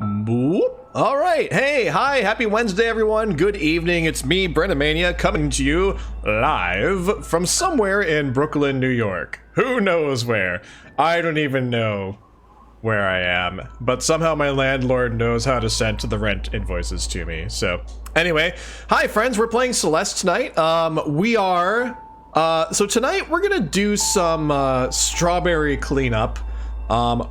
Boop. All right. Hey, hi. Happy Wednesday, everyone. Good evening. It's me, Brentamania, coming to you live from somewhere in Brooklyn, New York. Who knows where? I don't even know where I am, but somehow my landlord knows how to send the rent invoices to me. So anyway, hi friends. We're playing Celeste tonight. So tonight we're gonna do some strawberry cleanup.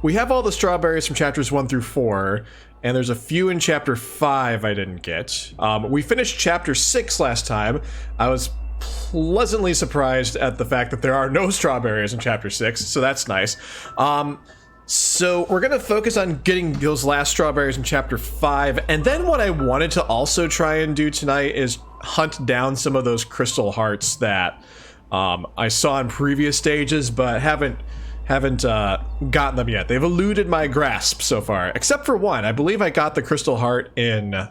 We have all the strawberries from chapters 1 through 4, and there's a few in chapter 5 I didn't get. We finished chapter 6 last time. I was pleasantly surprised at the fact that there are no strawberries in chapter 6, so that's nice. So we're gonna focus on getting those last strawberries in chapter 5, and then what I wanted to also try and do tonight is hunt down some of those crystal hearts that I saw in previous stages, but haven't gotten them yet. They've eluded my grasp so far, except for one. I believe I got the crystal heart in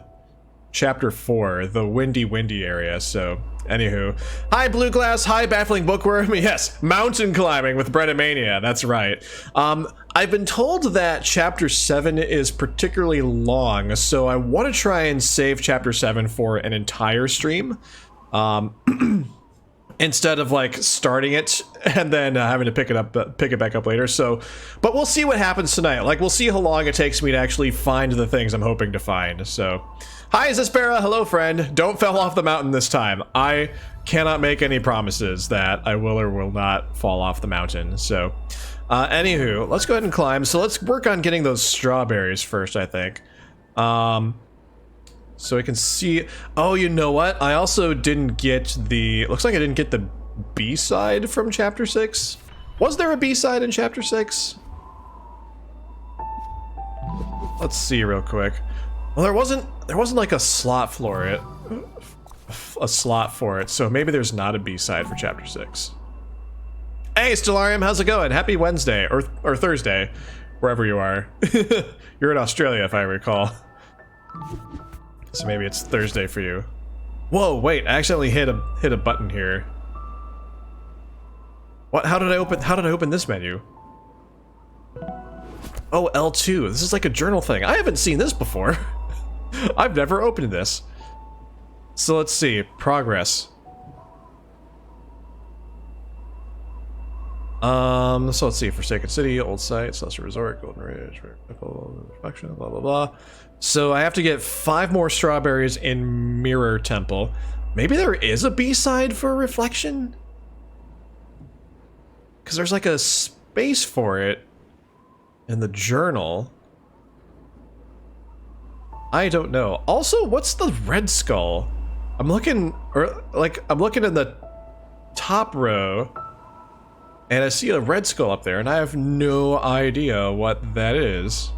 chapter 4, the windy area. So anywho, hi Blue Glass, hi Baffling Bookworm. Yes, mountain climbing with Brentamania, that's right. I've been told that chapter 7 is particularly long, so I want to try and save chapter 7 for an entire stream. Instead of like starting it and then having to pick it back up later. So, but we'll see what happens tonight. Like, we'll see how long it takes me to actually find the things I'm hoping to find. So, hi Zespera, hello friend. Don't fall off the mountain this time. I cannot make any promises that I will or will not fall off the mountain. So, anywho, let's go ahead and climb. So let's work on getting those strawberries first, I think. So we can see, oh, you know what? I also didn't get looks like I didn't get the B-side from chapter 6. Was there a B-side in chapter 6? Let's see real quick. Well, there wasn't like a slot for it. So maybe there's not a B-side for chapter 6. Hey, Stellarium, how's it going? Happy Wednesday, or Thursday, wherever you are. You're in Australia, if I recall. So maybe it's Thursday for you. Whoa, wait, I accidentally hit a button here. What? How did I open this menu? Oh, L2. This is like a journal thing. I haven't seen this before. I've never opened this. So let's see. Progress. So let's see. Forsaken City, Old Site, Celeste Resort, Golden Ridge, Reflection, blah blah blah. So I have to get 5 more strawberries in Mirror Temple. Maybe there is a B-side for Reflection? Because there's like a space for it in the journal. I don't know. Also, what's the red skull? I'm looking in the top row, and I see a red skull up there, and I have no idea what that is.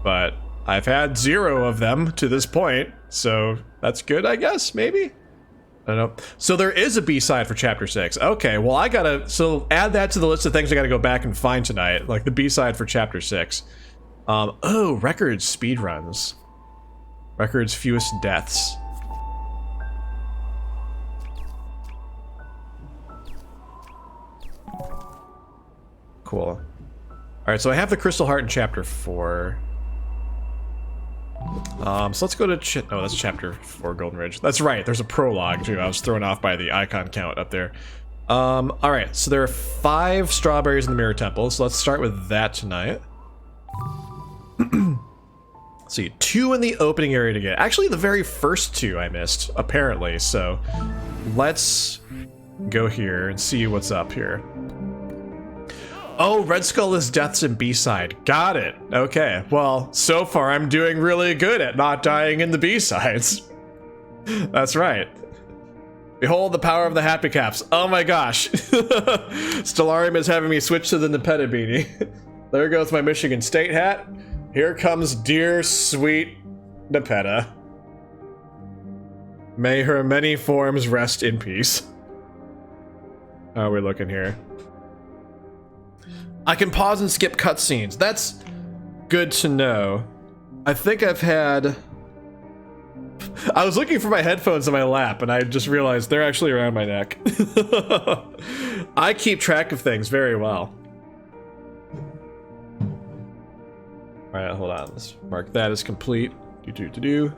But I've had 0 of them to this point, so that's good, I guess, maybe? I don't know. So there is a B-side for chapter 6. Okay, well so add that to the list of things I gotta go back and find tonight, like the B-side for chapter 6. Oh, records speedruns. Records fewest deaths. Cool. Alright, so I have the crystal heart in chapter 4. So let's go to oh, that's chapter 4, Golden Ridge. That's right, there's a prologue too. I was thrown off by the icon count up there. Alright, so there are 5 strawberries in the Mirror Temple, so let's start with that tonight. Let's see, 2 in the opening area to get. Actually, the very first 2 I missed, apparently, so let's go here and see what's up here. Oh, Red Skull is deaths in B-side. Got it. Okay, well, so far I'm doing really good at not dying in the B-sides. That's right. Behold the power of the Happy Caps. Oh my gosh. Stellarium is having me switch to the Nepeta beanie. There goes my Michigan State hat. Here comes dear, sweet Nepeta. May her many forms rest in peace. How are we looking here? I can pause and skip cutscenes. That's good to know. I think I've had... I was looking for my headphones in my lap, and I just realized they're actually around my neck. I keep track of things very well. Alright, hold on. Let's mark that as complete. Do.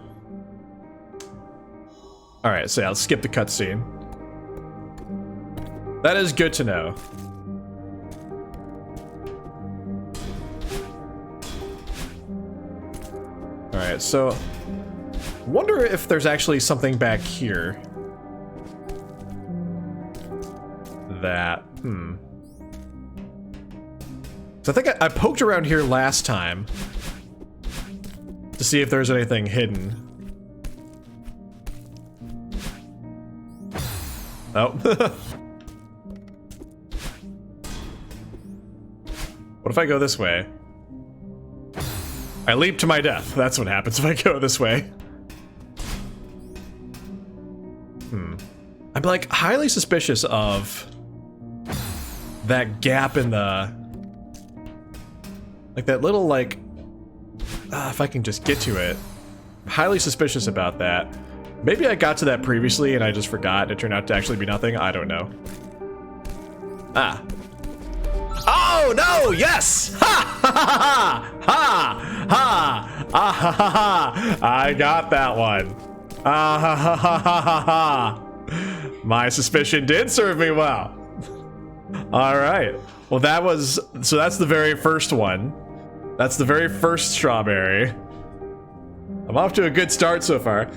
Alright, so yeah, let's skip the cutscene. That is good to know. Alright, so wonder if there's actually something back here that, So I think I poked around here last time to see if there's anything hidden. Oh. What if I go this way? I leap to my death. That's what happens if I go this way. I'm like highly suspicious of that gap in the, like that little like, if I can just get to it. I'm highly suspicious about that. Maybe I got to that previously and I just forgot. It turned out to actually be nothing. I don't know. Ah. Oh no! Yes! Ha ha ha ha ha ha ha ha ha! I got that one. Ah ha ha ha ha ha ha! My suspicion did serve me well. All right. Well, that was, so that's the very first one. That's the very first strawberry. I'm off to a good start so far.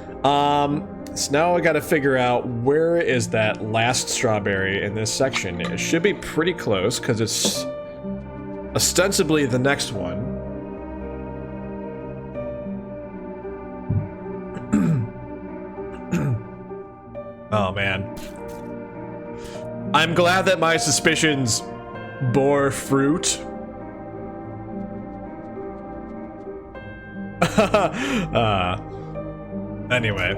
So now I gotta figure out where is that last strawberry in this section. It should be pretty close because it's ostensibly the next one. Oh man. I'm glad that my suspicions bore fruit. Anyway.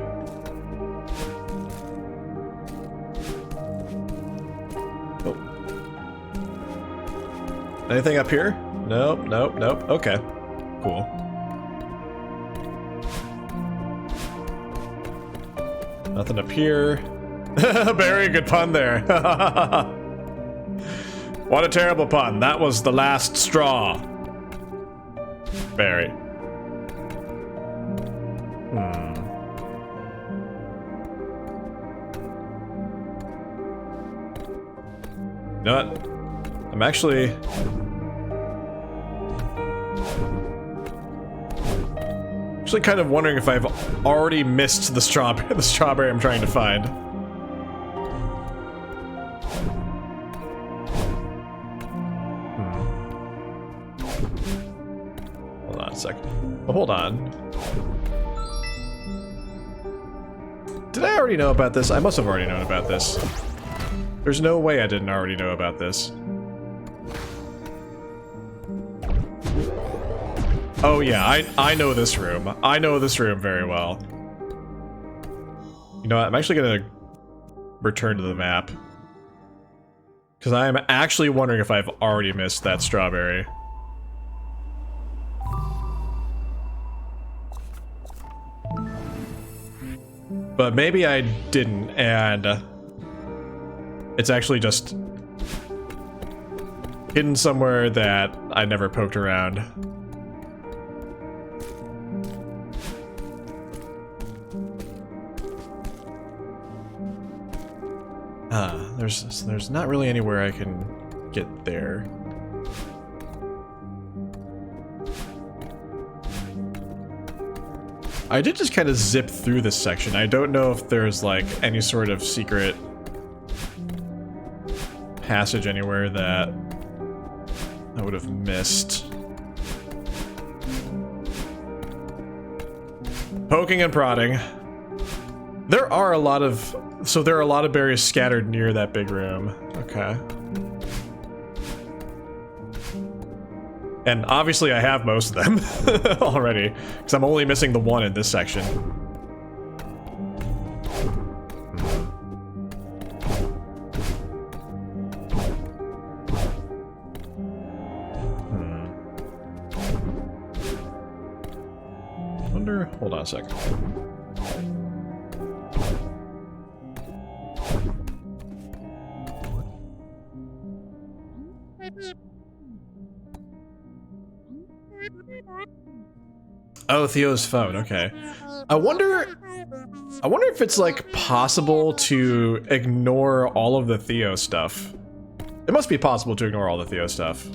Oh. Anything up here? Nope, nope, nope. Okay. Cool. Nothing up here. Very good pun there. What a terrible pun. That was the last straw. Very. You know what? I'm actually kind of wondering if I've already missed the strawberry I'm trying to find. Hold on a second. Oh, hold on. Did I already know about this? I must have already known about this. There's no way I didn't already know about this. Oh yeah, I know this room. I know this room very well. You know what? I'm actually gonna return to the map. Because I am actually wondering if I've already missed that strawberry. But maybe I didn't, and it's actually just hidden somewhere that I never poked around. There's not really anywhere I can get there. I did just kind of zip through this section. I don't know if there's like any sort of secret passage anywhere that I would have missed. Poking and prodding. There are a lot of berries scattered near that big room. Okay. And obviously I have most of them already, because I'm only missing the one in this section. Hold on a second. Oh, Theo's phone. Okay. I wonder if it's like possible to ignore all of the Theo stuff. It must be possible to ignore all the Theo stuff.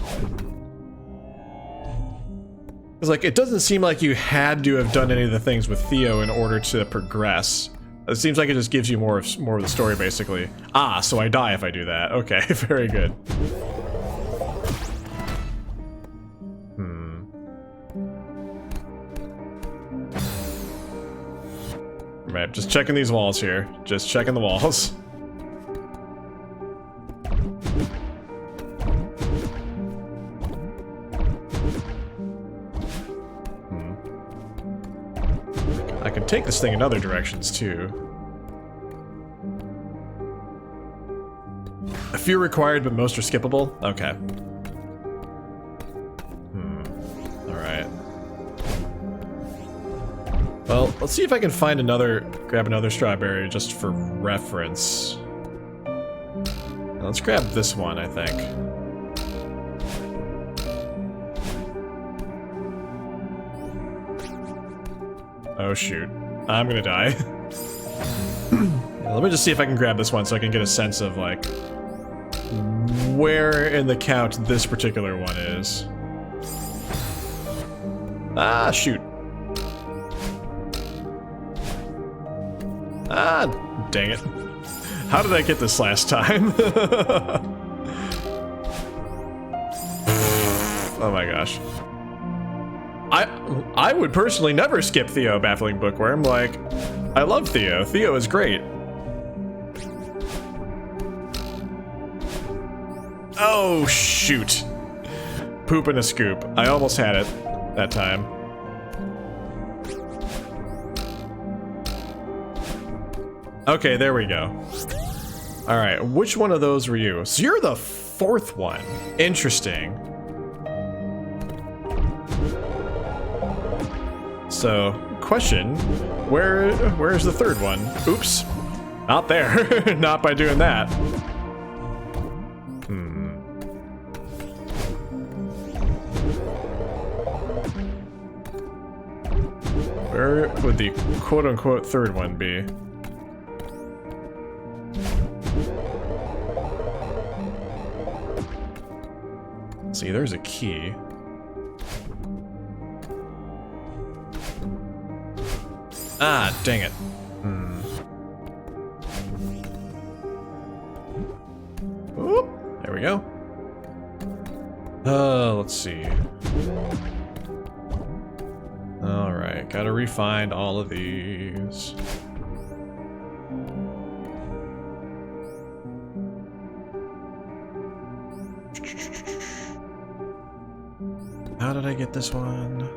It's like, it doesn't seem like you had to have done any of the things with Theo in order to progress. It seems like it just gives you more of the story, basically. Ah, so I die if I do that. Okay, very good. Right, just checking these walls here. Just checking the walls. I can take this thing in other directions too. A few required, but most are skippable. Okay. Alright. Well, let's see if I can find grab another strawberry just for reference. Let's grab this one, I think. Oh shoot, I'm gonna die. Yeah, let me just see if I can grab this one so I can get a sense of like where in the count this particular one is. Ah, shoot. Ah, dang it. How did I get this last time? Oh my gosh. I would personally never skip Theo Baffling Bookworm. Like, I love Theo. Theo is great. Oh, shoot. Poop in a scoop. I almost had it that time. Okay, there we go. All right, which one of those were you? So you're the fourth one. Interesting. So, question, where's the third one? Oops, not there. Not by doing that. Where would the quote-unquote third one be? See, there's a key. Ah, dang it. Oop, there we go. Let's see. Alright, gotta refind all of these. How did I get this one?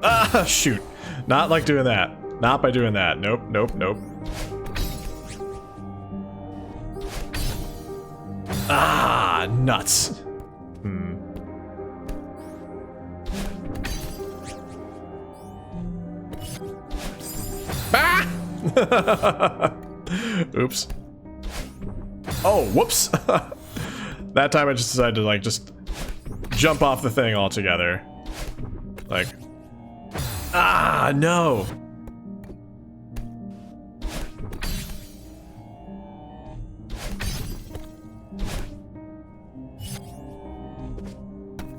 Ah, shoot. Not like doing that. Not by doing that. Nope, nope, nope. Ah, nuts. Ah! Oops. Oh, whoops. That time I just decided to like just jump off the thing altogether. Like, ah, no.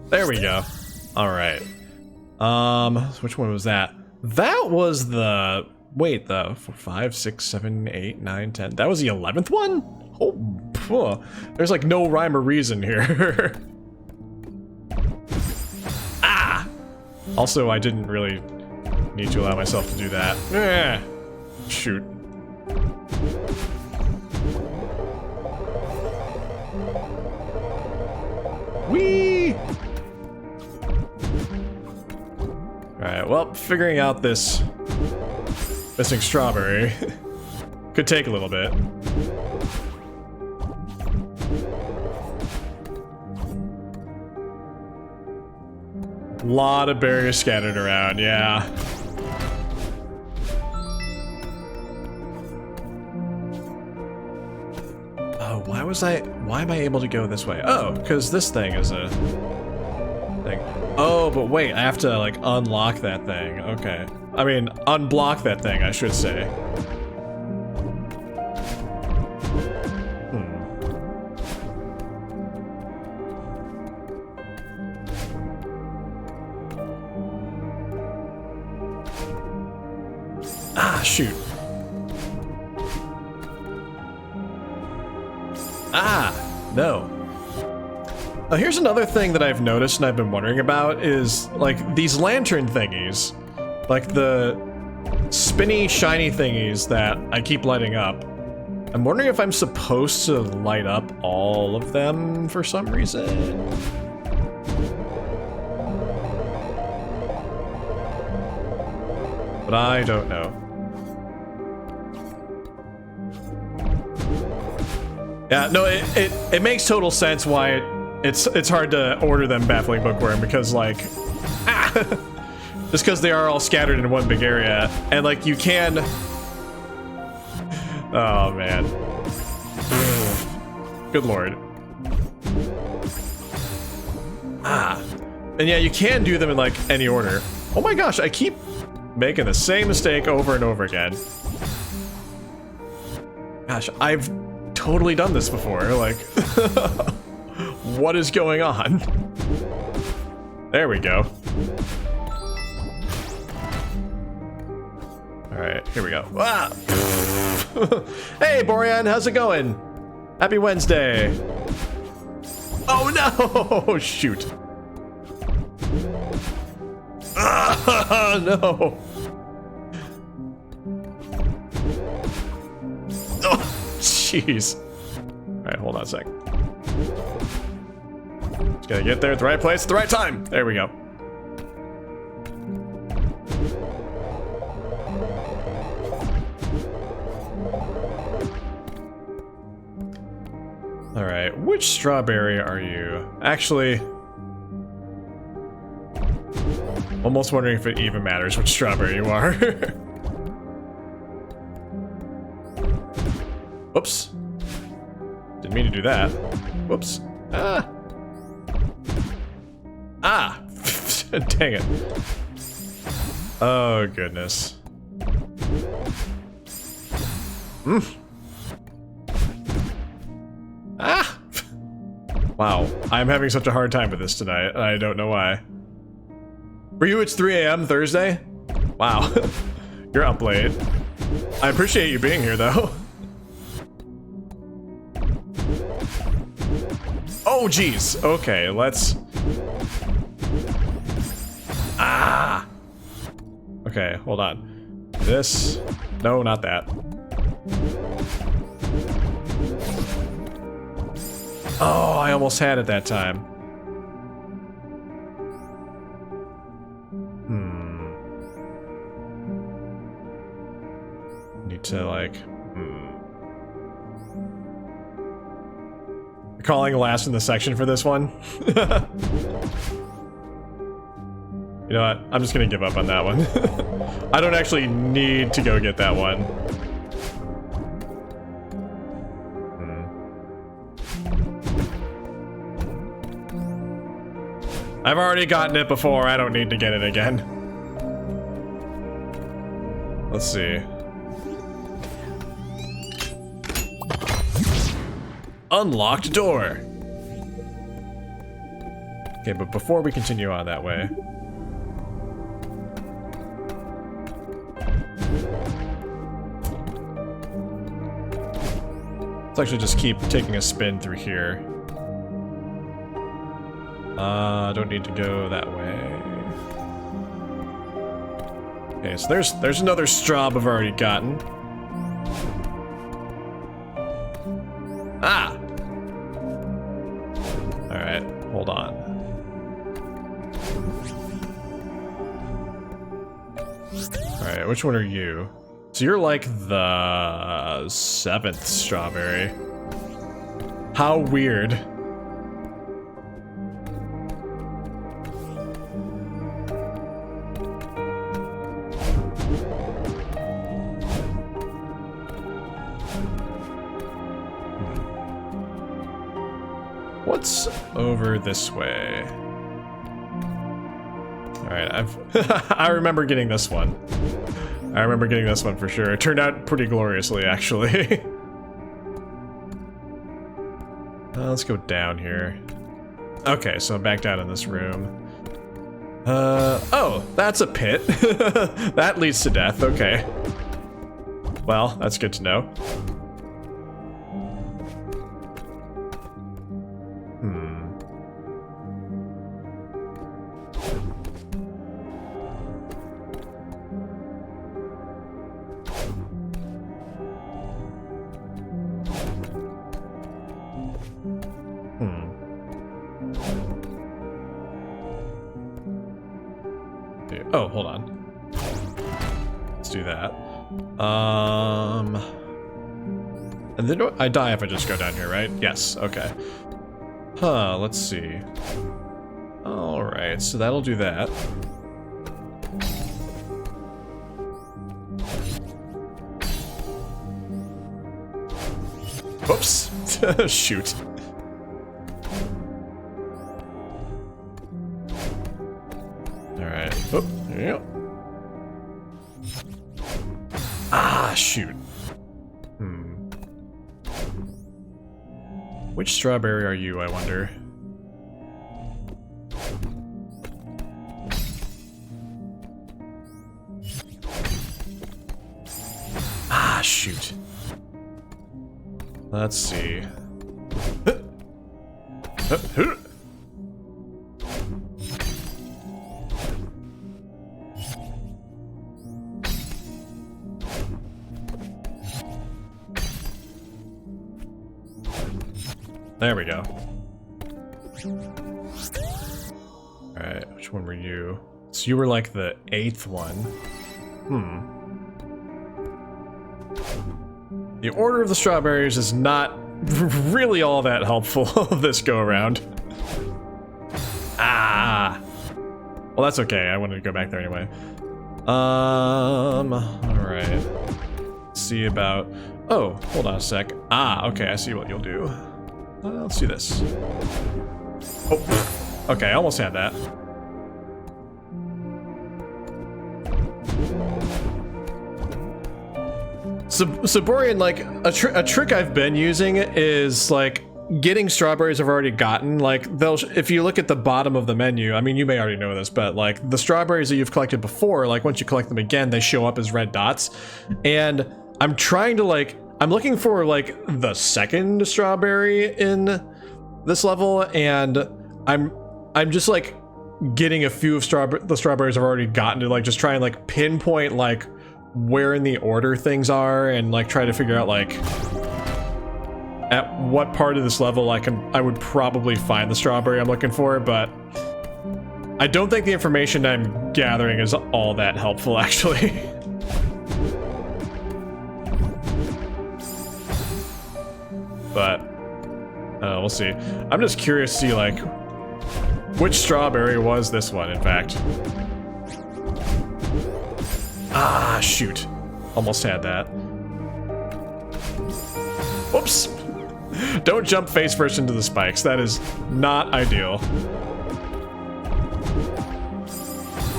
There we go. All right. Which one was that? That was the, wait, the 5, 6, 7, 8, 9, 10. That was the 11th one? Oh, there's like no rhyme or reason here. Ah! Also, I didn't really need to allow myself to do that. Shoot. Whee! Alright, well, figuring out this missing strawberry could take a little bit. Lot of berries scattered around, yeah. Oh, why why am I able to go this way? Oh, because this thing is a thing. Oh, but wait, I have to like unlock that thing. Okay. I mean, unblock that thing, I should say. Ah, shoot. Ah, no. Here's another thing that I've noticed and I've been wondering about is, like, these lantern thingies. Like, the spinny, shiny thingies that I keep lighting up. I'm wondering if I'm supposed to light up all of them for some reason. But I don't know. Yeah, no, it makes total sense why it's hard to order them, Baffling Bookworm, because like, just because they are all scattered in one big area, and like you can. Oh man, good lord. Ah, and yeah, you can do them in like any order. Oh my gosh, I keep making the same mistake over and over again. Gosh, I've totally done this before, like, what is going on? There we go. Alright, here we go. Ah! Hey, Borean, how's it going? Happy Wednesday. Oh no! Shoot. Ah, no. Oh. Jeez. Alright, hold on a sec. Just gotta get there at the right place at the right time. There we go. Alright, which strawberry are you? Actually, almost wondering if it even matters which strawberry you are. Whoops. Didn't mean to do that. Whoops. Ah. Ah. Dang it. Oh, goodness. Ah. Wow. I'm having such a hard time with this tonight. I don't know why. For you, it's 3 a.m. Thursday? Wow. You're up late. I appreciate you being here, though. Oh, geez. Okay, let's... Ah! Okay, hold on. This... No, not that. Oh, I almost had it that time. Need to, like... Calling last in the section for this one. You know what? I'm just gonna give up on that one. I don't actually need to go get that one. I've already gotten it before. I don't need to get it again. Let's see. Unlocked door. Okay, but before we continue on that way, let's actually just keep taking a spin through here. Don't need to go that way. Okay, so there's another straw I've already gotten. Ah! Alright, hold on. Alright, which one are you? So you're like the 7th strawberry. How weird. what's over this way? All right, I remember getting this one. I remember getting this one for sure. It turned out pretty gloriously, actually. Let's go down here. Okay, so I'm back down in this room. Oh, that's a pit. That leads to death, okay. Well, that's good to know. Oh, hold on. Let's do that. And then I die if I just go down here, right? Yes, okay. Huh, let's see. Alright, so that'll do that. Whoops! Shoot. Alright. Oh, yeah. Ah, shoot. Which strawberry are you, I wonder? Ah, shoot. Let's see. There we go. Alright, which one were you? So you were like the 8th one. The order of the strawberries is not really all that helpful this go around. Ah! Well, that's okay. I wanted to go back there anyway. Alright. See about... Oh, hold on a sec. Ah, okay, I see what you'll do. Let's do this. Oh, okay, I almost had that. Saborian, like, a trick I've been using is, like, getting strawberries I've already gotten. Like, if you look at the bottom of the menu, I mean, you may already know this, but, like, the strawberries that you've collected before, like, once you collect them again, they show up as red dots. And I'm trying to, like... I'm looking for, like, the second strawberry in this level, and I'm just, like, getting a few of the strawberries I've already gotten to, like, just try and, like, pinpoint, like, where in the order things are, and, like, try to figure out, like, at what part of this level I would probably find the strawberry I'm looking for, but I don't think the information I'm gathering is all that helpful, actually. But, we'll see. I'm just curious to see, like, which strawberry was this one, in fact. Ah, shoot. Almost had that. Whoops! Don't jump face first into the spikes. That is not ideal.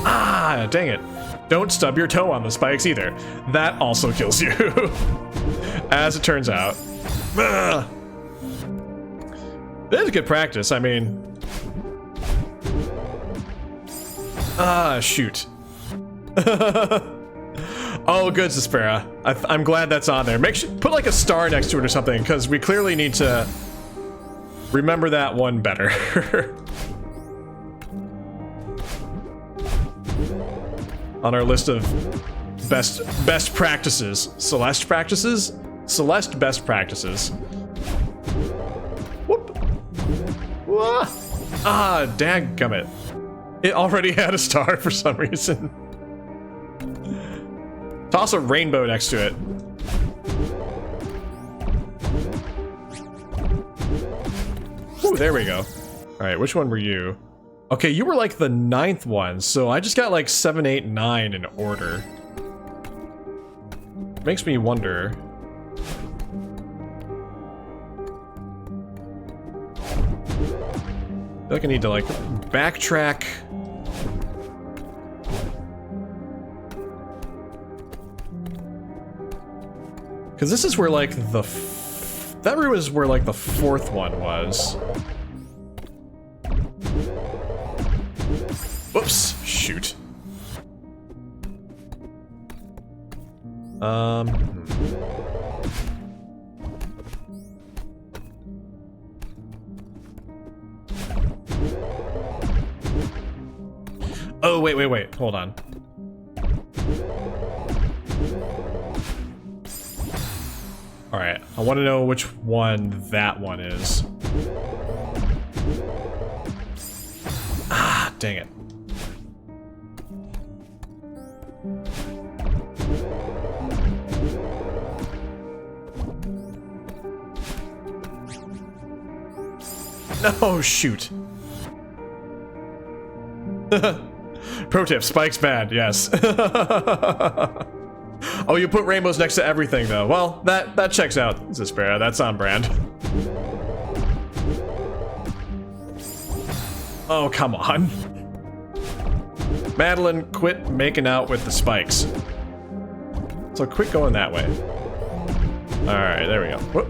Ah, dang it. Don't stub your toe on the spikes either. That also kills you. As it turns out. It is good practice, I mean... Ah, shoot. Oh, good, Suspera. I'm glad that's on there. Put like a star next to it or something, because we clearly need to remember that one better. On our list of best practices. Celeste practices? Celeste best practices. Whoop. Wah. Ah, dadgummit. It already had a star for some reason. Toss a rainbow next to it. Ooh, there we go. Alright, which one were you? Okay, you were like the 9th one, so I just got like 7, 8, 9 in order. Makes me wonder... feel like I need to, like, backtrack. Because this is where, like, that room is where, like, the fourth one was. Whoops. Shoot. Oh, wait. Hold on. Alright, I want to know which one that one is. Ah, dang it. No, shoot. Pro tip, spike's bad, yes. Oh, you put rainbows next to everything, though. Well, that checks out, Zispera. That's on brand. Oh, come on. Madeline, quit making out with the spikes. So quit going that way. Alright, there we go. Whoop.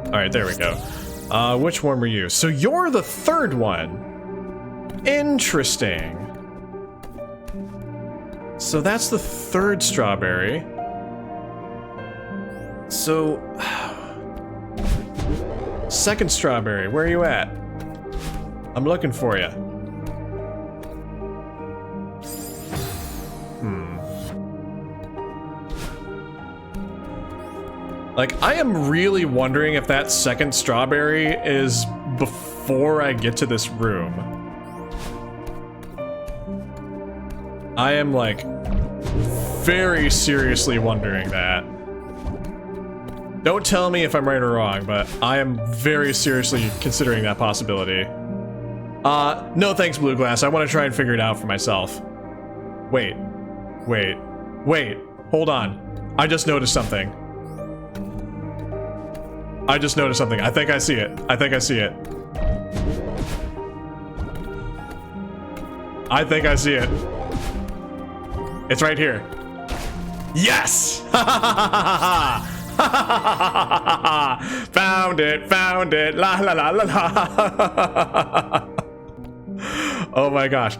Alright, there we go. Which one were you? So you're the third one. Interesting. So that's the third strawberry. So... second strawberry, where are you at? I'm looking for you. Like, I am really wondering if that second strawberry is before I get to this room. I am, like, very seriously wondering that. Don't tell me if I'm right or wrong, but I am very seriously considering that possibility. No thanks, Blue Glass. I want to try and figure it out for myself. Wait. Hold on. I just noticed something. I think I see it. I think I see it. It's right here. Yes! Found it. La la la la la. Oh my gosh.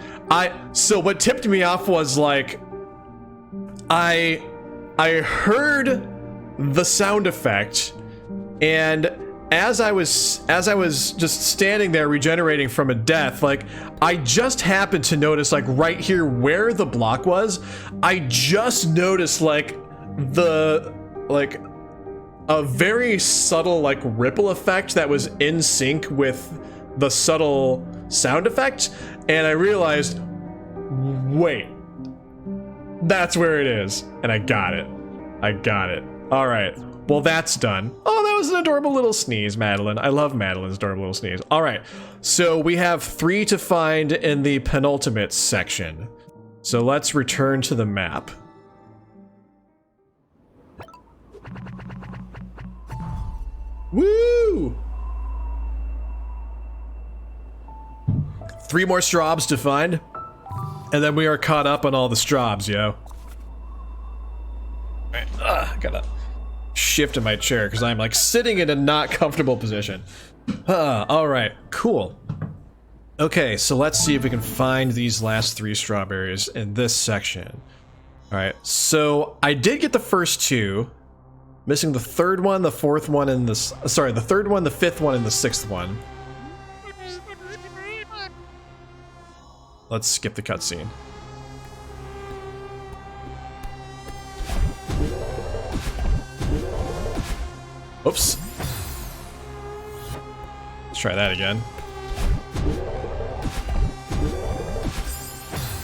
So what tipped me off was, like, I heard the sound effect, and as I was just standing there regenerating from a death, like, I just happened to notice, like, right here where the block was, I just noticed, like, a very subtle, like, ripple effect that was in sync with the subtle sound effect, and I realized, wait, that's where it is, and I got it. All right. Well, that's done. Oh, that was an adorable little sneeze, Madeline. I love Madeline's adorable little sneeze. All right, so we have 3 to find in the penultimate section. So let's return to the map. Woo! 3 more straws to find, and then we are caught up on all the straws, yo. All right, gotta shift in my chair because I'm, like, sitting in a not comfortable position. All right, cool. Okay, so let's see if we can find these last 3 strawberries in this section. All right, so I did get the first 2, missing the third one, the fourth one, and the third one, the fifth one, and the 6th one. Let's skip the cutscene. Oops. Let's try that again.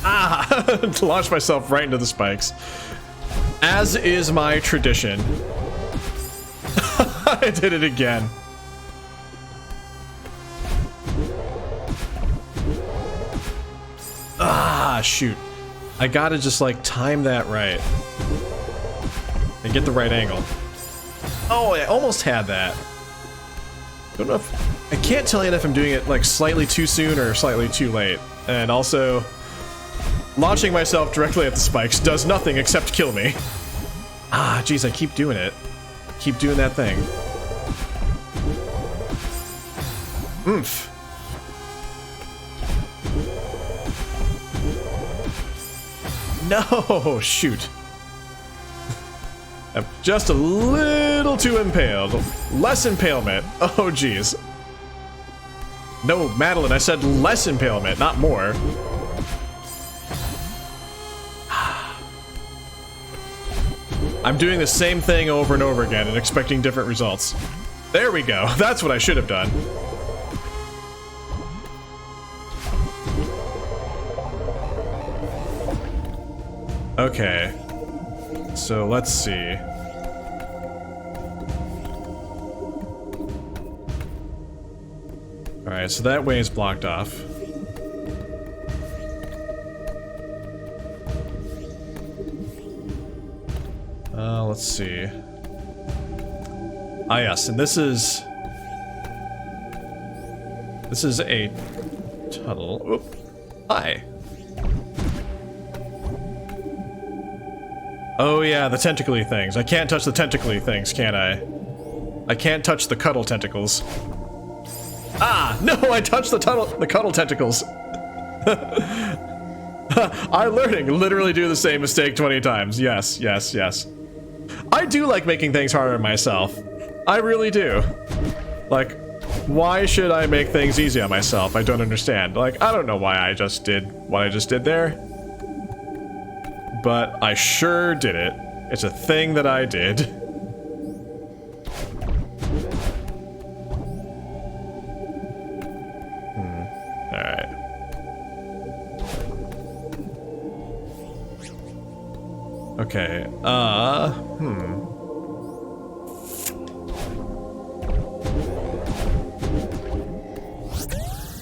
Ah! Launched myself right into the spikes. As is my tradition. I did it again. Ah, shoot. I gotta just, like, time that right. And get the right angle. Oh, I almost had that. Don't know if... I can't tell yet if I'm doing it, like, slightly too soon or slightly too late. And also, launching myself directly at the spikes does nothing except kill me. Ah, geez, I keep doing it. Keep doing that thing. Oomph. No, shoot. I'm just a little too impaled. Less impalement. Oh, geez. No, Madeline, I said less impalement, not more. I'm doing the same thing over and over again and expecting different results. There we go. That's what I should have done. Okay. So let's see. Alright, so that way is blocked off. Let's see. Ah, yes, and this is a tunnel. Oop. Hi. Oh yeah, the tentacly things. I can't touch the tentacly things, can I? I can't touch the cuddle tentacles. Ah! No, I touched the cuddle tentacles. I'm learning. Literally do the same mistake 20 times. Yes, yes, yes. I do like making things harder on myself. I really do. Like, why should I make things easy on myself? I don't understand. Like, I don't know why I just did what I just did there. But I sure did it. It's a thing that I did. Alright. Okay,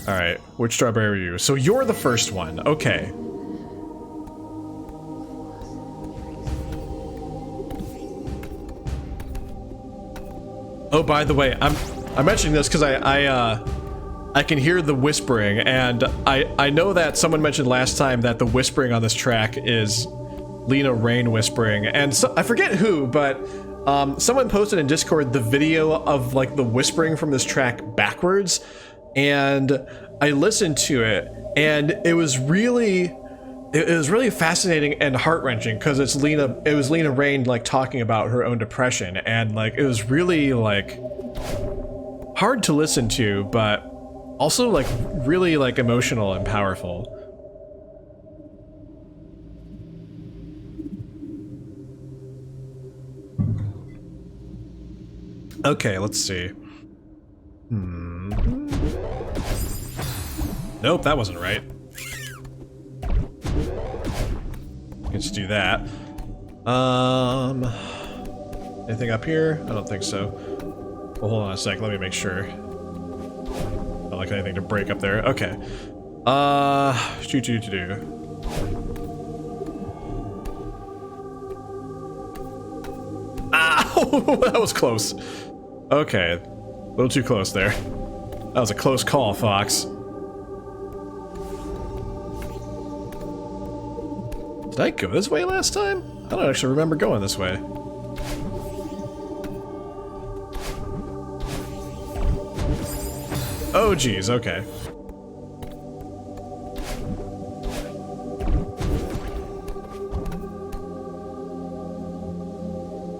Alright, which strawberry are you? So you're the first one, okay. Oh, by the way, I'm mentioning this because I can hear the whispering, and I know that someone mentioned last time that the whispering on this track is Lena Rain whispering, and so I forget who, but someone posted in Discord the video of like the whispering from this track backwards, and I listened to it, and it was really fascinating and heart-wrenching because it was Lena Rain like talking about her own depression, and like it was really like hard to listen to, but also like really like emotional and powerful. Okay, let's see. Nope, that wasn't right. Let's do that. Anything up here? I don't think so. Well, hold on a sec, let me make sure. I don't like anything to break up there. Okay. Choo-choo-choo-doo. Ow! That was close. Okay. A little too close there. That was a close call, Fox. Did I go this way last time? I don't actually remember going this way. Oh geez, okay.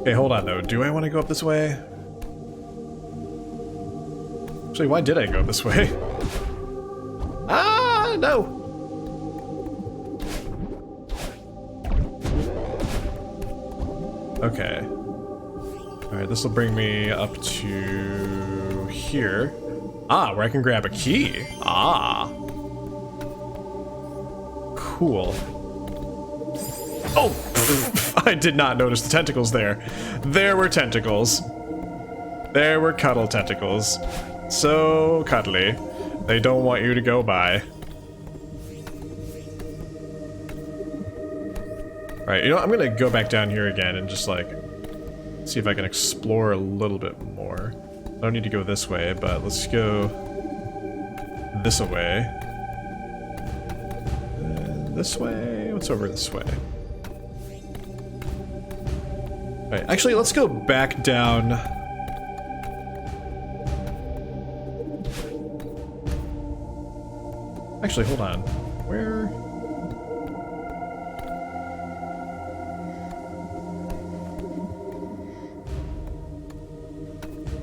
Okay, hold on though. Do I want to go up this way? Actually, why did I go this way? Ah, no! Okay. Alright, this will bring me up to here. Ah, where I can grab a key. Ah. Cool. Oh! I did not notice the tentacles there. There were tentacles. There were cuddle tentacles. So cuddly. They don't want you to go by. Right, you know, I'm gonna go back down here again and just like see if I can explore a little bit more. I don't need to go this way, but let's go this way. This way? What's over this way? Alright, actually, let's go back down. Actually, hold on. Where?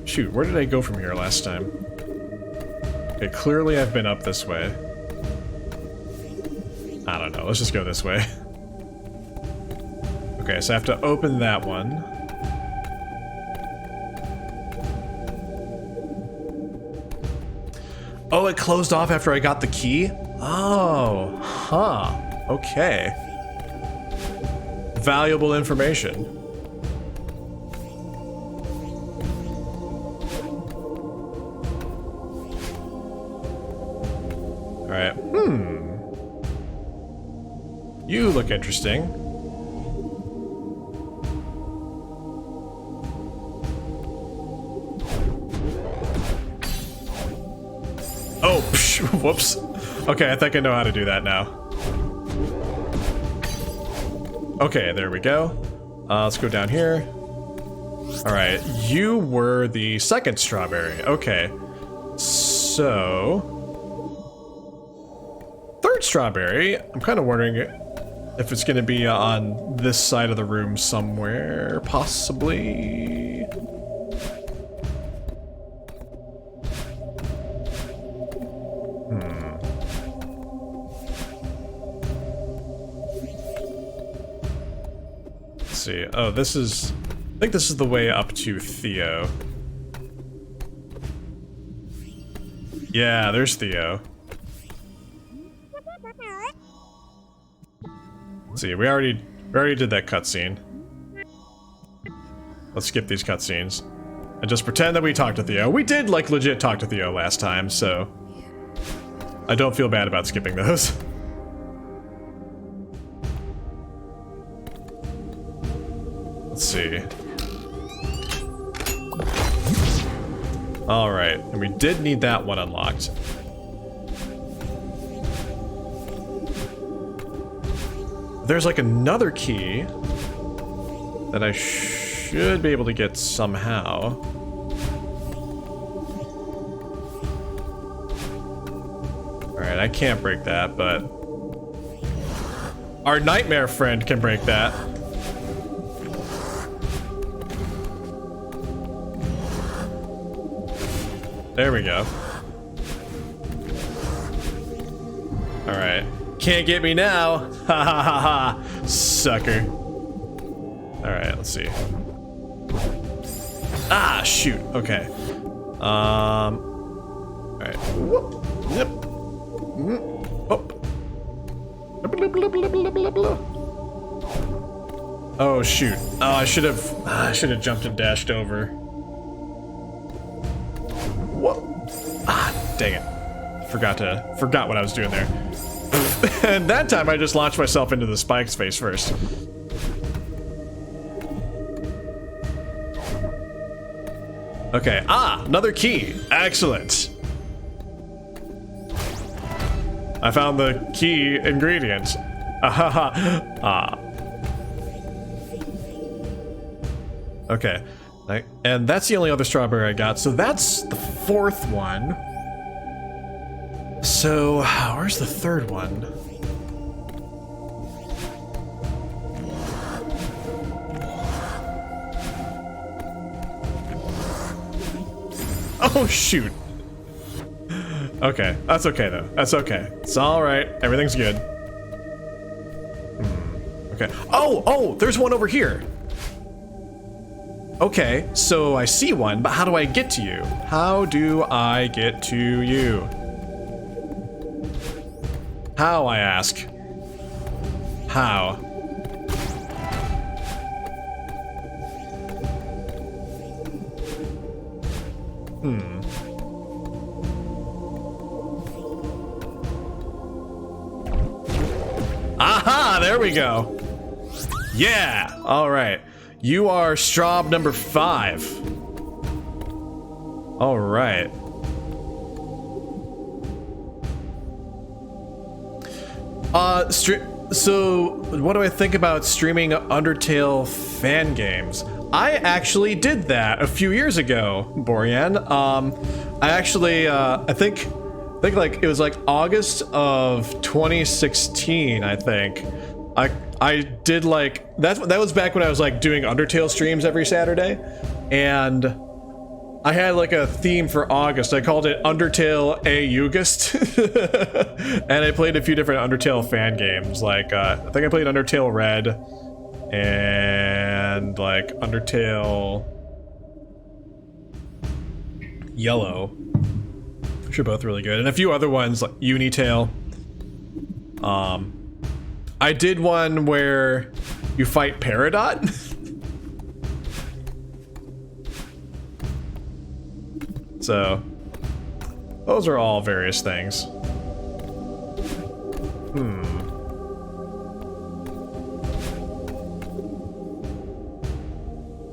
Shoot, where did I go from here last time? Okay, clearly I've been up this way. I don't know, let's just go this way. Okay, so I have to open that one. Oh, it closed off after I got the key? Oh, huh, okay. Valuable information. Alright, You look interesting. Oh, psh, whoops. Okay, I think I know how to do that now. Okay, there we go. Let's go down here. Alright, you were the second strawberry. Okay. So... third strawberry, I'm kind of wondering if it's going to be on this side of the room somewhere, possibly. Let's see. Oh, this is... I think this is the way up to Theo. Yeah, there's Theo. Let's see, we already did that cutscene. Let's skip these cutscenes and just pretend that we talked to Theo. We did, like, legit talk to Theo last time, so I don't feel bad about skipping those. Let's see. Alright, and we did need that one unlocked. There's like another key that I should be able to get somehow. Alright, I can't break that, but our nightmare friend can break that. There we go. Alright. Can't get me now! Ha ha ha ha! Sucker. Alright, let's see. Ah, shoot. Okay. Alright. Whoop. Yep. Oh, shoot. Oh, I should have jumped and dashed over. Whoa. Ah, dang it. Forgot what I was doing there. And that time I just launched myself into the spikes face first. Okay, another key. Excellent. I found the key ingredient. Okay, and that's the only other strawberry I got, so that's the fourth one. So, where's the third one? Oh, shoot. Okay, that's okay, though. That's okay. It's alright. Everything's good. Okay. Oh, there's one over here. Okay, so I see one, but how do I get to you? How do I get to you? How, I ask? How? Aha! There we go. Yeah! Alright. You are Straub number 5. All right. So what do I think about streaming Undertale fan games? I actually did that a few years ago, Borean. I actually, I think like it was like August of 2016, I think. I did like, that was back when I was like doing Undertale streams every Saturday, and I had like a theme for August. I called it Undertale August, and I played a few different Undertale fan games. Like I think I played Undertale Red, and like Undertale Yellow, which are both really good, and a few other ones like Unitale. I did one where you fight Peridot. So, those are all various things.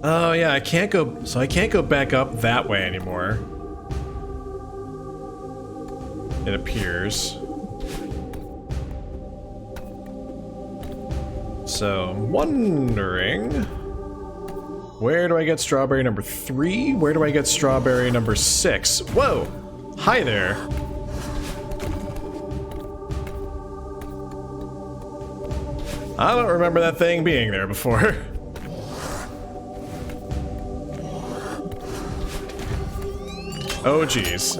Oh yeah, I can't go back up that way anymore. It appears. So, I'm wondering, where do I get strawberry number 3? Where do I get strawberry number 6? Whoa! Hi there! I don't remember that thing being there before. Oh geez.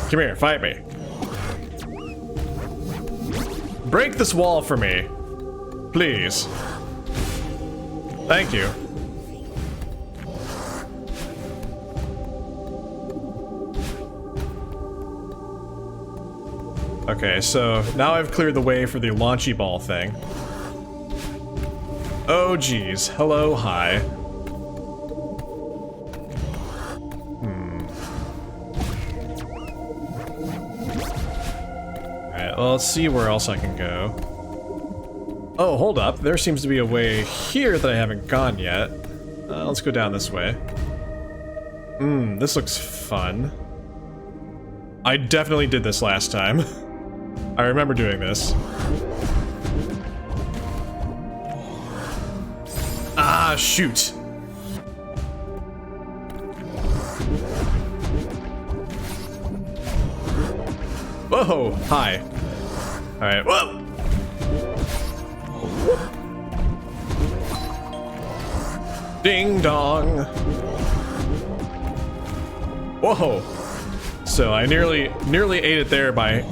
Come here, fight me. Break this wall for me. Please. Thank you. Okay, so now I've cleared the way for the launchy ball thing. Oh geez. Hello, hi. Alright, well, let's see where else I can go. Oh, hold up. There seems to be a way here that I haven't gone yet. Let's go down this way. This looks fun. I definitely did this last time. I remember doing this. Ah, shoot. Whoa, hi. Alright, whoa! Ding dong. Whoa. So I nearly ate it there by...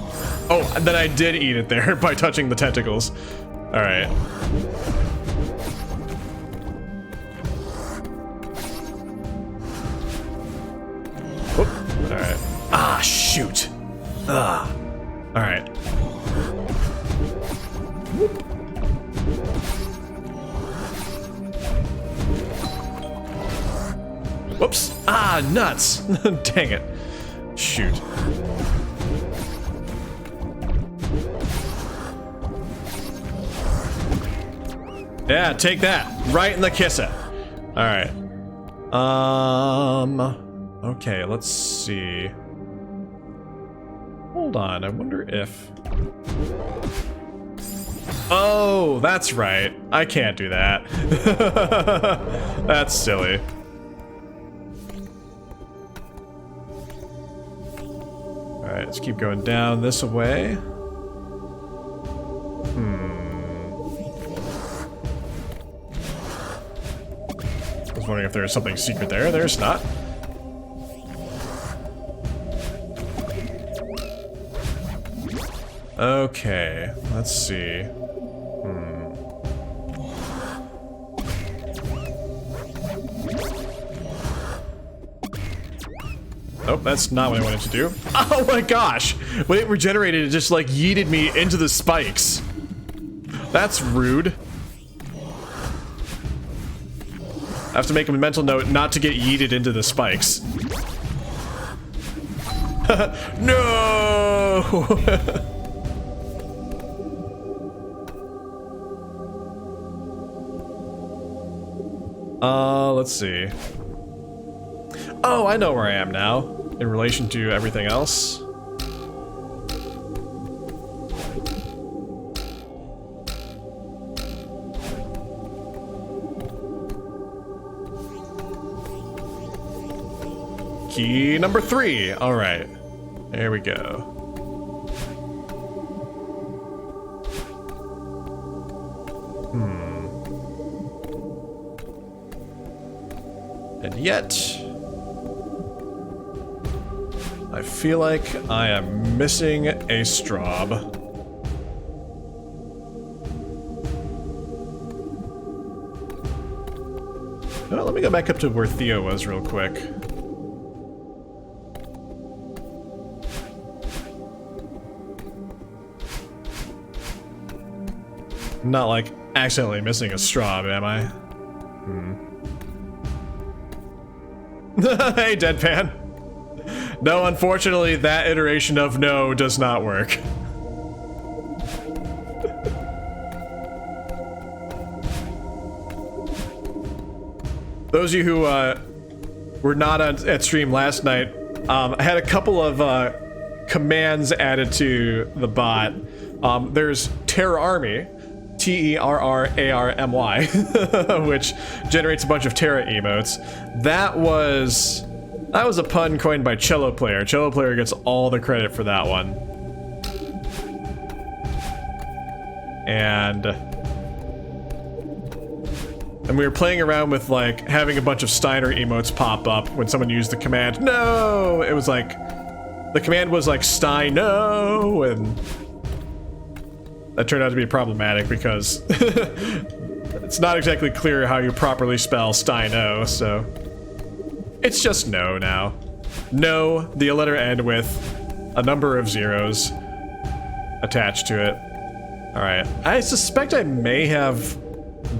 Oh, then I did eat it there by touching the tentacles. Alright. Alright. Ah, shoot. Ah. Alright. Whoops! Ah, nuts! Dang it. Shoot. Yeah, take that. Right in the kisser. Alright. Okay, let's see. Hold on, I wonder if... Oh, that's right. I can't do that. That's silly. Alright, let's keep going down this way. I was wondering if there was something secret there. There's not. Okay, let's see. Oh, that's not what I wanted to do. Oh my gosh! When it regenerated, it just like yeeted me into the spikes. That's rude. I have to make a mental note not to get yeeted into the spikes. No! Let's see. Oh, I know where I am now in relation to everything else. Key number 3. All right, there we go. And yet, I feel like I am missing a straw. Well, let me go back up to where Theo was real quick. I'm not like accidentally missing a straw, am I? Hey, Deadpan. No, unfortunately, that iteration of no does not work. Those of you who were not at stream last night, I had a couple of commands added to the bot. There's Terra Army, Terrarmy, which generates a bunch of Terra emotes. That was a pun coined by Cello Player. Cello Player gets all the credit for that one. And we were playing around with like having a bunch of Steiner emotes pop up when someone used the command no. It was like the command was like Steino, and that turned out to be problematic because it's not exactly clear how you properly spell Steino, so it's just no now. No, the letter end with a number of zeros attached to it. Alright, I suspect I may have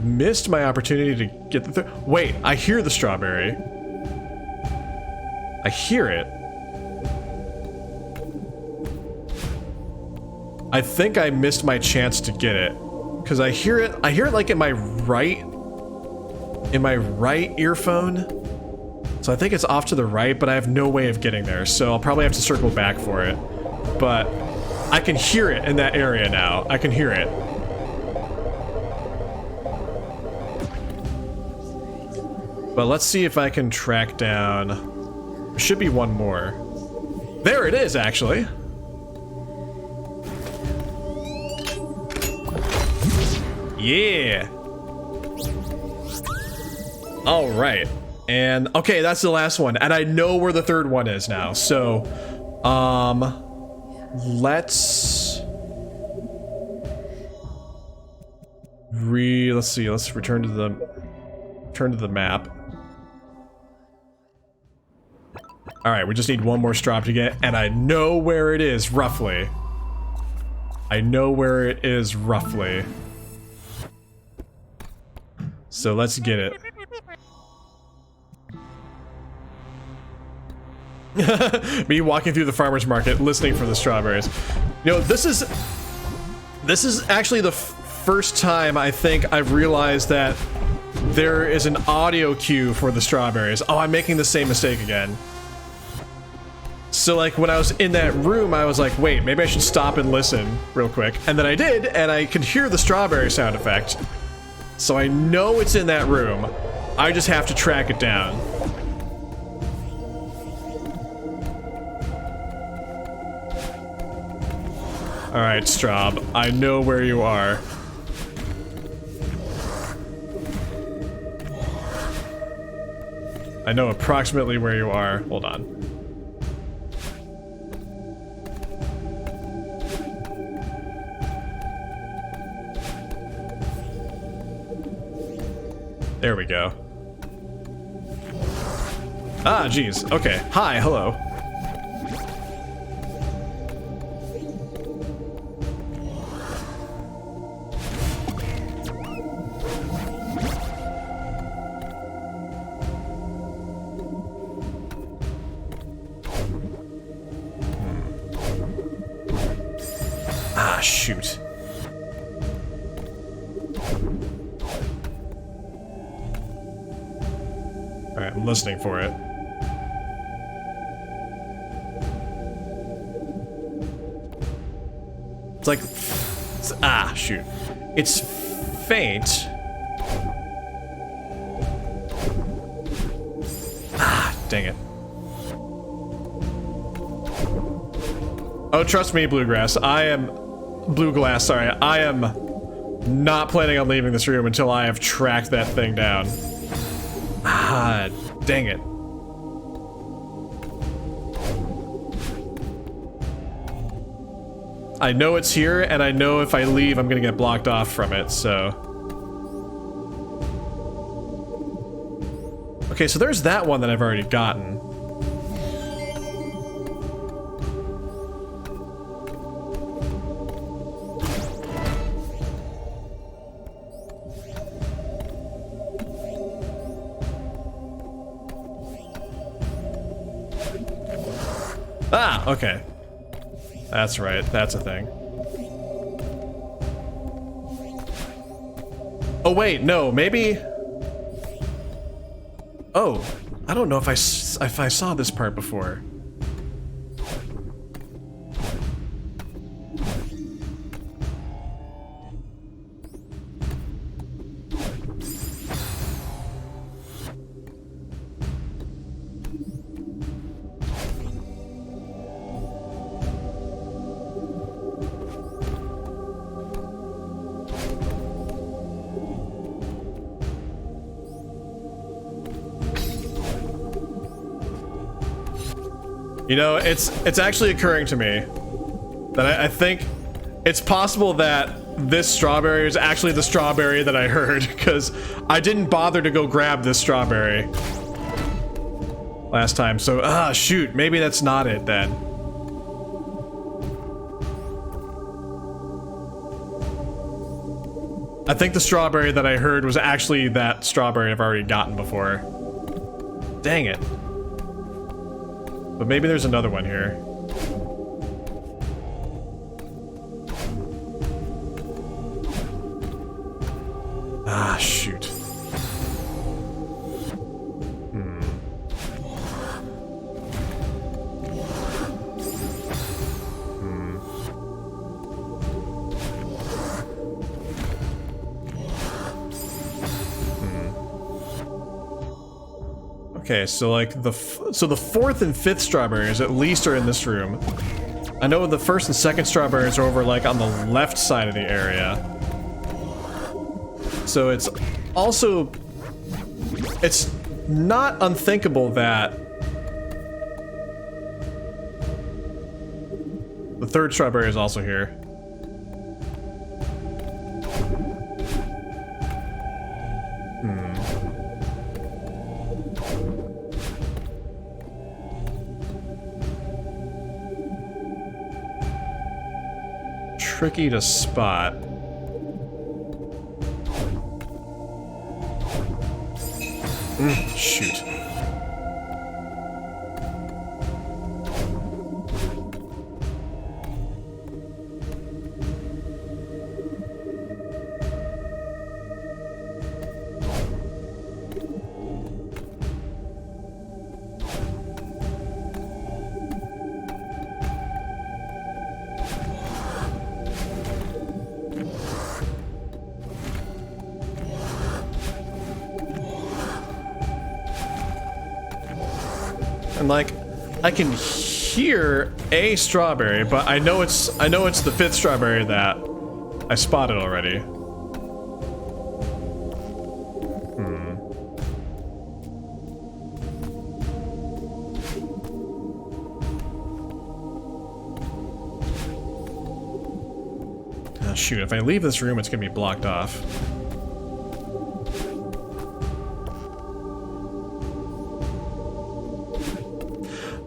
missed my opportunity to get the wait, I hear the strawberry. I hear it. I think I missed my chance to get it because I hear it like in my right earphone. So I think it's off to the right, but I have no way of getting there, so I'll probably have to circle back for it. But I can hear it in that area now. I can hear it. But let's see if I can track down. There should be one more. There it is, actually. Yeah. All right. And okay, that's the last one. And I know where the third one is now. So, let's see. Let's return to the map. All right, we just need one more strop to get, and I know where it is roughly. I know where it is roughly. So let's get it. Me walking through the farmer's market, listening for the strawberries. You know, this is actually the first time I think I've realized that there is an audio cue for the strawberries. Oh, I'm making the same mistake again. So like when I was in that room, I was like, wait, maybe I should stop and listen real quick. And then I did, and I could hear the strawberry sound effect. So I know it's in that room. I just have to track it down. All right, Straub, I know where you are. I know approximately where you are. Hold on. There we go. Ah, geez. Okay. Hi, hello. Ah, shoot. I'm listening for it. It's like... ah, shoot. It's faint. Ah, dang it. Oh, trust me, Bluegrass. Blueglass, sorry. I am not planning on leaving this room until I have tracked that thing down. Ah, dang it. I know it's here, and I know if I leave, I'm gonna get blocked off from it, so... Okay, so there's that one that I've already gotten. Ah, okay. That's right, that's a thing. Oh wait, no, maybe... Oh, I don't know if I saw this part before. You know, it's actually occurring to me that I think it's possible that this strawberry is actually the strawberry that I heard, because I didn't bother to go grab this strawberry last time. So, shoot, maybe that's not it then. I think the strawberry that I heard was actually that strawberry I've already gotten before. Dang it. But maybe there's another one here. Ah, shoot. Okay, so like the fourth and fifth strawberries at least are in this room. I know the first and second strawberries are over like on the left side of the area. So it's also, it's not unthinkable that the third strawberry is also here. Tricky to spot. Shoot. And like, I can hear a strawberry, but I know it's the fifth strawberry that I spotted already. Oh, shoot, if I leave this room, it's gonna be blocked off.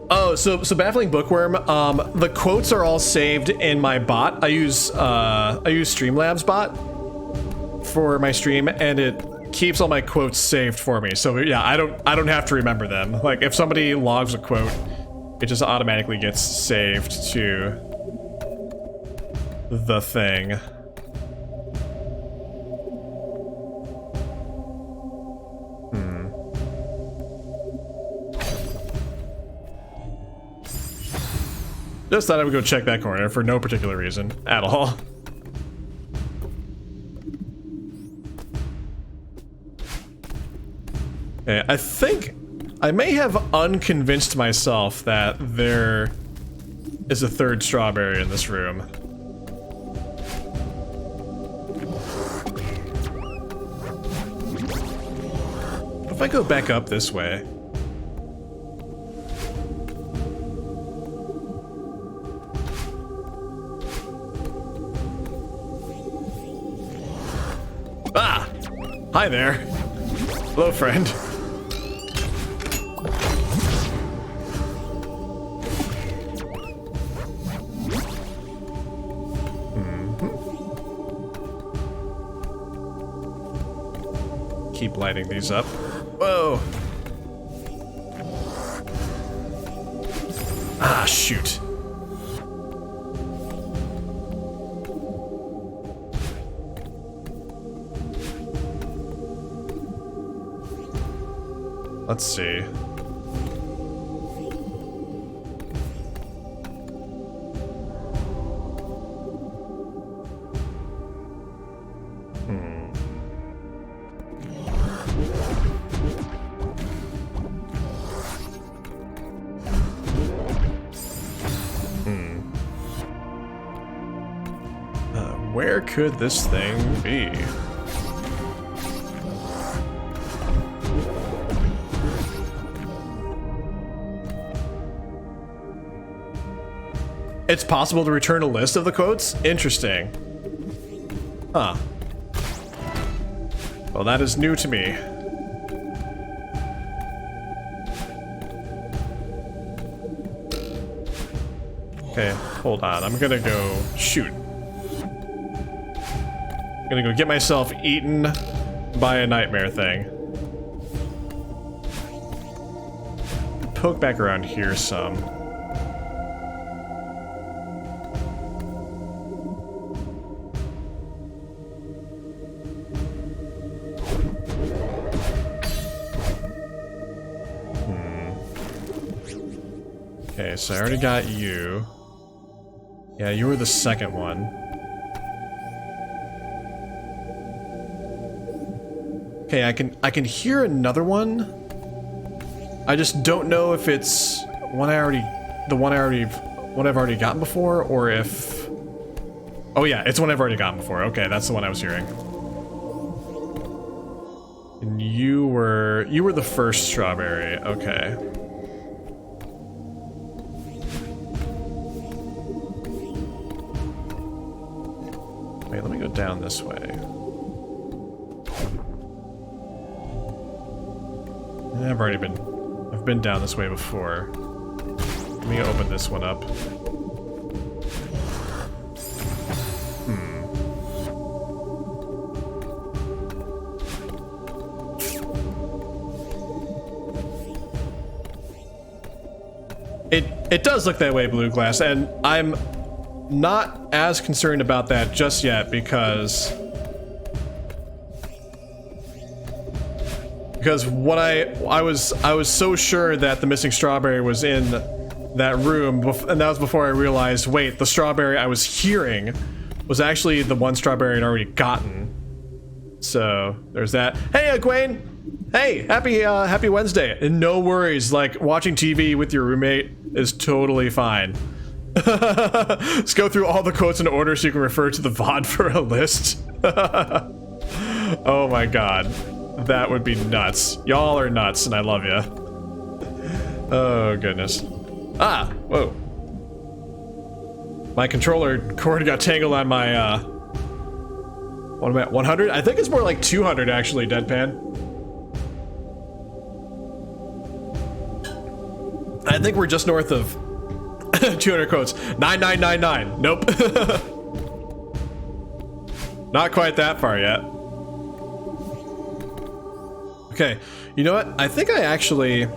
Oh, so Baffling Bookworm, the quotes are all saved in my bot. I use Streamlabs bot for my stream, and it keeps all my quotes saved for me. So yeah, I don't have to remember them. Like if somebody logs a quote, it just automatically gets saved to the thing. Just thought I would go check that corner for no particular reason at all. Okay, I think I may have unconvinced myself that there is a third strawberry in this room. What if I go back up this way? Ah! Hi there. Hello, friend. Keep lighting these up. Whoa! Ah, shoot. Let's see. Where could this thing be? It's possible to return a list of the quotes? Interesting. Huh. Well, that is new to me. Okay, hold on. I'm gonna go shoot. I'm gonna go get myself eaten by a nightmare thing. Poke back around here some. Okay, so I already got you. Yeah, you were the second one. Okay, I can hear another one. I just don't know if it's one I've already gotten before, or if. Oh yeah, it's one I've already gotten before. Okay, that's the one I was hearing. And you were the first strawberry. Okay. Wait, let me go down this way. I've been down this way before. Let me open this one up. It does look that way, Blue Glass, and I'm not as concerned about that just yet because what I was so sure that the missing strawberry was in that room, and that was before I realized, wait, the strawberry I was hearing was actually the one strawberry I'd already gotten. So there's that. Hey, Egwene! Hey, happy Wednesday. And no worries, like watching TV with your roommate is totally fine. Let's go through all the quotes in order so you can refer to the VOD for a list. Oh my god. That would be nuts. Y'all are nuts, and I love you. Oh, goodness. Ah! Whoa. My controller cord got tangled on my, what am I at, 100? I think it's more like 200, actually, Deadpan. I think we're just north of 200 quotes. 9999. Nope. Not quite that far yet. Okay, you know what? I think I actually... No,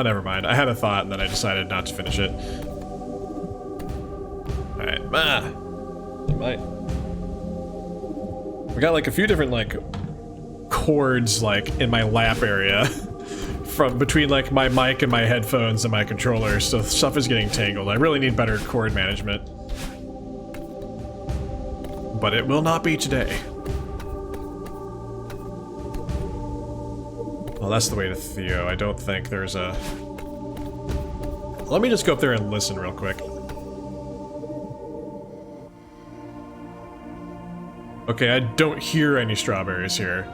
never mind. I had a thought and then I decided not to finish it. Alright, we got like a few different like chords like in my lap area from between like my mic and my headphones and my controller, so stuff is getting tangled. I really need better cord management. But it will not be today. Well, that's the way to Theo. I don't think there's a... Let me just go up there and listen real quick. Okay, I don't hear any strawberries here.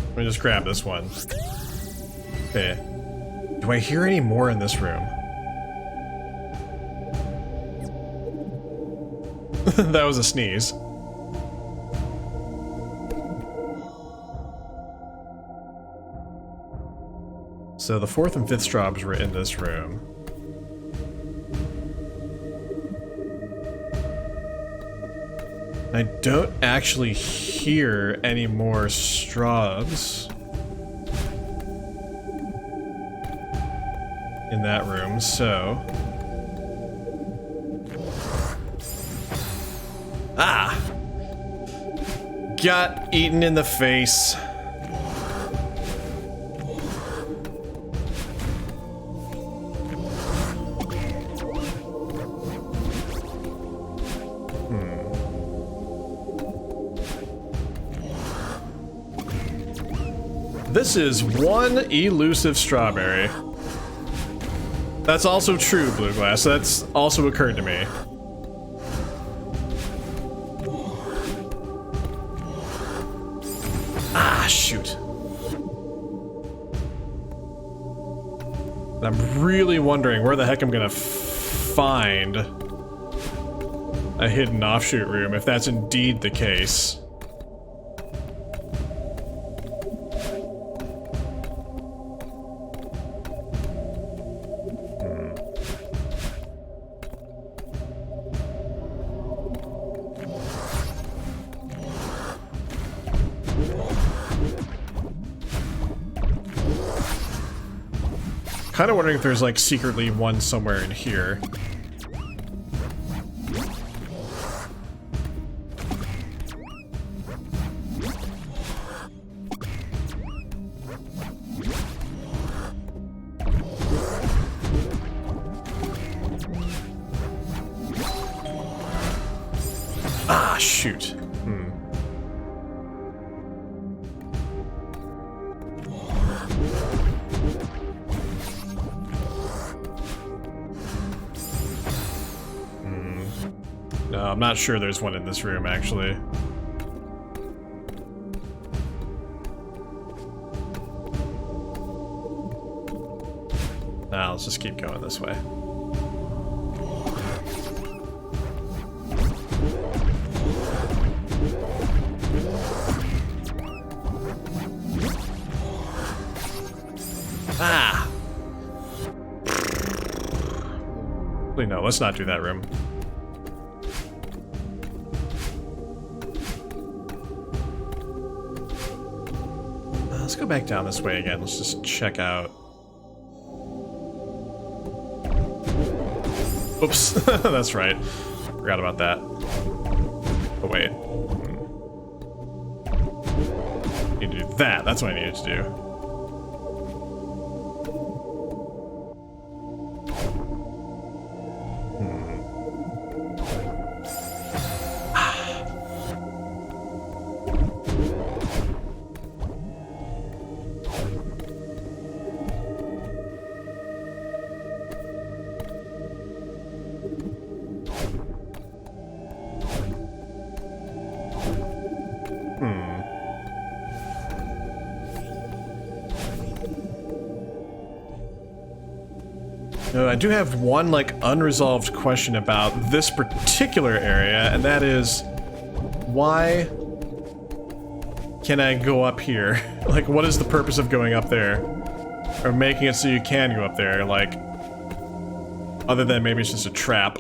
Let me just grab this one. Okay. Do I hear any more in this room? That was a sneeze. So the 4th and 5th straws were in this room. I don't actually hear any more straws in that room, so... Ah! Got eaten in the face. This is one elusive strawberry. That's also true, Blue Glass. That's also occurred to me. Ah, shoot. I'm really wondering where the heck I'm gonna find a hidden offshoot room, if that's indeed the case. Kind of wondering if there's like secretly one somewhere in here. Ah, shoot. No, I'm not sure there's one in this room, actually. Now, let's just keep going this way. Ah! Wait, no, let's not do that room. Let's go back down this way again. Let's just check out. Oops, that's right. Forgot about that. Oh, wait. Need to do that. That's what I needed to do. I do have one, like, unresolved question about this particular area, and that is, why can I go up here? Like, what is the purpose of going up there? Or making it so you can go up there, like, other than maybe it's just a trap.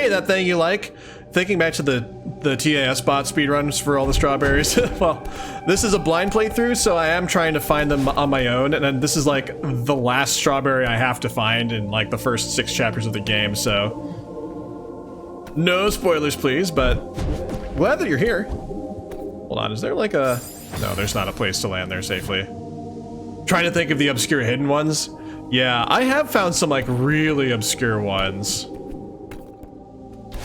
Hey, that thing you like? Thinking back to the TAS bot speedruns for all the strawberries. Well, this is a blind playthrough, so I am trying to find them on my own, and then this is like the last strawberry I have to find in like the first 6 chapters of the game, so no spoilers please, but glad that you're here. Hold on, is there like a... No, there's not a place to land there safely. Trying to think of the obscure hidden ones. Yeah, I have found some like really obscure ones,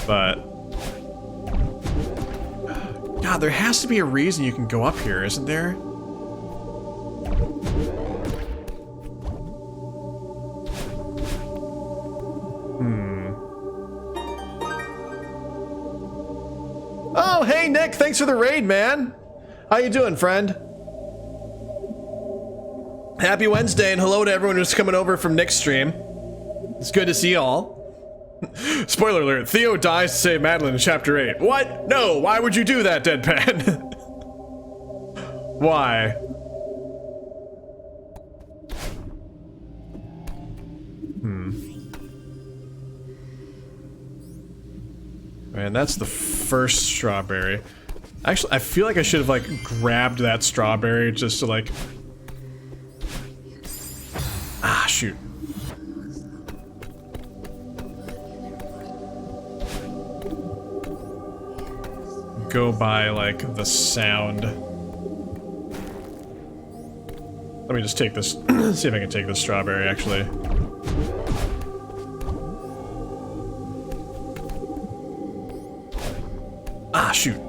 but God, there has to be a reason you can go up here, isn't there? Oh, hey Nick, thanks for the raid, man. How you doing, friend? Happy Wednesday, and hello to everyone who's coming over from Nick's stream. It's good to see y'all. Spoiler alert, Theo dies to save Madeline in chapter 8. What? No, why would you do that, Deadpan? Why? Man, that's the first strawberry. Actually, I feel like I should have like grabbed that strawberry just to like... Ah, shoot. Go by like the sound. Let me just take this, see if I can take this strawberry actually. Ah, shoot.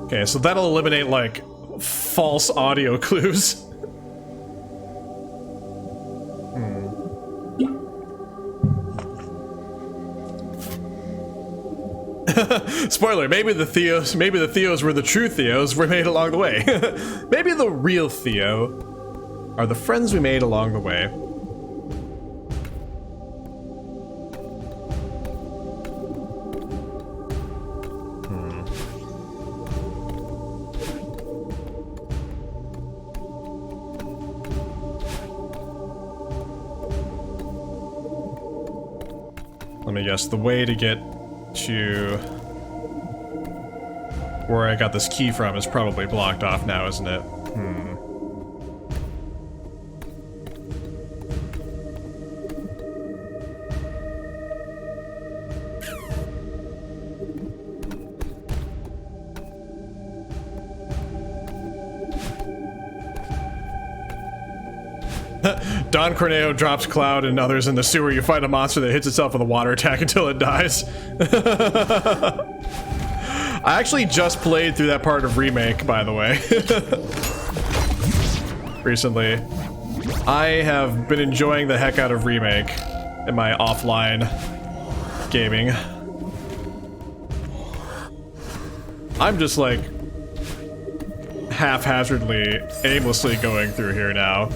Okay, so that'll eliminate, like, false audio clues. Spoiler, maybe the Theos were the true Theos we made along the way. Maybe the real Theo are the friends we made along the way. Let me guess, the way to get to where I got this key from is probably blocked off now, isn't it? Don Corneo drops Cloud and others in the sewer. You fight a monster that hits itself with a water attack until it dies. I actually just played through that part of Remake, by the way. Recently. I have been enjoying the heck out of Remake in my offline gaming. I'm just like haphazardly, aimlessly going through here now.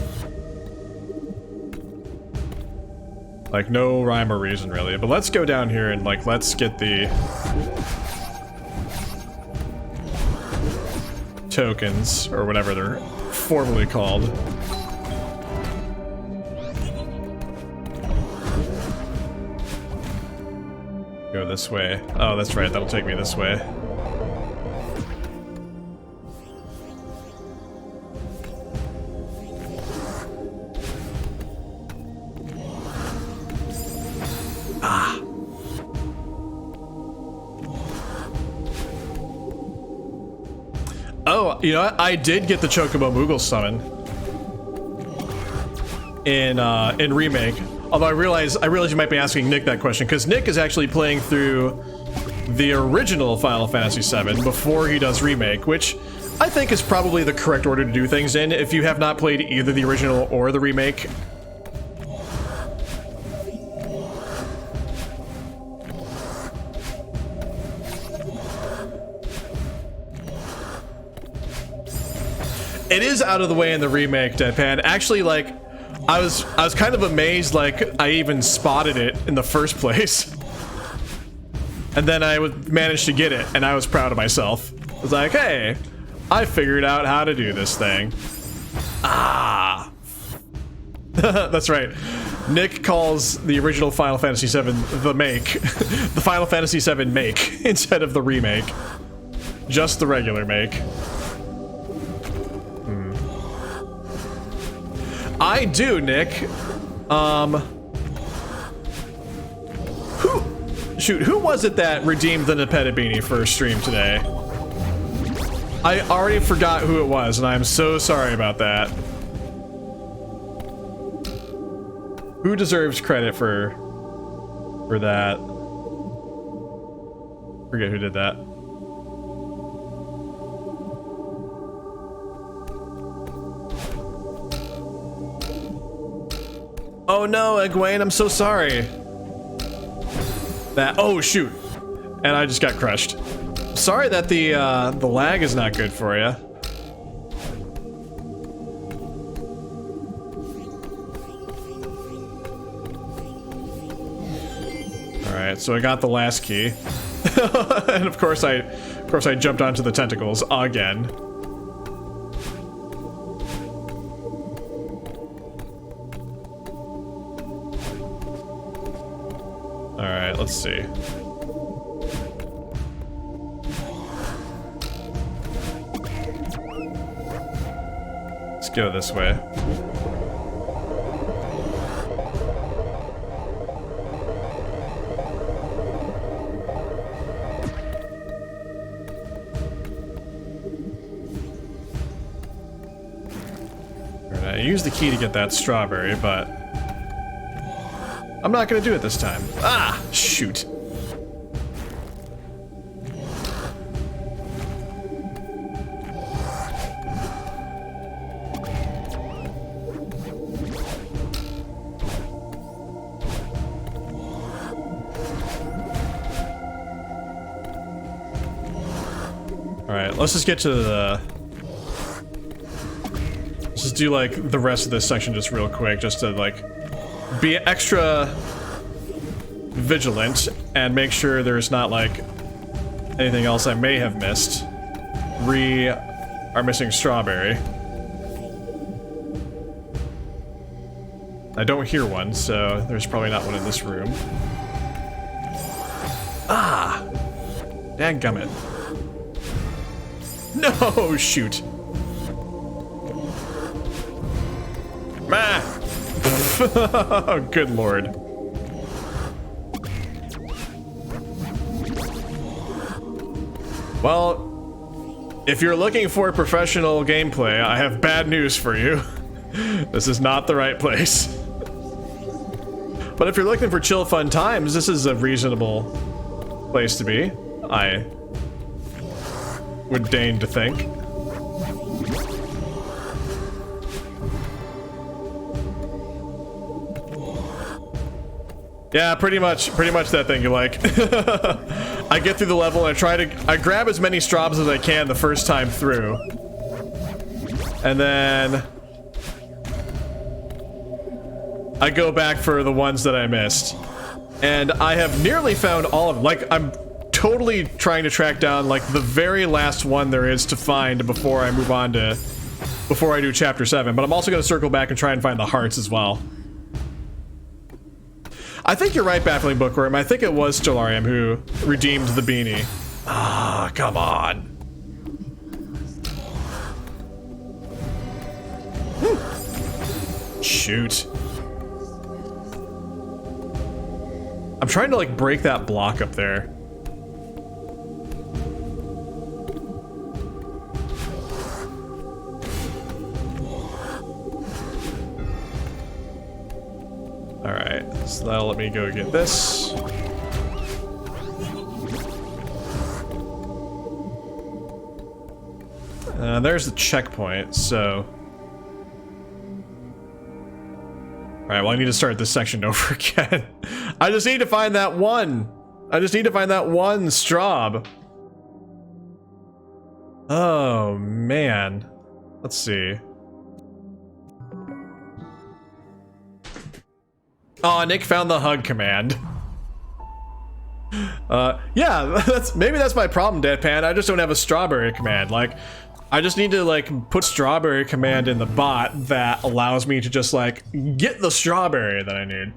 Like, no rhyme or reason, really. But let's go down here and, like, let's get the tokens, or whatever they're formally called. Go this way. Oh, that's right, that'll take me this way. Oh, you know what? I did get the Chocobo Moogle summon in Remake. Although I realize you might be asking Nick that question, because Nick is actually playing through the original Final Fantasy VII before he does Remake, which I think is probably the correct order to do things in if you have not played either the original or the Remake. It is out of the way in the Remake, Deadpan. Actually, like, I was kind of amazed, like, I even spotted it in the first place. And then I managed to get it, and I was proud of myself. I was like, hey, I figured out how to do this thing. Ah. That's right. Nick calls the original Final Fantasy VII the make. The Final Fantasy VII make instead of the remake. Just the regular make. I do, Nick. Who was it that redeemed the Nepeta beanie for a stream today? I already forgot who it was, and I'm so sorry about that. Who deserves credit for that? Forget who did that. Oh no, Egwene, I'm so sorry. Oh shoot. And I just got crushed. Sorry that the lag is not good for you. Alright, so I got the last key. And of course I jumped onto the tentacles again. Alright, let's see. Let's go this way. Alright, I used the key to get that strawberry, but I'm not gonna do it this time. Ah, shoot. Alright, let's just get to the... Let's just do, like, the rest of this section just real quick, just to, like, be extra vigilant and make sure there's not, like, anything else I may have missed. Our missing strawberry. I don't hear one, so there's probably not one in this room. Ah! Dadgummit. No, shoot. Ah! Oh, good lord. Well, if you're looking for professional gameplay, I have bad news for you. This is not the right place. But if you're looking for chill fun times, this is a reasonable place to be. I would deign to think. Yeah, pretty much that thing you like. I get through the level and I grab as many straws as I can the first time through. And then I go back for the ones that I missed. And I have nearly found all of them. Like, I'm totally trying to track down, like, the very last one there is to find before I move on to... before I do Chapter 7. But I'm also going to circle back and try and find the hearts as well. I think you're right, Baffling Bookworm. I think it was Stellarium who redeemed the beanie. Ah, come on. Shoot. I'm trying to, like, break that block up there. Alright, so that'll let me go get this. There's the checkpoint, so... Alright, well I need to start this section over again. I just need to find that one! I just need to find that one straw. Oh, man. Let's see. Oh, Nick found the hug command. Yeah, maybe that's my problem, Deadpan. I just don't have a strawberry command. Like, I just need to like put strawberry command in the bot that allows me to just like get the strawberry that I need.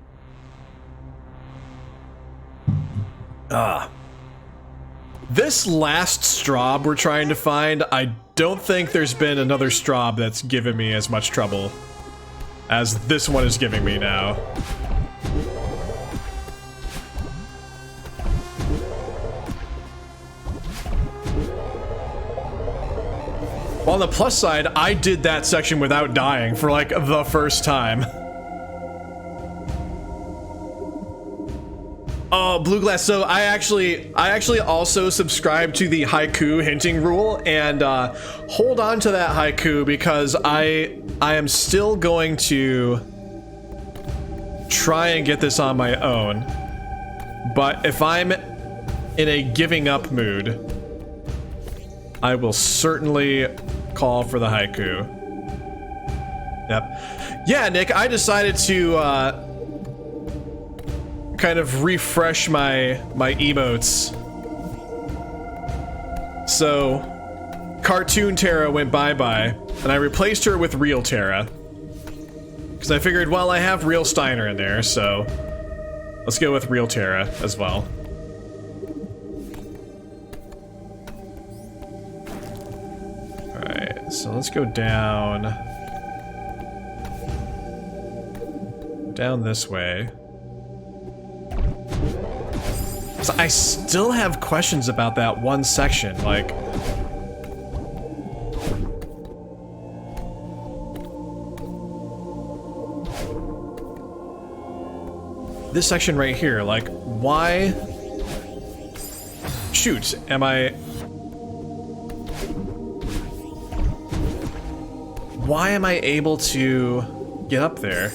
This last straw we're trying to find, I don't think there's been another straw that's given me as much trouble as this one is giving me now. Well, on the plus side, I did that section without dying for like the first time. Oh, Blue Glass. So I actually also subscribe to the haiku hinting rule, and hold on to that haiku because I am still going to try and get this on my own. But if I'm in a giving up mood, I will certainly call for the haiku. Yep. Yeah, Nick, I decided to kind of refresh my emotes. So cartoon Terra went bye-bye, and I replaced her with real Terra. Because I figured, well, I have real Steiner in there, so let's go with real Terra as well. Alright, so let's go down this way. So I still have questions about that one section, like... This section right here, like, why... Shoot, am I... Why am I able to get up there?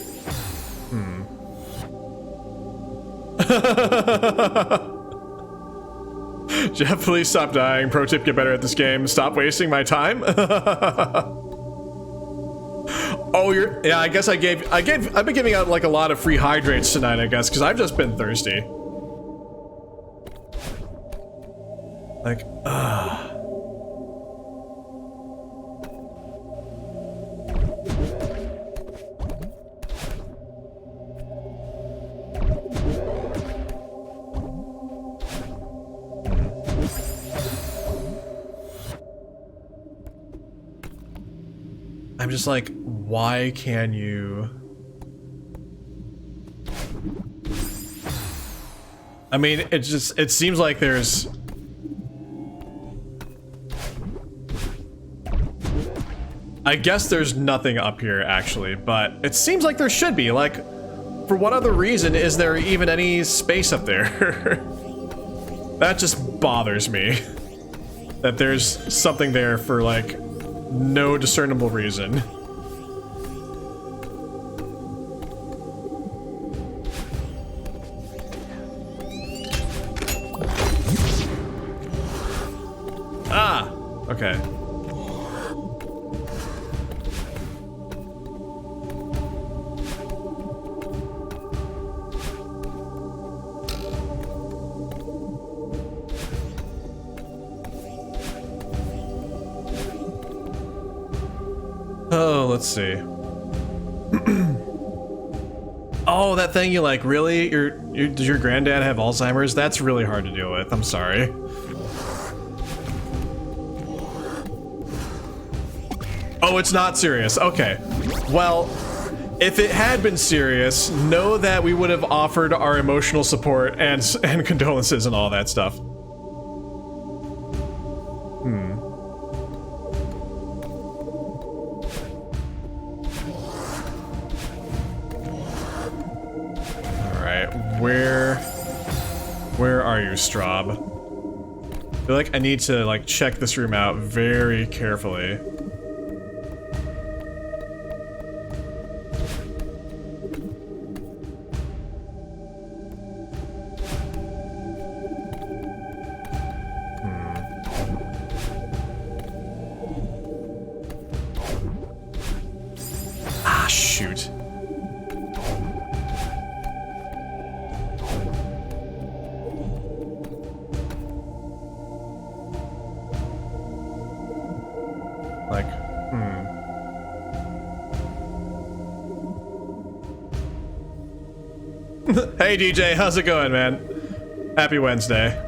Jeff, please stop dying. Pro tip, get better at this game. Stop wasting my time. Oh, yeah, I guess I've been giving out like a lot of free hydrates tonight, I guess, because I've just been thirsty. Like, I'm just like, why can you... I mean, it seems like there's... I guess there's nothing up here, actually, but it seems like there should be. Like, for what other reason is there even any space up there? That just bothers me. That there's something there for, like, no discernible reason. Ah! Okay. Oh, let's see. Oh, that thing you like, really? Does your granddad have Alzheimer's? That's really hard to deal with. I'm sorry. Oh, it's not serious. Okay. Well, if it had been serious, know that we would have offered our emotional support and condolences and all that stuff. Where are you, Straub? I feel like I need to, like, check this room out very carefully. Ah, shoot. Like, Hey DJ, how's it going, man? Happy Wednesday.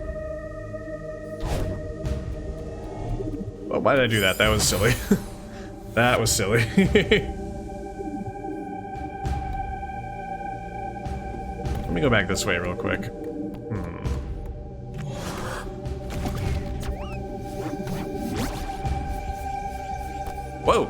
Oh, why did I do that? That was silly. That was silly. Let me go back this way real quick. Whoa!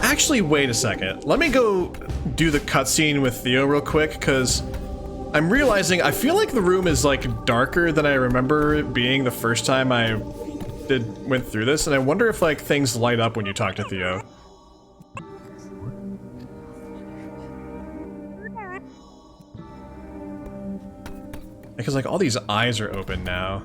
Actually, wait a second. Let me go do the cutscene with Theo real quick, because I'm realizing I feel like the room is like darker than I remember it being the first time I went through this, and I wonder if like things light up when you talk to Theo. Because like all these eyes are open now.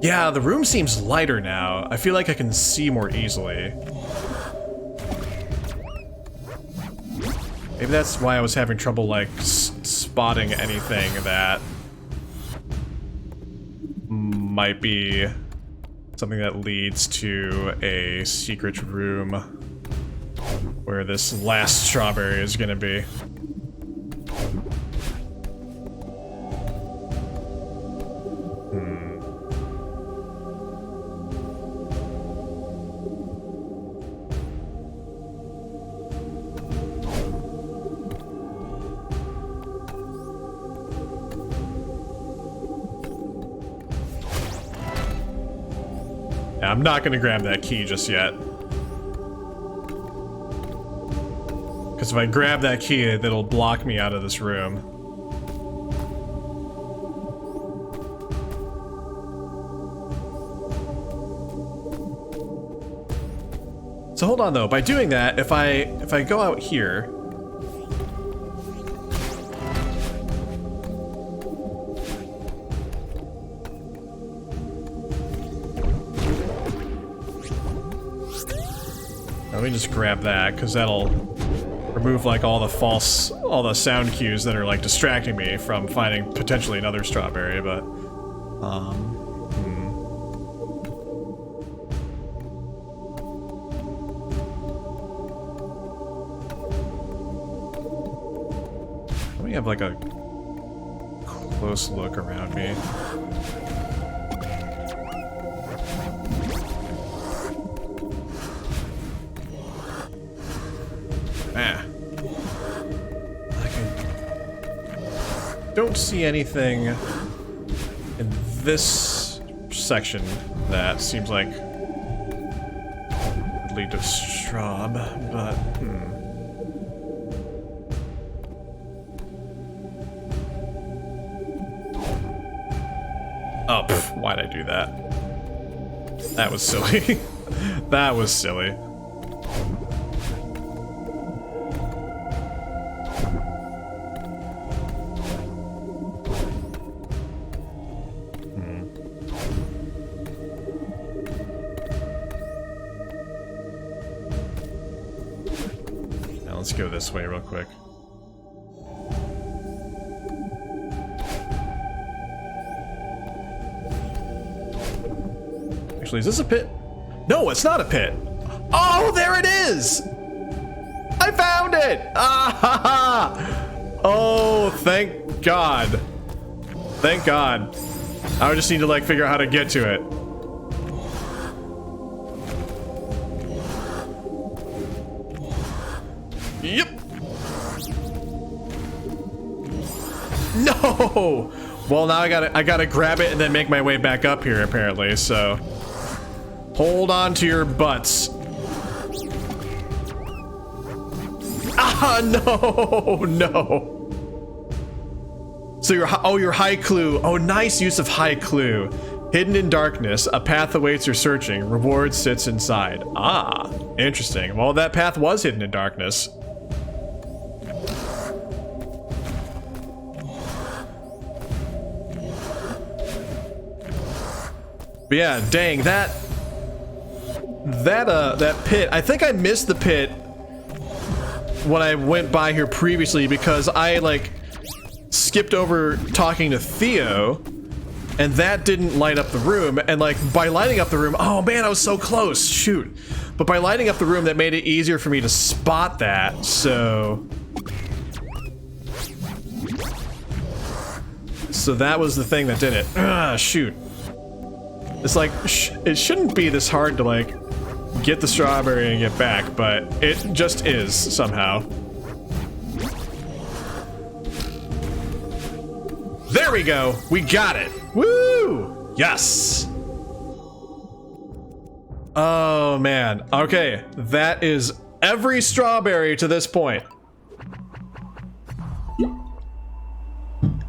Yeah, the room seems lighter now. I feel like I can see more easily. Maybe that's why I was having trouble, like, spotting anything that might be something that leads to a secret room where this last strawberry is gonna be. I'm not gonna grab that key just yet. Because if I grab that key, it'll block me out of this room. So hold on though, by doing that, if I go out here, let me just grab that, because that'll remove like all the sound cues that are like distracting me from finding potentially another strawberry, but let me have like a close look around me. Don't see anything in this section that seems like would lead to Straub, but oh, why'd I do that? That was silly. That was silly. Let's go this way real quick. Actually, is this a pit? No, it's not a pit. Oh, there it is! I found it! Ah ha ha! Oh, thank God. Thank God. I just need to like figure out how to get to it. Yep. No. Well, now I gotta grab it and then make my way back up here apparently. So hold on to your butts. Ah, no, no. So your high clue. Oh, nice use of high clue. Hidden in darkness, a path awaits your searching. Reward sits inside. Ah, interesting. Well, that path was hidden in darkness. But yeah, dang, that pit. I think I missed the pit when I went by here previously because I like skipped over talking to Theo, and that didn't light up the room. And like by lighting up the room, oh man, I was so close. Shoot. But by lighting up the room, that made it easier for me to spot that. So that was the thing that did it. Ah, shoot. It's like, it shouldn't be this hard to like get the strawberry and get back, but it just is somehow. There we go. We got it. Woo! Yes. Oh man. Okay, that is every strawberry to this point.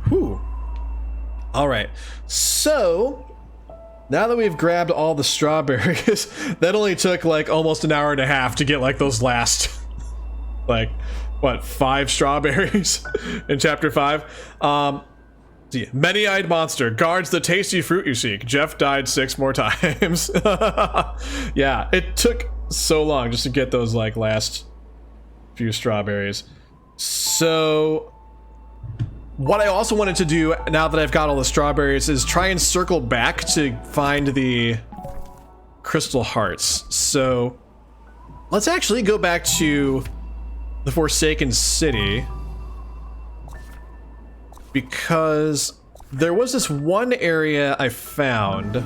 Whew. All right. So now that we've grabbed all the strawberries, that only took like almost an hour and a half to get like those last, like, what, 5 strawberries in chapter 5. Many-eyed monster guards the tasty fruit you seek. Jeff died 6 more times. Yeah, it took so long just to get those like last few strawberries. So what I also wanted to do now that I've got all the strawberries is try and circle back to find the crystal hearts. So let's actually go back to the Forsaken City, because there was this one area I found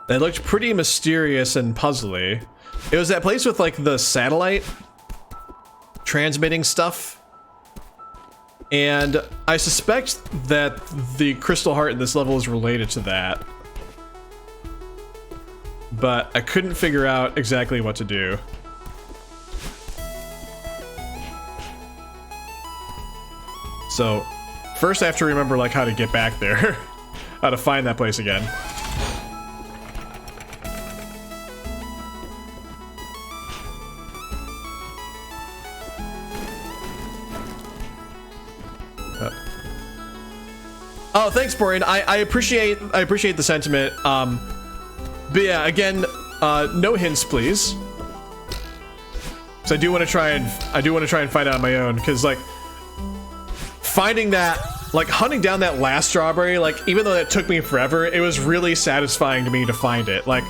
that looked pretty mysterious and puzzly. It was that place with like the satellite transmitting stuff. And I suspect that the crystal heart in this level is related to that. But I couldn't figure out exactly what to do. So, first I have to remember like how to get back there. How to find that place again. Oh, thanks, Borean. I appreciate the sentiment. But yeah, again, no hints, please. Because I do want to try and find out on my own. Because like finding that, like hunting down that last strawberry, like even though that took me forever, it was really satisfying to me to find it. Like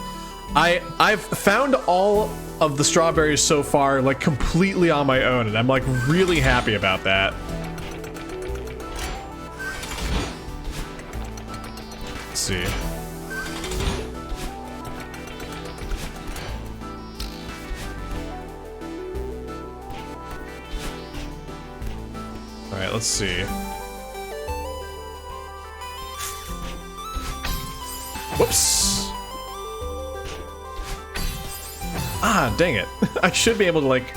I've found all of the strawberries so far, like completely on my own, and I'm like really happy about that. See. All right, let's see. Whoops. Ah, dang it. I should be able to like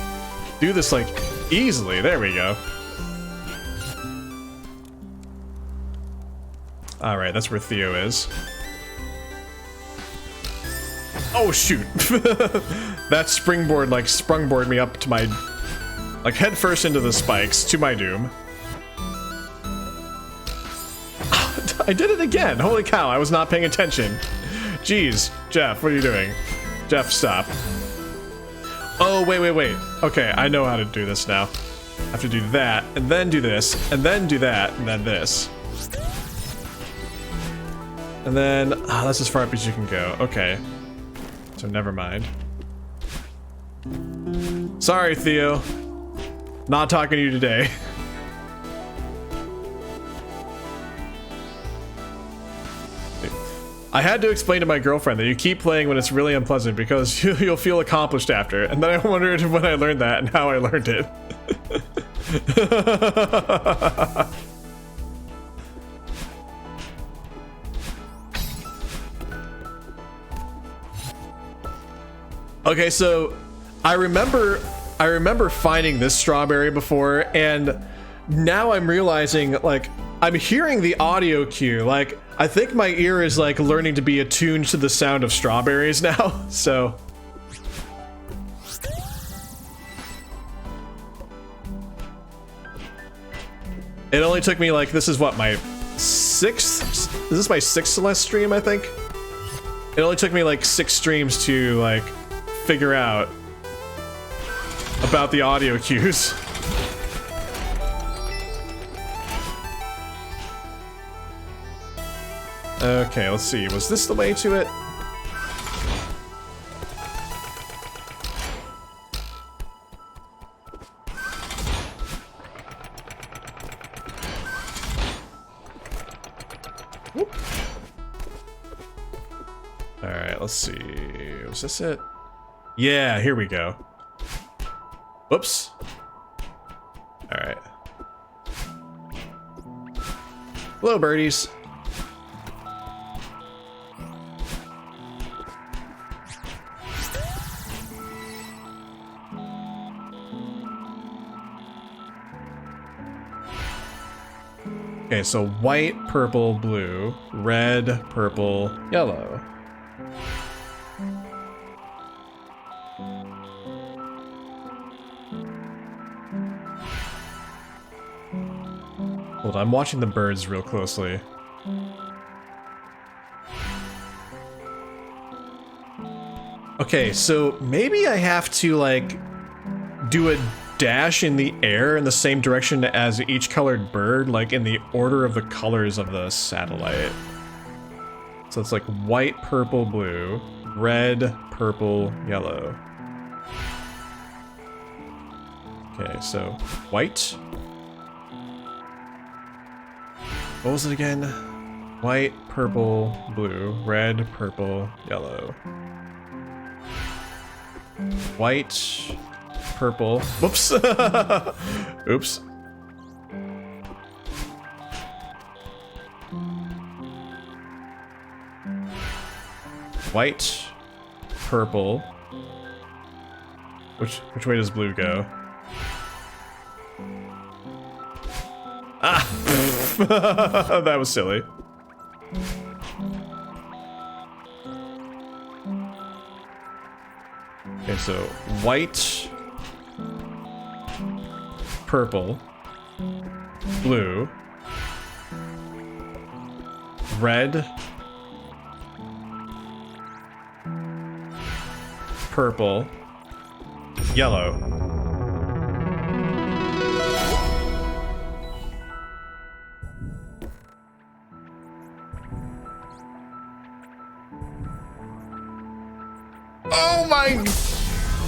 do this like easily. There we go. All right, that's where Theo is. Oh shoot! That springboard like sprungboard me up to my, like head first into the spikes to my doom. I did it again! Holy cow! I was not paying attention. Jeez, Jeff, what are you doing? Jeff, stop. Oh wait. Okay, I know how to do this now. I have to do that, and then do this, and then do that, and then this. And then, that's as far up as you can go. Okay. So never mind. Sorry, Theo. Not talking to you today. I had to explain to my girlfriend that you keep playing when it's really unpleasant because you'll feel accomplished after. And then I wondered when I learned that and how I learned it. Okay, so I remember finding this strawberry before, and now I'm realizing like I'm hearing the audio cue. Like, I think my ear is like learning to be attuned to the sound of strawberries now. So it only took me like, this is what, my sixth? Is this my sixth Celeste stream, I think? It only took me like 6 streams to like figure out about the audio cues. Okay, let's see. Was this the way to it? Whoop. All right, let's see. Was this it? Yeah, here we go. Whoops. All right. Hello, birdies. Okay, so white, purple, blue, red, purple, yellow. Hold on, I'm watching the birds real closely. Okay, so maybe I have to like do a dash in the air in the same direction as each colored bird, like in the order of the colors of the satellite. So it's like white, purple, blue, red, purple, yellow. Okay, so white. What was it again? White, purple, blue, red, purple, yellow. White, purple. Whoops. Oops. White, purple. Which way does blue go? Ah! That was silly. Okay, so white, purple, blue, red, purple, yellow. Oh my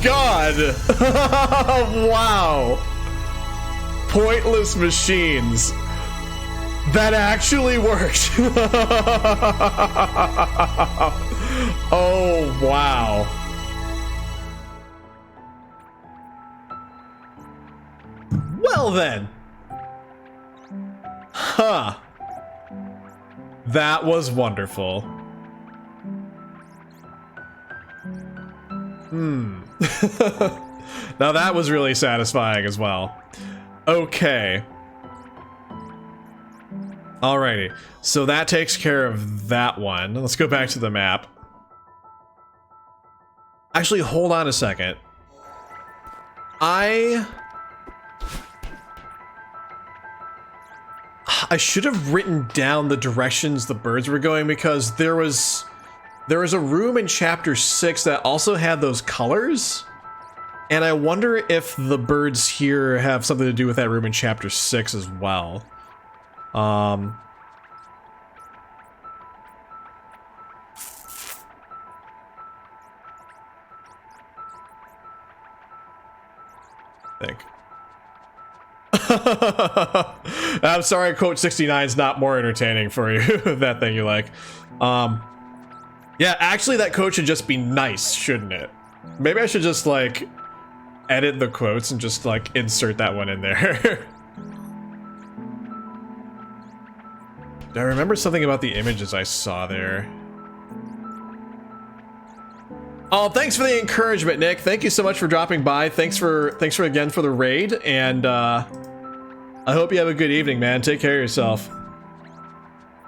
god! Wow! Pointless machines. That actually worked. Oh, wow. Well then. Huh. That was wonderful. Now that was really satisfying as well. Okay. Alrighty. So that takes care of that one. Let's go back to the map. Actually, hold on a second. I should have written down the directions the birds were going, because there was a room in chapter 6 that also had those colors, and I wonder if the birds here have something to do with that room in chapter 6 as well. I think. I'm sorry, quote 69 is not more entertaining for you. That thing you like. Yeah, actually that quote should just be nice, shouldn't it? Maybe I should just like edit the quotes and just like insert that one in there. I remember something about the images I saw there. Oh, thanks for the encouragement, Nick. Thank you so much for dropping by. Thanks for again for the raid, and I hope you have a good evening, man. Take care of yourself.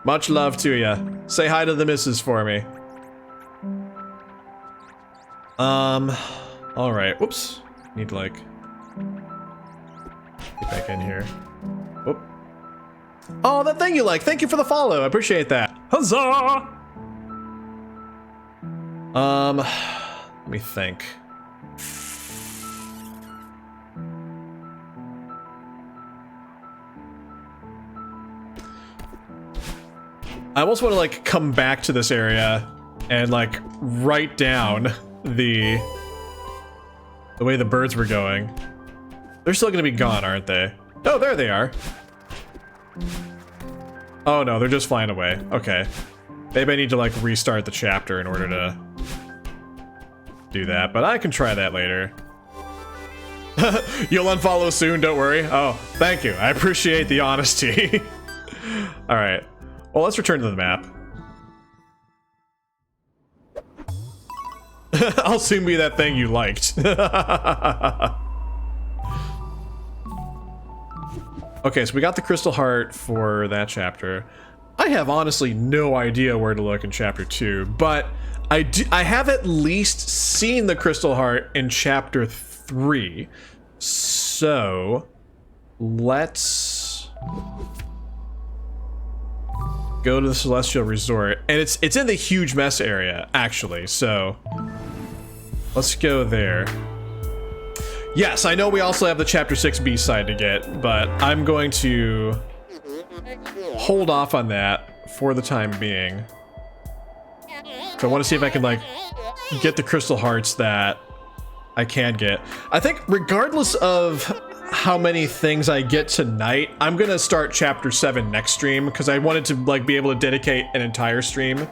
Much love to ya. Say hi to the missus for me. Alright. Whoops. Need to, like... get back in here. Whoop. Oh, that thing you like. Thank you for the follow. I appreciate that. Huzzah! Let me think. I almost want to, like, come back to this area and, like, write down the way the birds were going. They're still gonna be gone, aren't they? Oh, there they are. Oh no, they're just flying away. Okay. Maybe I need to, like, restart the chapter in order to do that, but I can try that later. You'll unfollow soon, don't worry. Oh, thank you. I appreciate the honesty. Alright. Well, let's return to the map. I'll soon be that thing you liked. Okay, so we got the crystal heart for that chapter. I have honestly no idea where to look in chapter 2, but I have at least seen the crystal heart in chapter 3. So let's go to the Celestial Resort, and it's in the huge mess area actually, so let's go there. Yes, I know we also have the chapter 6 B-side to get, but I'm going to hold off on that for the time being. So I want to see if I can, like, get the crystal hearts that I can get. I think regardless of how many things I get tonight, I'm gonna start chapter 7 next stream because I wanted to, like, be able to dedicate an entire stream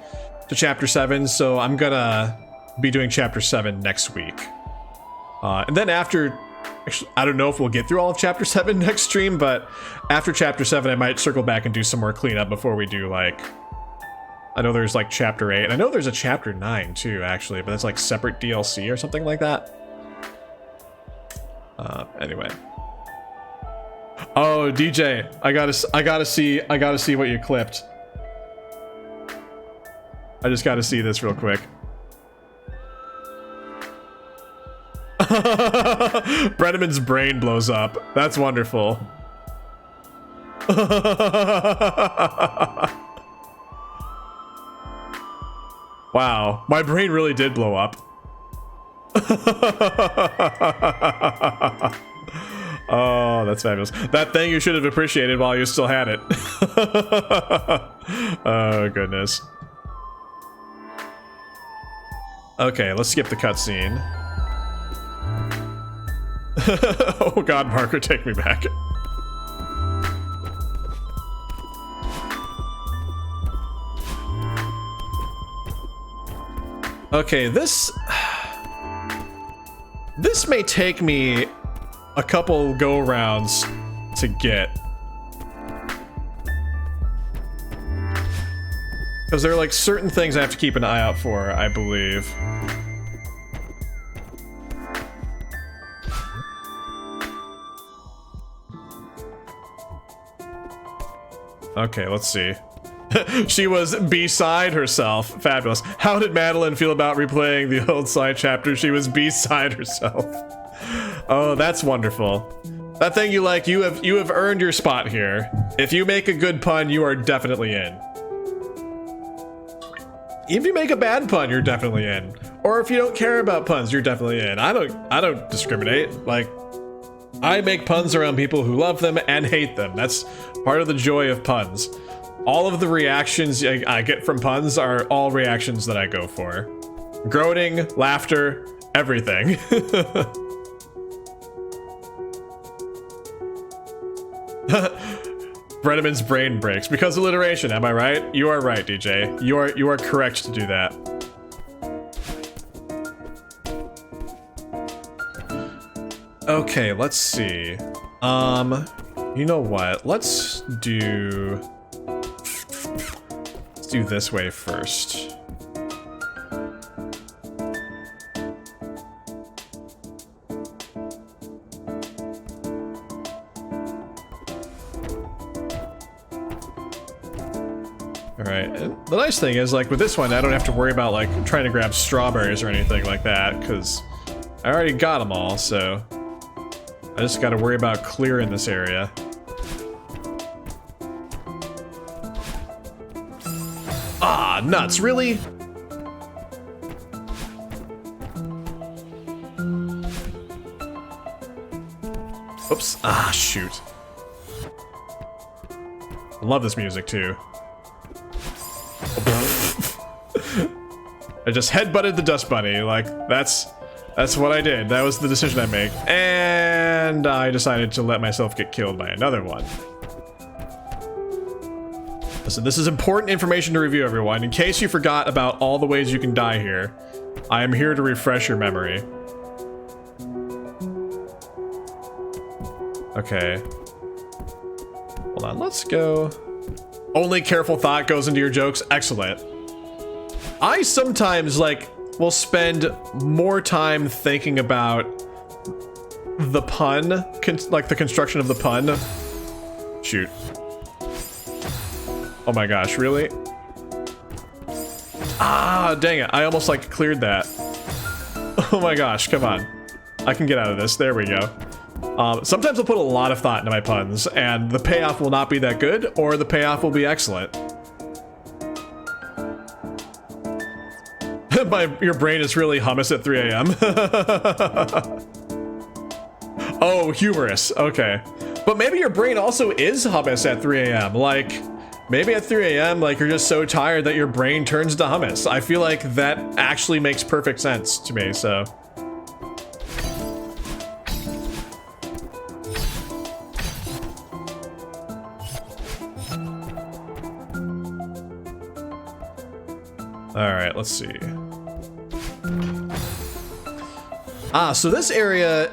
to chapter 7, so I'm gonna be doing chapter 7 next week. And then after, actually, I don't know if we'll get through all of chapter 7 next stream, but after chapter 7 I might circle back and do some more cleanup before we do, like, I know there's, like, chapter 8, and I know there's a chapter 9 too, actually, but that's, like, separate DLC or something like that. Anyway. Oh, DJ, I gotta see what you clipped. I just gotta see this real quick. Brenneman's brain blows up. That's wonderful. Wow, my brain really did blow up. Oh, that's fabulous. That thing you should have appreciated while you still had it. Oh, goodness. Okay, let's skip the cutscene. Oh god, Marker, take me back. Okay, this may take me a couple go-rounds to get. Because there are, like, certain things I have to keep an eye out for, I believe. Okay, let's see. She was beside herself. Fabulous. How did Madeline feel about replaying the old side chapter? She was beside herself. Oh, that's wonderful. That thing you like, you have earned your spot here. If you make a good pun, you are definitely in. If you make a bad pun, you're definitely in. Or if you don't care about puns, you're definitely in. I don't discriminate. Like, I make puns around people who love them and hate them. That's part of the joy of puns. All of the reactions I get from puns are all reactions that I go for. Groaning, laughter, everything. Brenneman's brain breaks because alliteration, am I right? You are right, DJ. You are correct to do that. Okay, let's see. You know what? Let's do this way first. Alright, the nice thing is, like, with this one, I don't have to worry about, like, trying to grab strawberries or anything like that, because I already got them all, so I just gotta worry about clearing this area. Ah, nuts, really? Oops, ah, shoot. I love this music, too. I just headbutted the dust bunny, like, that's what I did. That was the decision I made. And I decided to let myself get killed by another one. Listen, this is important information to review, everyone. In case you forgot about all the ways you can die here, I am here to refresh your memory. Okay. Hold on, let's go. Only careful thought goes into your jokes. Excellent. I sometimes, like, will spend more time thinking about the pun, like the construction of the pun. Shoot. Oh my gosh, really? Ah, dang it. I almost, like, cleared that. Oh my gosh, come on. I can get out of this. There we go. Sometimes I'll put a lot of thought into my puns, and the payoff will not be that good, or the payoff will be excellent. Your brain is really hummus at 3 a.m. Oh, humorous. Okay. But maybe your brain also is hummus at 3 a.m. Like, maybe at 3 a.m., like, you're just so tired that your brain turns to hummus. I feel like that actually makes perfect sense to me, so... Alright, let's see. Ah, so this area...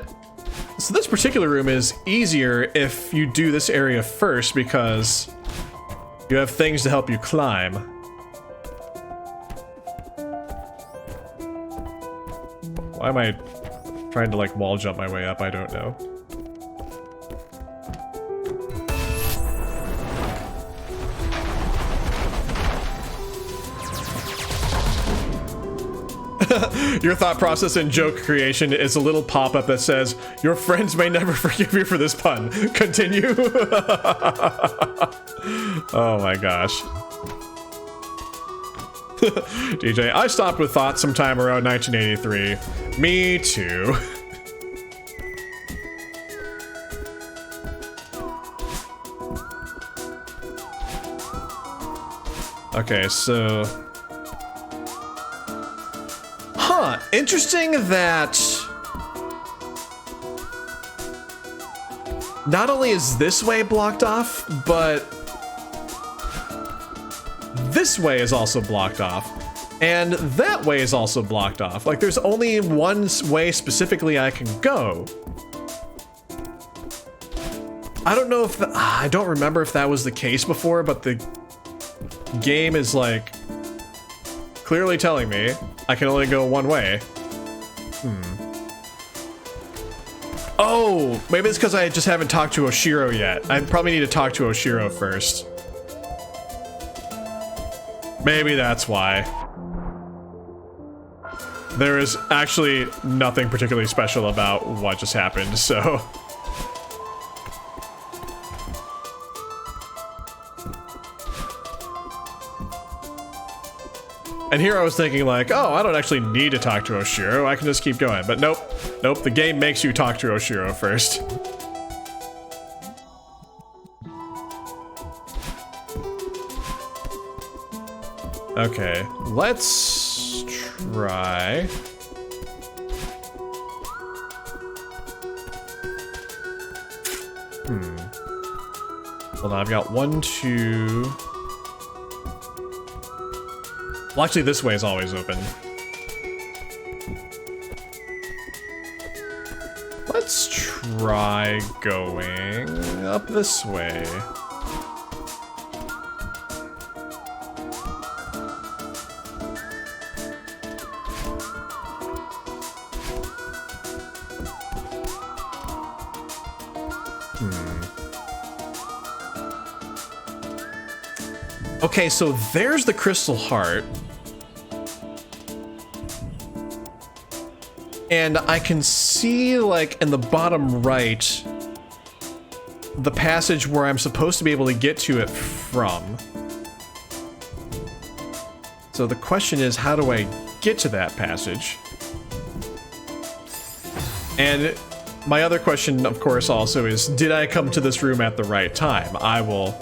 So this particular room is easier if you do this area first because you have things to help you climb. Why am I trying to, like, wall jump my way up? I don't know. Your thought process in joke creation is a little pop-up that says, your friends may never forgive you for this pun. Continue. Oh my gosh. DJ, I stopped with thoughts sometime around 1983. Me too. Okay, so... Huh, interesting that not only is this way blocked off, but this way is also blocked off, and that way is also blocked off. Like, there's only one way specifically I can go. I don't know if I don't remember if that was the case before, but the game is, like, clearly telling me I can only go one way. Oh, maybe it's because I just haven't talked to Oshiro yet. I probably need to talk to Oshiro first. Maybe that's why. There is actually nothing particularly special about what just happened, so... And here I was thinking like, oh, I don't actually need to talk to Oshiro, I can just keep going. But nope, nope, the game makes you talk to Oshiro first. Okay, let's try... Hold on, I've got 1, 2... Well, actually, this way is always open. Let's try going up this way. Okay, so there's the crystal heart. And I can see, like, in the bottom right, the passage where I'm supposed to be able to get to it from. So the question is, how do I get to that passage? And my other question, of course, also is, did I come to this room at the right time? I will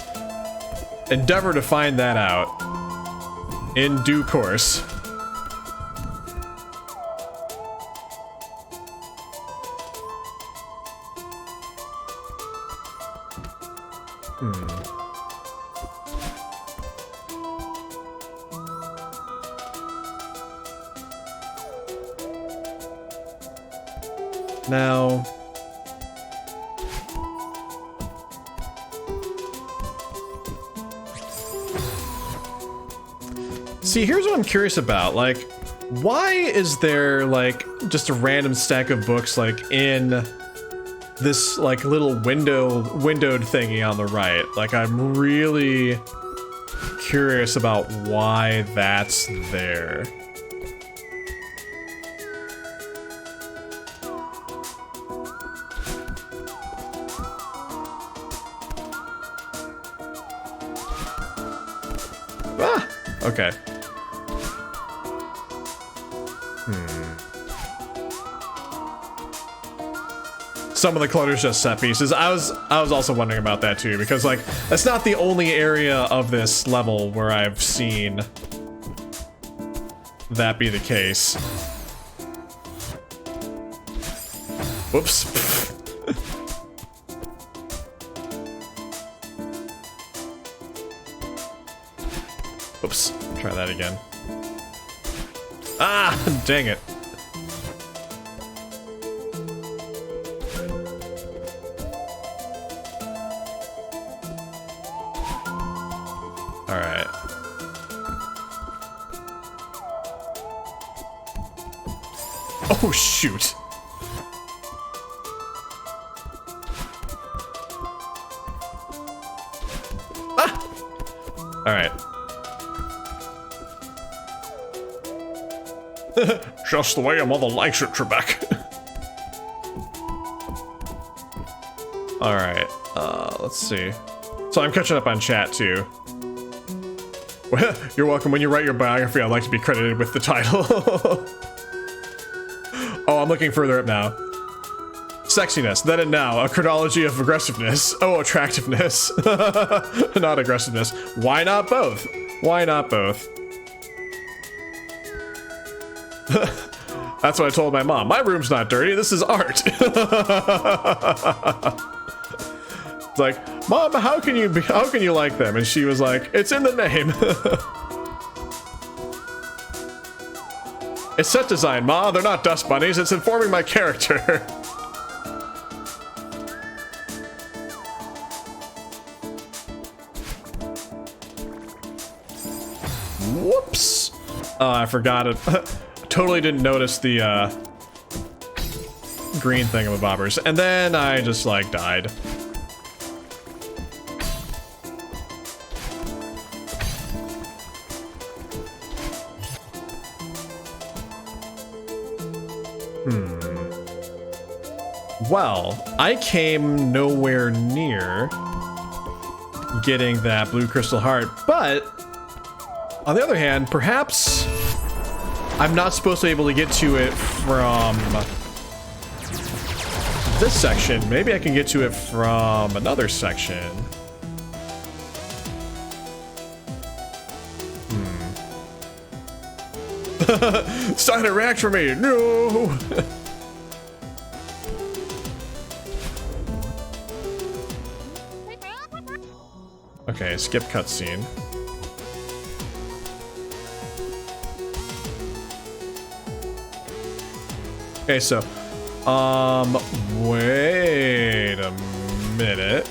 endeavor to find that out in due course. Now, see, here's what I'm curious about. Like, why is there, like, just a random stack of books, like, in this, like, little windowed thingy on the right? Like, I'm really curious about why that's there. Okay. Some of the clutter's just set pieces. I was also wondering about that too, because like that's not the only area of this level where I've seen that be the case. Whoops. Oops, try that again. Ah, dang it. All right. Oh, shoot. Ah! All right. Just the way your mother likes it, Trebek. Alright, let's see. So I'm catching up on chat, too. Well, you're welcome. When you write your biography, I'd like to be credited with the title. Oh, I'm looking further up now. Sexiness, then and now, a chronology of aggressiveness. Oh, attractiveness. Not aggressiveness. Why not both? Why not both? That's what I told my mom. My room's not dirty, this is art. It's like, Mom, how can you like them? And she was like, it's in the name. It's set design, Ma, they're not dust bunnies, it's informing my character. Whoops. Oh, I forgot it. Totally didn't notice the green thingamabobbers, and then I just like died. Well, I came nowhere near getting that blue crystal heart, but on the other hand, perhaps I'm not supposed to be able to get to it from this section. Maybe I can get to it from another section. Sign a rack for me! No! Okay, skip cutscene. Okay, so, wait a minute.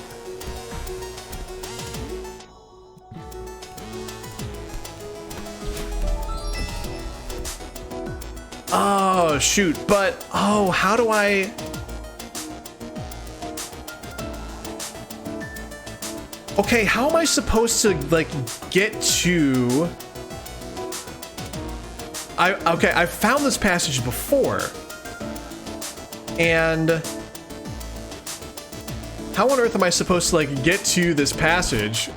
Oh, shoot, but, oh, how do I... Okay, how am I supposed to, like, get to... Okay, I've found this passage before. And... how on earth am I supposed to, like, get to this passage?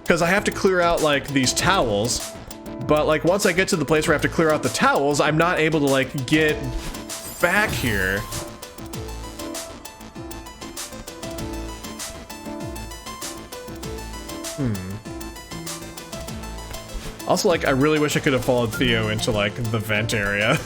Because I have to clear out, like, these towels. But, like, once I get to the place where I have to clear out the towels, I'm not able to, like, get back here. Also, like, I really wish I could have followed Theo into, like, the vent area.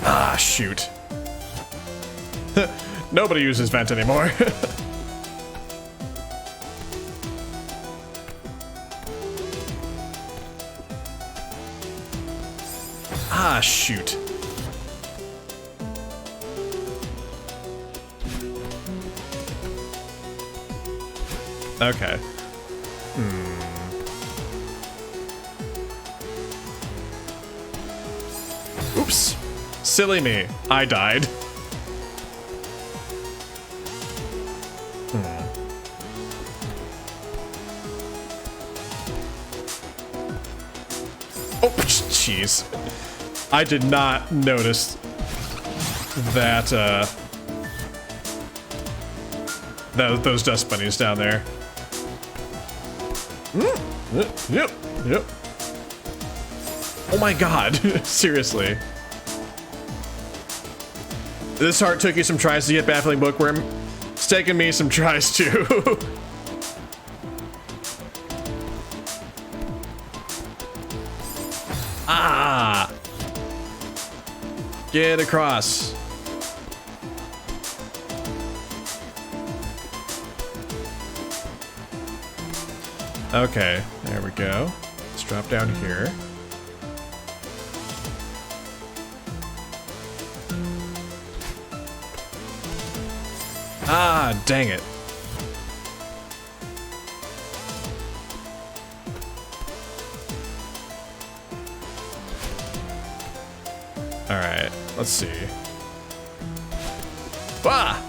Ah, shoot. Nobody uses vent anymore. Ah, shoot. Okay. Oops. Silly me. I died. Oh, jeez. I did not notice that, those dust bunnies down there. Yep. Oh my god, seriously. This heart took you some tries to get Baffling Bookworm. It's taken me some tries too. Ah! Get across. Okay, there we go. Let's drop down here. Ah, dang it. All right, let's see. Ah!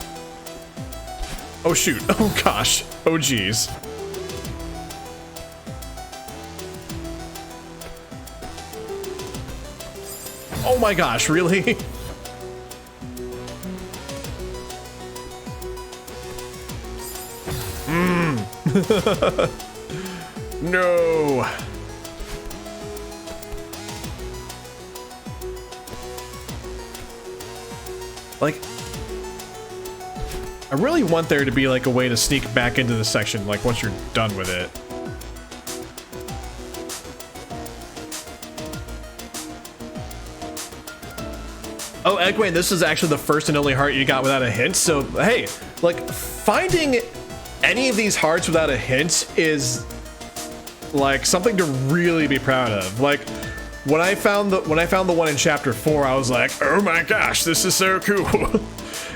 Oh shoot, oh gosh, oh geez. Oh my gosh, really? No. Like, I really want there to be like a way to sneak back into the section, like once you're done with it. Oh, Egwene, this is actually the first and only heart you got without a hint. So, hey, like finding any of these hearts without a hint is like something to really be proud of. Like when I found the one in chapter 4, I was like, oh my gosh, this is so cool.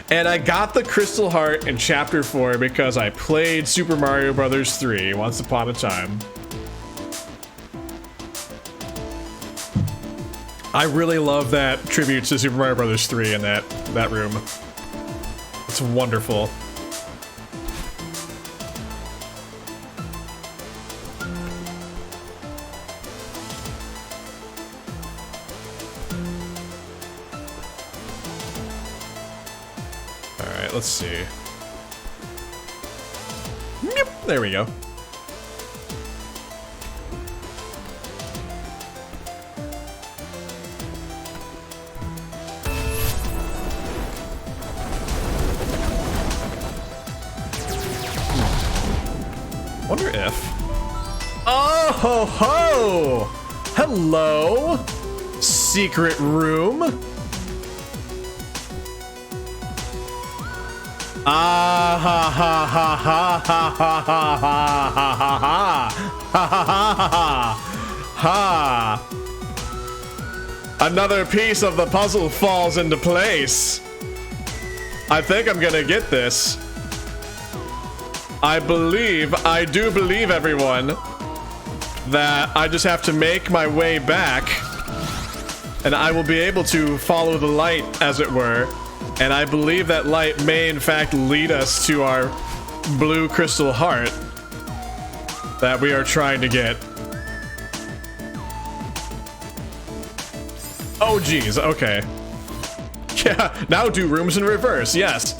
And I got the crystal heart in chapter 4 because I played Super Mario Bros. 3 once upon a time. I really love that tribute to Super Mario Bros. 3 in that room. It's wonderful. Alright, let's see. Yep, there we go. Wonder if... Oh ho ho! Hello! Secret room? Ah ha ha ha ha ha ha ha ha ha ha ha ha. Another piece of the puzzle falls into place. I think I'm gonna get this. I do believe everyone, that I just have to make my way back and I will be able to follow the light, as it were. And I believe that light may in fact lead us to our blue crystal heart that we are trying to get. Oh geez, okay. Yeah, now do rooms in reverse, yes.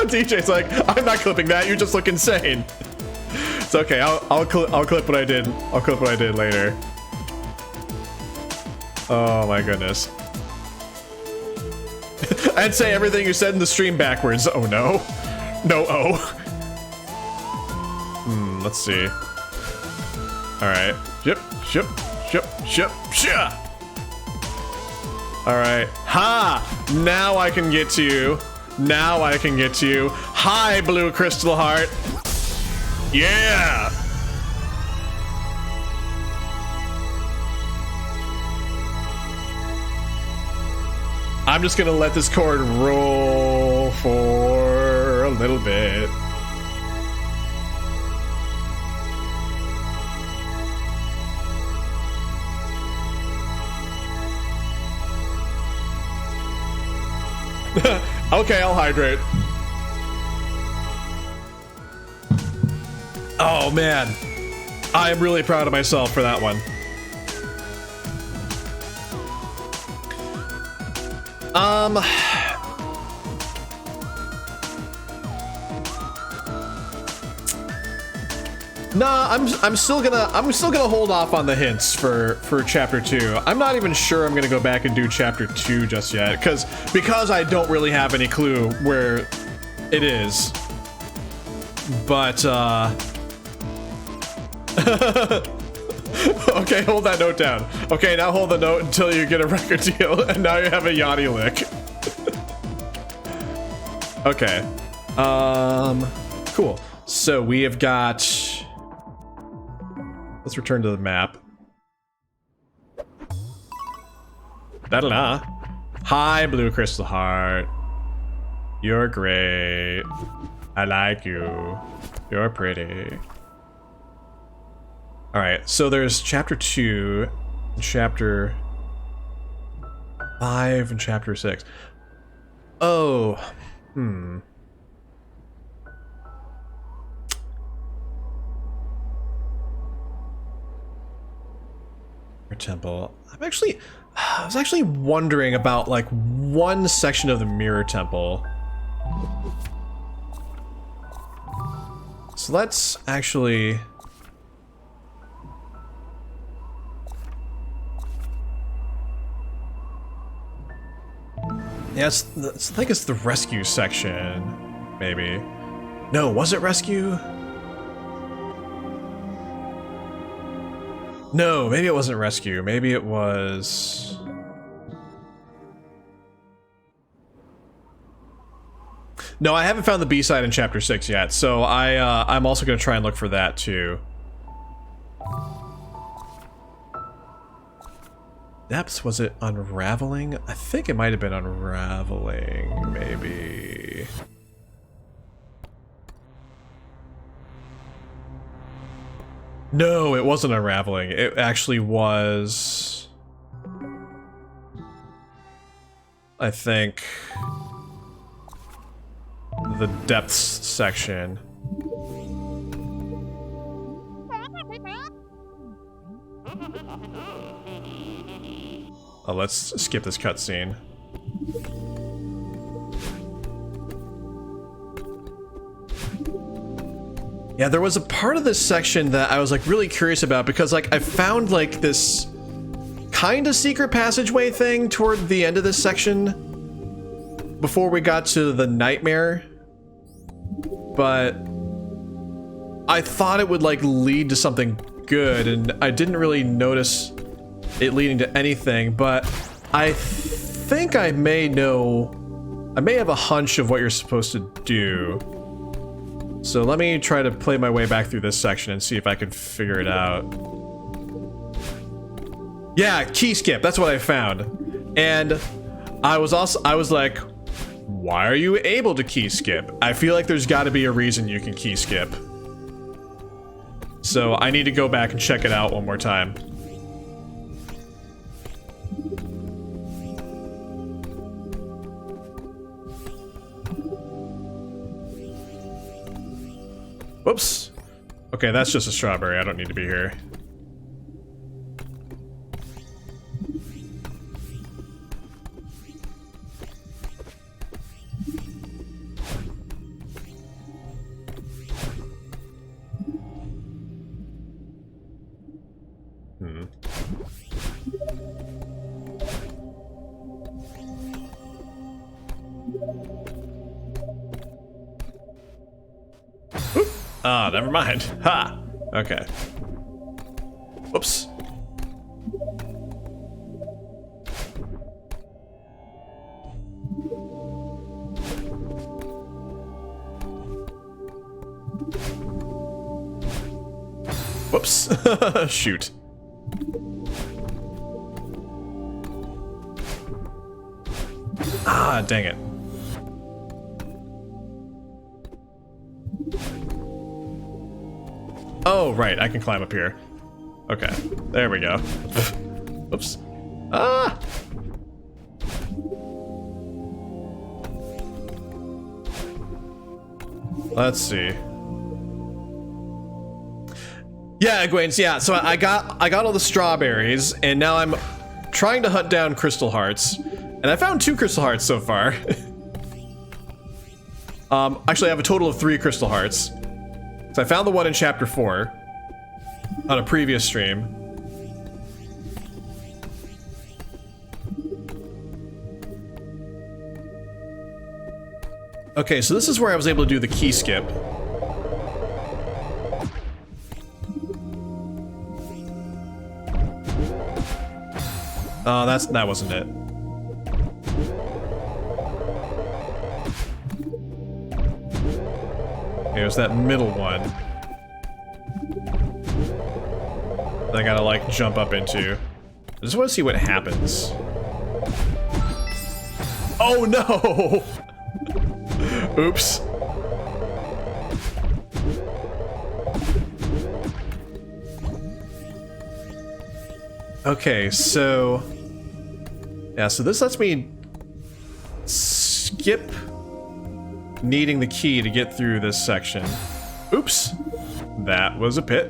DJ's like, I'm not clipping that, you just look insane. It's okay, I'll clip what I did. I'll clip what I did later. Oh my goodness. I'd say everything you said in the stream backwards. Oh no. No, oh. Let's see. Alright. Yep. Alright. Ha! Now I can get to you. Now I can get to you. Hi, blue crystal heart. Yeah! I'm just gonna let this chord roll for a little bit. Okay, I'll hydrate. Oh man, I am really proud of myself for that one. Nah, I'm still gonna hold off on the hints for chapter 2. I'm not even sure I'm gonna go back and do chapter 2 just yet, because I don't really have any clue where it is. But okay, hold that note down. Okay, now hold the note until you get a record deal, and now you have a Yanni lick. Okay. Cool. So we have got... Let's return to the map. Da-da-da. Hi, blue crystal heart. You're great. I like you. You're pretty. Alright, so there's chapter 2, chapter 5, and chapter 6. Oh, Temple. I was actually wondering about like one section of the Mirror Temple. So let's actually... Yeah, I think it's the rescue section, maybe. No, was it rescue? No, maybe it wasn't rescue. Maybe it was... No, I haven't found the B-side in chapter 6 yet, so I'm also going to try and look for that too. Depths, was it unraveling? I think it might have been unraveling, maybe. No, it wasn't unraveling. It actually was... I think... the depths section. Oh, let's skip this cutscene. Yeah, there was a part of this section that I was like really curious about because like I found like this kind of secret passageway thing toward the end of this section before we got to the nightmare, but I thought it would like lead to something good and I didn't really notice it leading to anything, but I think I may have a hunch of what you're supposed to do. So let me try to play my way back through this section and see if I can figure it out. Yeah, key skip, that's what I found. And I was like, why are you able to key skip? I feel like there's got to be a reason you can key skip. So I need to go back and check it out one more time. Whoops. Okay, that's just a strawberry. I don't need to be here. Ah, never mind. Ha! Okay. Whoops. Whoops. Shoot. Ah, dang it. Oh, right, I can climb up here. Okay, there we go. Oops. Ah! Let's see. Yeah, Egwene, yeah, so I got all the strawberries, and now I'm trying to hunt down crystal hearts. And I found 2 crystal hearts so far. Actually, I have a total of 3 crystal hearts. So I found the one in chapter 4 on a previous stream. Okay, so this is where I was able to do the key skip. Oh, that wasn't it. Okay, it was that middle one that I gotta, like, jump up into. I just want to see what happens. Oh, no! Oops. Okay, so... yeah, so this lets me skip needing the key to get through this section. Oops. That was a pit.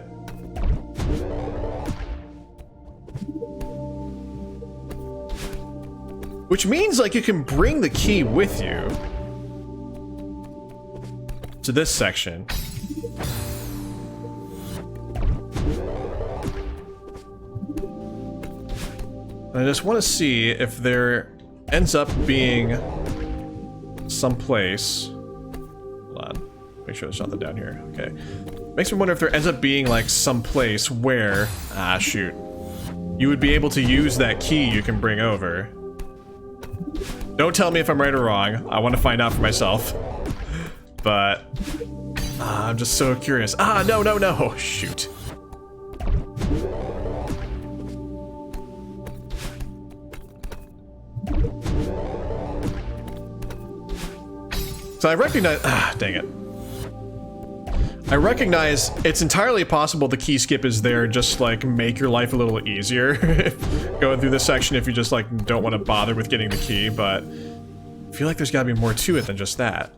Which means, like, you can bring the key with you to this section. I just want to see if there ends up being some place. Hold on. Make sure there's nothing down here. Okay. Makes me wonder if there ends up being, like, some place where... ah, shoot. You would be able to use that key you can bring over. Don't tell me if I'm right or wrong. I want to find out for myself. But... I'm just so curious. Ah, no, no, no! Shoot. So I recognize... ah, dang it. I recognize it's entirely possible the key skip is there just, like, make your life a little easier going through this section if you just, like, don't want to bother with getting the key, but I feel like there's gotta be more to it than just that.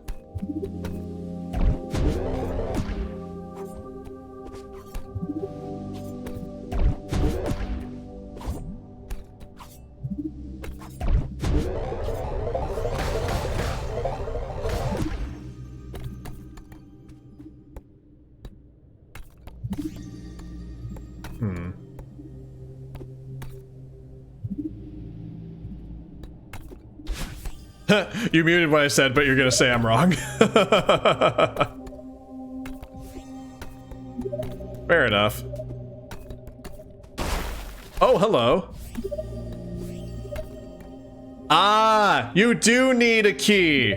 You muted what I said, but you're gonna say I'm wrong. Fair enough. Oh, hello. Ah, you do need a key.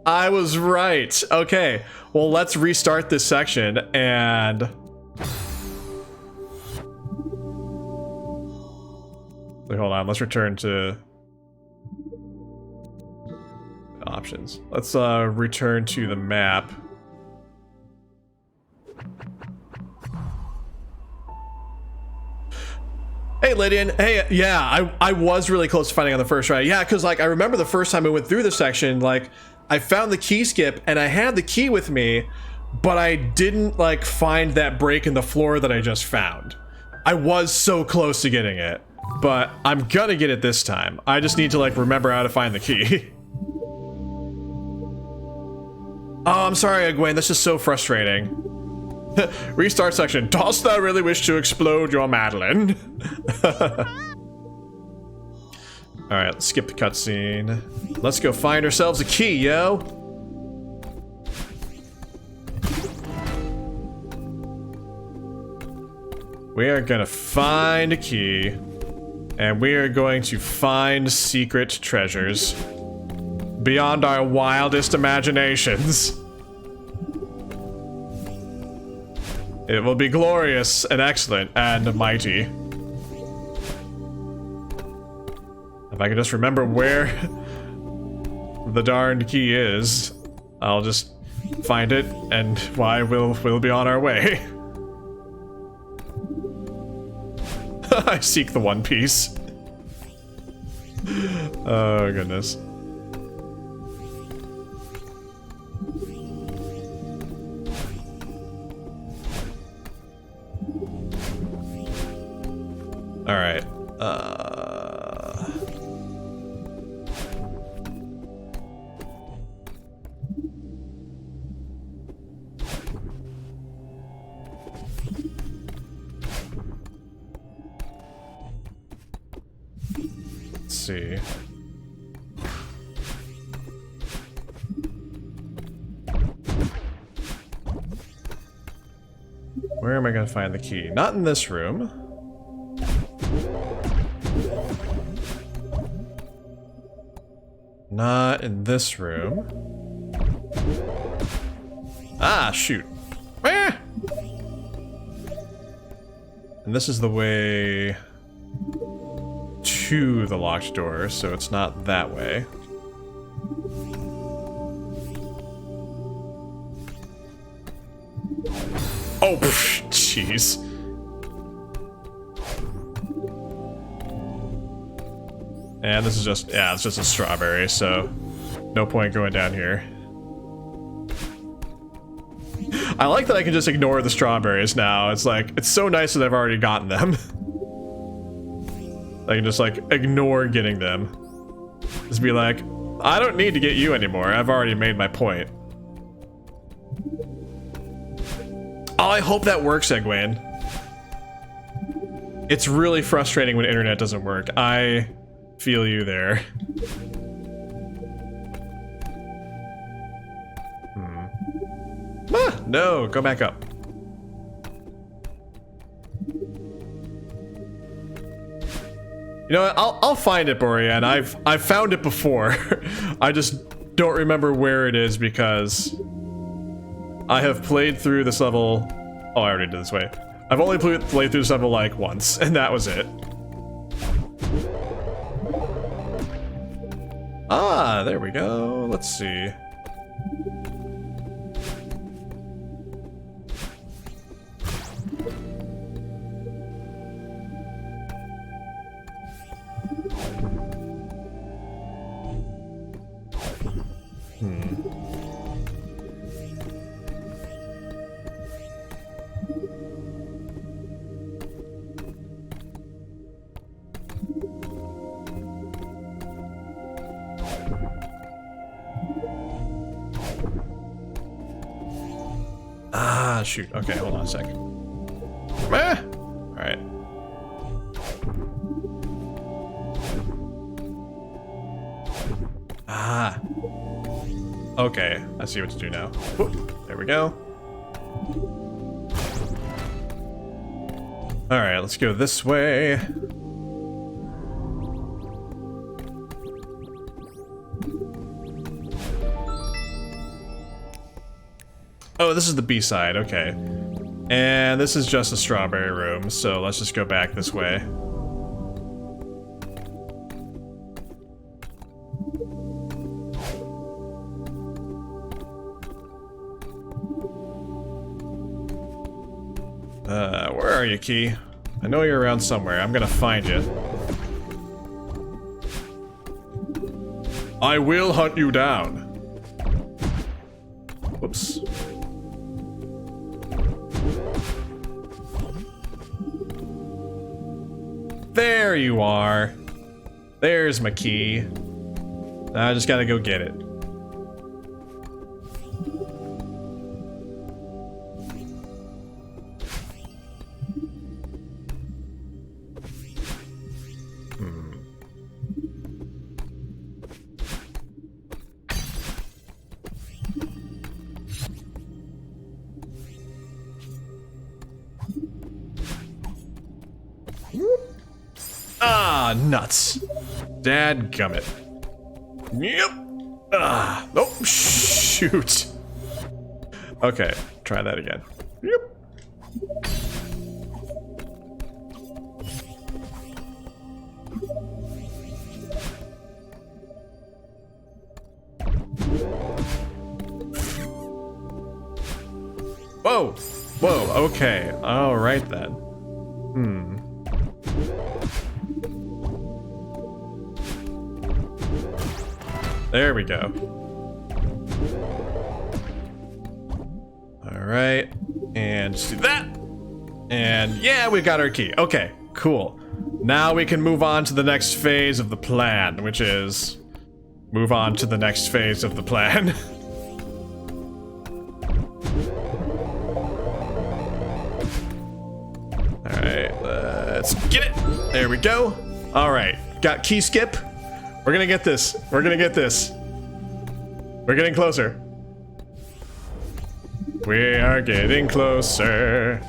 I was right. Okay, well, let's restart this section and... Actually, hold on. Let's return to options. Let's return to the map. Hey, Lydian. Hey, yeah, I was really close to finding on the first try. Yeah, because, like, I remember the first time I went through this section, like, I found the key skip, and I had the key with me, but I didn't, like, find that break in the floor that I just found. I was so close to getting it, but I'm gonna get it this time. I just need to, like, remember how to find the key. Oh, I'm sorry, Egwene. That's just so frustrating. Restart section. Dost thou really wish to explode your Madeline? Alright, let's skip the cutscene. Let's go find ourselves a key, yo! We are gonna find a key. And we are going to find secret treasures. Beyond our wildest imaginations. It will be glorious and excellent and mighty. If I can just remember where the darned key is, I'll just find it, and why we'll be on our way. I seek the One Piece. Oh goodness. All right. Let's see. Where am I gonna find the key? Not in this room. Not in this room. Ah, shoot. Ah! And this is the way to the locked door, so it's not that way. Oh, jeez. And this is just, yeah, it's just a strawberry, so no point going down here. I like that I can just ignore the strawberries now. It's like, it's so nice that I've already gotten them. I can just, like, ignore getting them. Just be like, I don't need to get you anymore. I've already made my point. Oh, I hope that works, Egwene. It's really frustrating when internet doesn't work. I feel you there. Ah, no, go back up. You know what? I'll find it, Borean. I've found it before. I just don't remember where it is because I have played through this level. Oh, I already did this way. I've only played through this level like once, and that was it. Ah, there we go. Let's see. Ah, shoot. Okay, hold on a sec. Ah! Alright. Ah. Okay, I see what to do now. Whoop. There we go. Alright, let's go this way. Oh, this is the B-side, okay. And this is just a strawberry room, so let's just go back this way. Where are you, Key? I know you're around somewhere. I'm gonna find you. I will hunt you down. Whoops. There you are. There's my key. I just gotta go get it. Ah, nuts. Dadgummit. Yep. Ah, oh, shoot. Okay, try that again. Yep. Whoa. Whoa, okay. All right then. There we go. All right, and just do that. And yeah, we got our key. Okay, cool. Now we can move on to the next phase of the plan, which is move on to the next phase of the plan. All right, let's get it. There we go. All right, got key skip. We're gonna get this. We're gonna get this. We're getting closer. We are getting closer.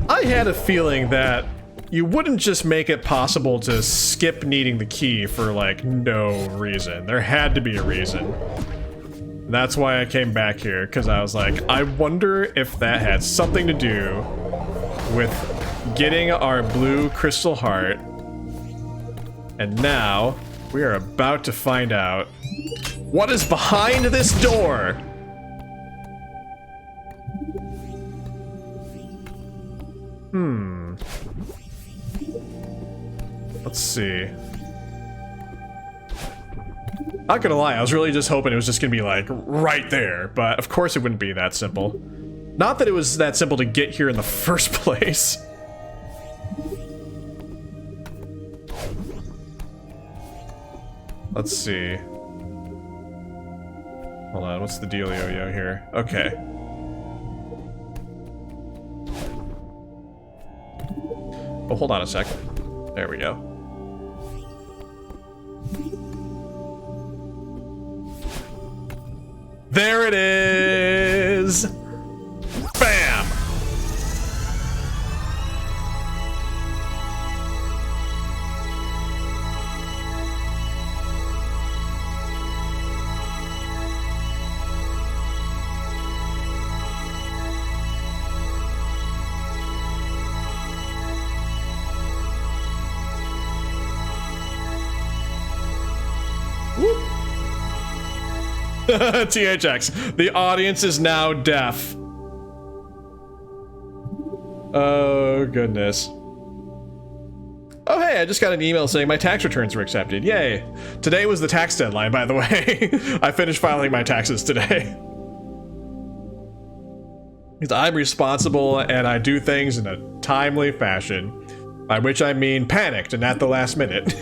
I had a feeling that you wouldn't just make it possible to skip needing the key for, like, no reason. There had to be a reason. That's why I came back here, because I was like, I wonder if that had something to do with getting our blue crystal heart. And now we are about to find out what is behind this door. Let's see. Not gonna lie, I was really just hoping it was just gonna be like right there, but of course it wouldn't be that simple. Not that it was that simple to get here in the first place. Let's see. Hold on, what's the dealio here? Okay. Oh, hold on a sec. There we go. There it is! Bam! THX, the audience is now deaf. Oh, goodness. Oh, hey, I just got an email saying my tax returns were accepted. Yay. Today was the tax deadline, by the way. I finished filing my taxes today. Because I'm responsible and I do things in a timely fashion. By which I mean panicked and at the last minute.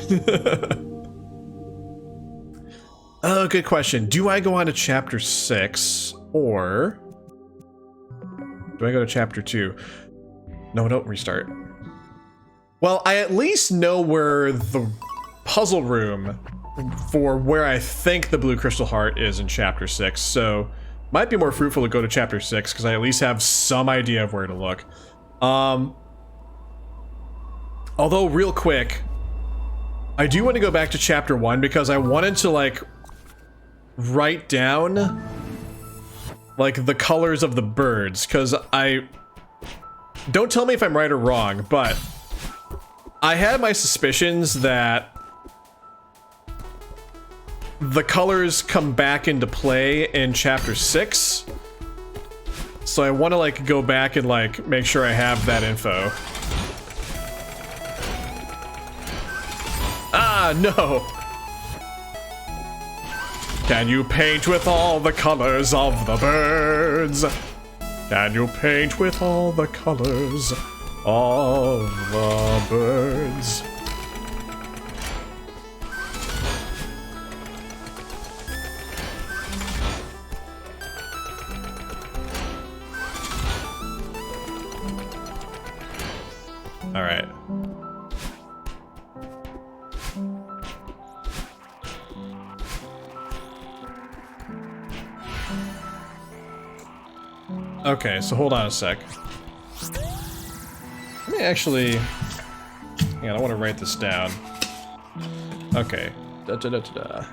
Oh, good question. Do I go on to chapter 6 or do I go to chapter 2? No, don't restart. Well, I at least know where the puzzle room for where I think the blue crystal heart is in chapter 6, so might be more fruitful to go to chapter 6 because I at least have some idea of where to look. Although, real quick, I do want to go back to chapter 1 because I wanted to, like, write down like the colors of the birds, because I don't tell me if I'm right or wrong, but I had my suspicions that the colors come back into play in chapter 6, So I want to like go back and like make sure I have that info. Ah, no! Can you paint with all the colors of the birds? Can you paint with all the colors of the birds? All right. Okay, so hold on a sec. Let me actually... Hang on, I want to write this down. Okay. Da, da, da, da, da.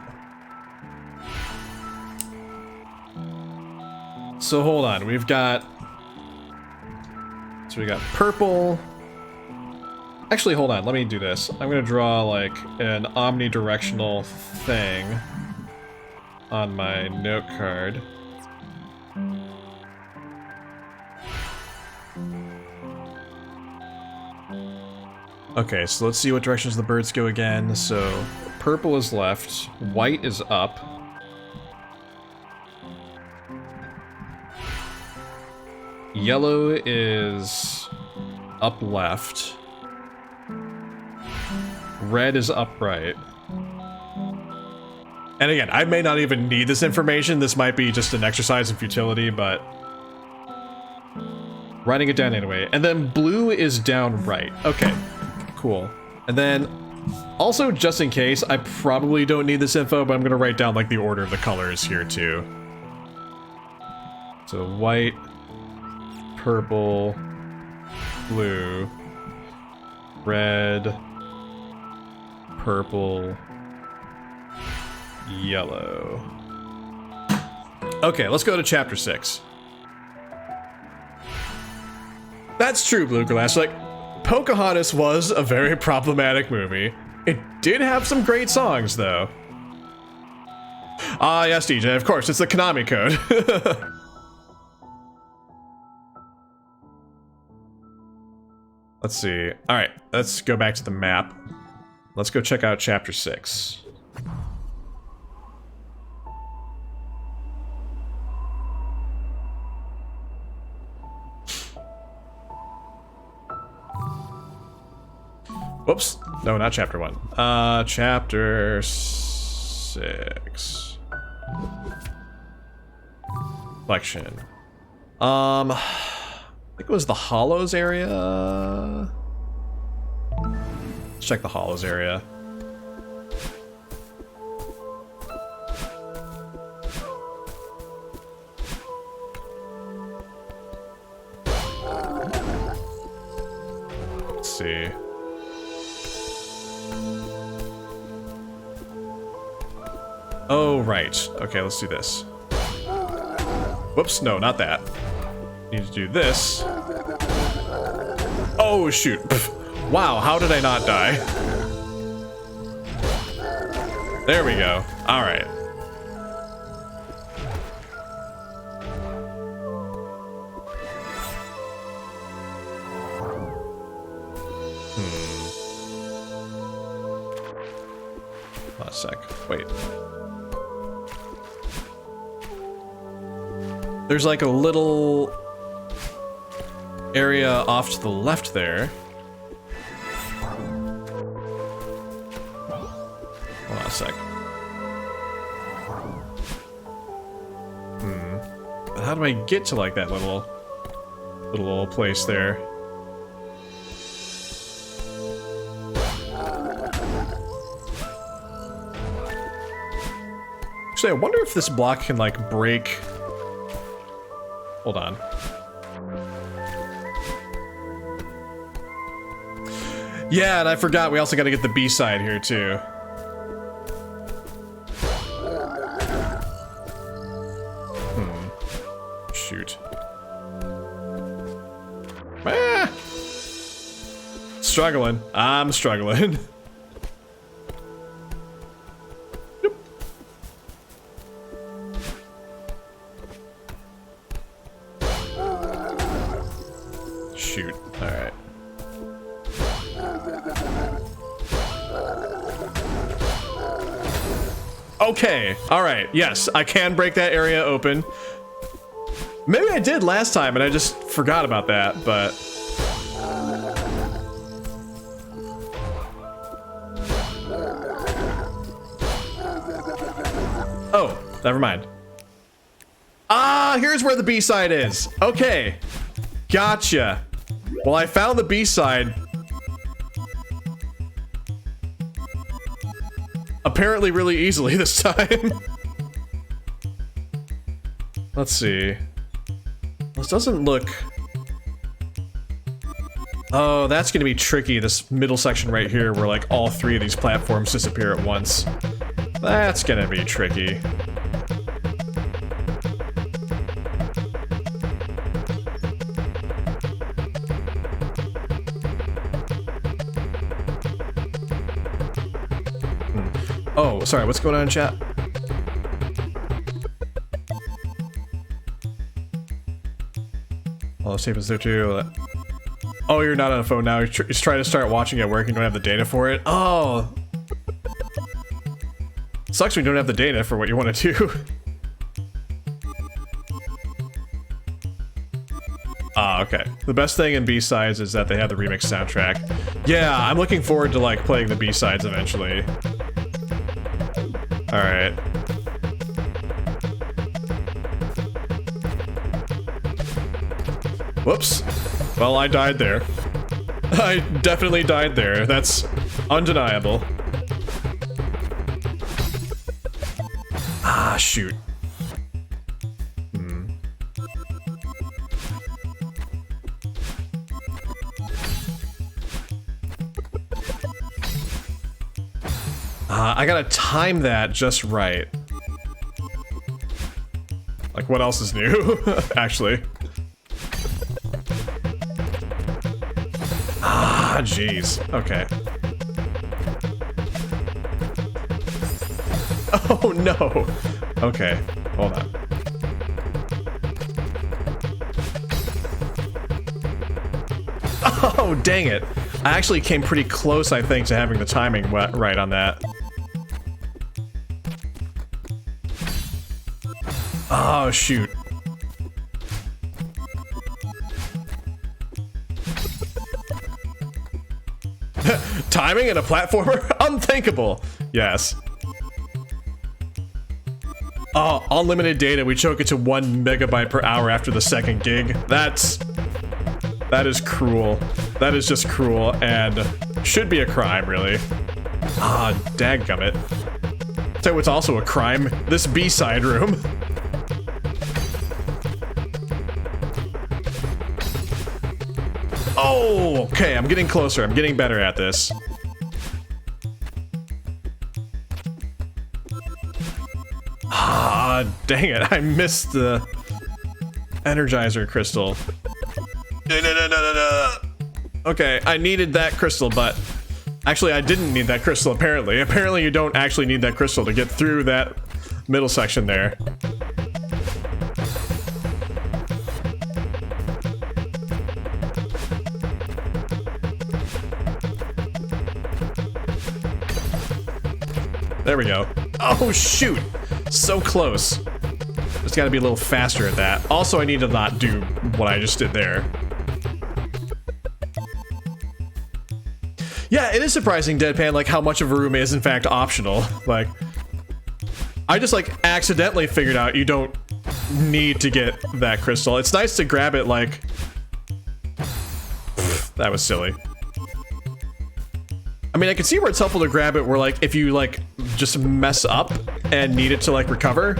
So hold on, we've got... So we got purple... Actually, hold on, let me do this. I'm gonna draw, like, an omnidirectional thing on my note card. Okay, so let's see what directions the birds go again. So, purple is left, white is up. Yellow is up left. Red is upright. And again, I may not even need this information. This might be just an exercise in futility, but writing it down anyway. And then blue is down right. Okay, cool. And then also, just in case, I probably don't need this info, but I'm gonna write down like the order of the colors here too. So white, purple, blue, red, purple, yellow. Okay, let's go to chapter 6. That's true, Blue Glass. Like, Pocahontas was a very problematic movie. It did have some great songs, though. Ah, yes, DJ, of course, it's the Konami code. Let's see. Alright, let's go back to the map. Let's go check out chapter 6. Whoops. No, not chapter 1. Chapter 6. Collection. I think it was the Hollows area. Let's check the Hollows area. Let's see. Oh, right. Okay, let's do this. Whoops, no, not that. Need to do this. Oh, shoot. Wow, how did I not die? There we go. All right. Hold on a sec. Wait. There's like a little area off to the left there. Hold on a sec. But how do I get to like that little place there? Actually, I wonder if this block can like break. Hold on. Yeah, and I forgot we also got to get the B-side here too. Shoot. Ah! Struggling. I'm struggling. shoot. Alright. Okay, alright, yes, I can break that area open. Maybe I did last time and I just forgot about that, but... Oh, never mind. Ah, here's where the B-side is. Okay, gotcha. Well, I found the B-side. Apparently really easily this time. Let's see. This doesn't look... Oh, that's gonna be tricky, this middle section right here where like all three of these platforms disappear at once. That's gonna be tricky. Oh, sorry, what's going on in chat? Oh, safe is there too. Oh, you're not on a phone now. You're trying to start watching at work and you don't have the data for it. Oh. Sucks when you don't have the data for what you want to do. Ah, okay. The best thing in B-sides is that they have the remix soundtrack. Yeah, I'm looking forward to like playing the B-sides eventually. Alright. Whoops. Well, I died there. I definitely died there. That's undeniable. Ah, shoot. I gotta time that just right. Like, what else is new? Actually. Ah, jeez. Okay. Oh, no. Okay, hold on. Oh, dang it. I actually came pretty close, I think, to having the timing right on that. Oh, shoot. Timing in a platformer? Unthinkable. Yes. Oh, unlimited data. We choke it to 1 megabyte per hour after the second gig. That is cruel. That is just cruel and should be a crime, really. Ah, dadgummit. Tell you what's also a crime. This B-side room. Oh, okay, I'm getting closer. I'm getting better at this. Ah, dang it. I missed the Energizer crystal. Okay, I needed that crystal, but actually I didn't need that crystal, apparently. Apparently you don't actually need that crystal to get through that middle section there. There we go. Oh, shoot. So close. Just gotta be a little faster at that. Also, I need to not do what I just did there. Yeah, it is surprising, Deadpan, like how much of a room is in fact optional. Like, I just like accidentally figured out you don't need to get that crystal. It's nice to grab it like... That was silly. I mean, I can see where it's helpful to grab it where like, if you like, just mess up and need it to like recover.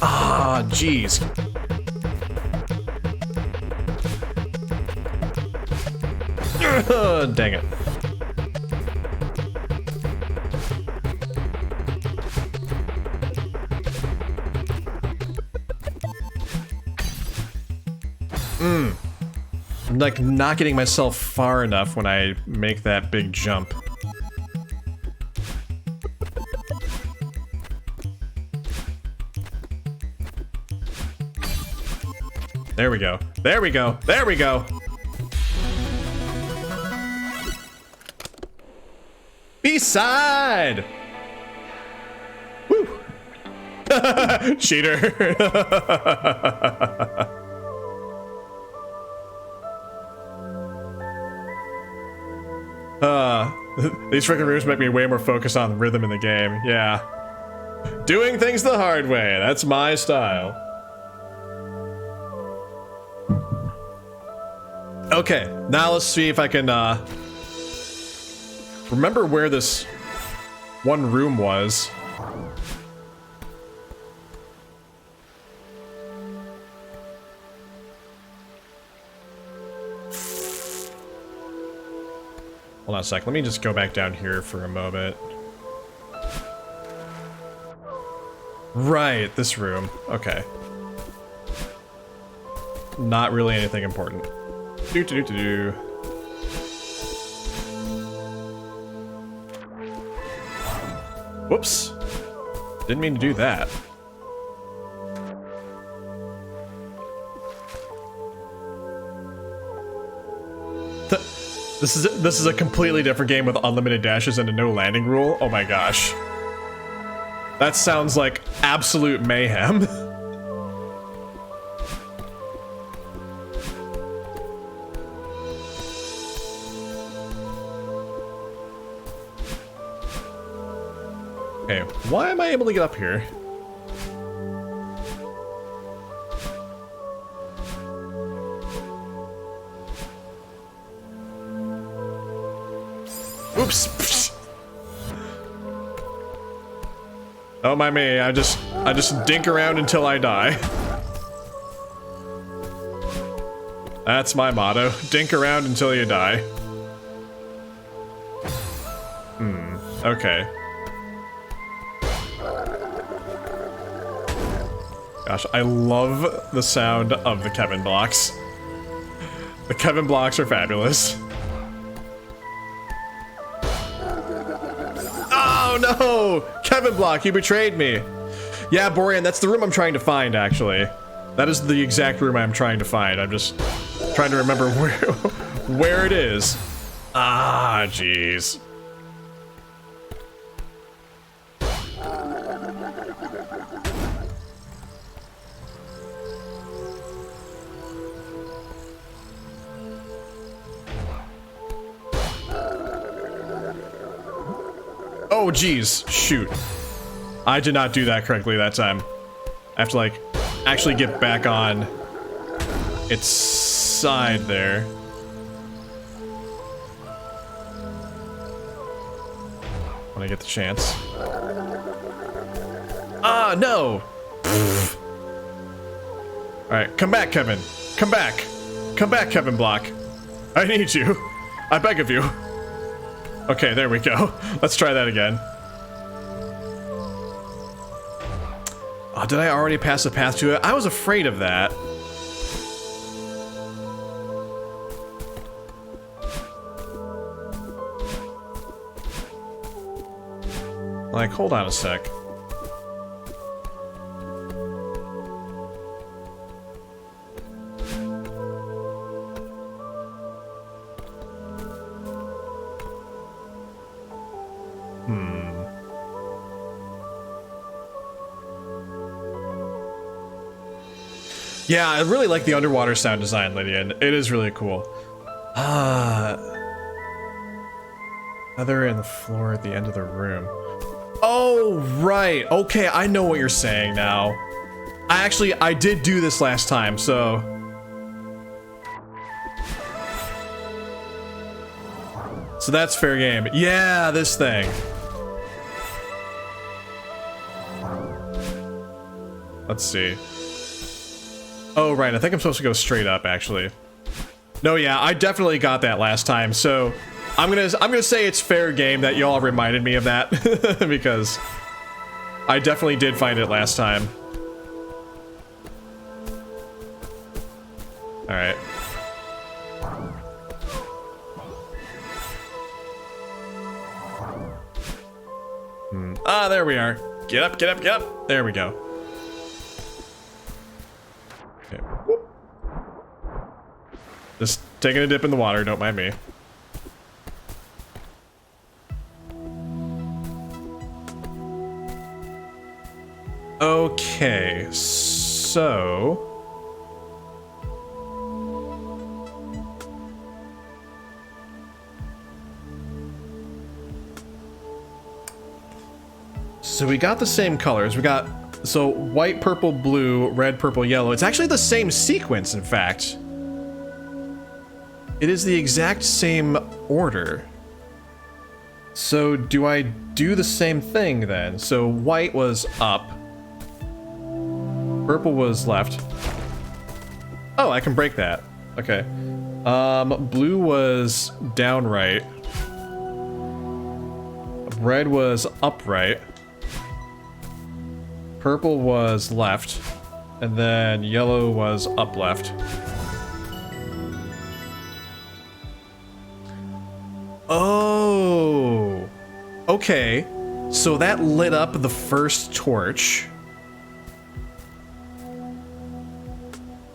Ah, jeez. Dang it. I'm like not getting myself far enough when I make that big jump. There we go. There we go. There we go. B-side! Woo! Cheater. These freaking rooms make me way more focused on rhythm in the game. Yeah. Doing things the hard way. That's my style. Okay, now let's see if I can, remember where this one room was. Hold on a sec, let me just go back down here for a moment. Right, this room. Okay. Not really anything important. Do. Whoops. Didn't mean to do that. This is a completely different game with unlimited dashes and a no landing rule. Oh my gosh. That sounds like absolute mayhem. Okay, why am I able to get up here? Oops. Oh my me, I just dink around until I die. That's my motto. Dink around until you die. Okay. Gosh, I love the sound of the Kevin blocks. The Kevin blocks are fabulous. Oh no! Kevin block, you betrayed me! Yeah, Borean, that's the room I'm trying to find, actually. That is the exact room I'm trying to find. I'm just trying to remember where it is. Ah, jeez. Oh, geez. Shoot. I did not do that correctly that time. I have to, like, actually get back on its side there. When I get the chance. Ah, no! Alright, come back, Kevin. Come back. Come back, Kevin Block. I need you. I beg of you. Okay, there we go. Let's try that again. Oh, did I already pass the path to it? I was afraid of that. Like, hold on a sec. Yeah, I really like the underwater sound design, Lydian. It is really cool. Feather in the floor at the end of the room. Oh, right. Okay, I know what you're saying now. I did do this last time, so... So that's fair game. Yeah, this thing. Let's see. Oh, right, I think I'm supposed to go straight up, actually. No, yeah, I definitely got that last time, so I'm gonna say it's fair game that y'all reminded me of that, because I definitely did find it last time. Alright. Ah, there we are. Get up, get up, get up. There we go. Okay. Whoop. Just taking a dip in the water, don't mind me. Okay, so... So we got the same colors. We got, so white, purple, blue, red, purple, yellow. It's actually the same sequence, in fact. It is the exact same order. So do I do the same thing then? So white was up. Purple was left. Oh, I can break that. Okay. Blue was down right. Red was upright. Purple was left. And then yellow was up left. Oh. Okay. So that lit up the first torch.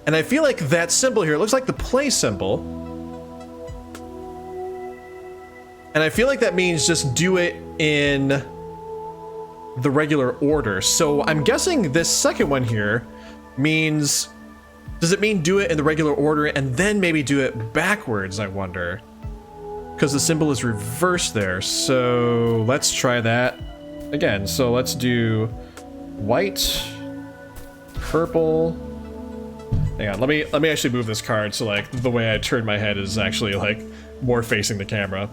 And I feel like that symbol here, it looks like the play symbol. And I feel like that means just do it in the regular order. So I'm guessing this second one here means, does it mean do it in the regular order and then maybe do it backwards, I wonder? Because the symbol is reversed there. So let's try that again. So let's do white, purple. Hang on, let me actually move this card so like the way I turn my head is actually like more facing the camera.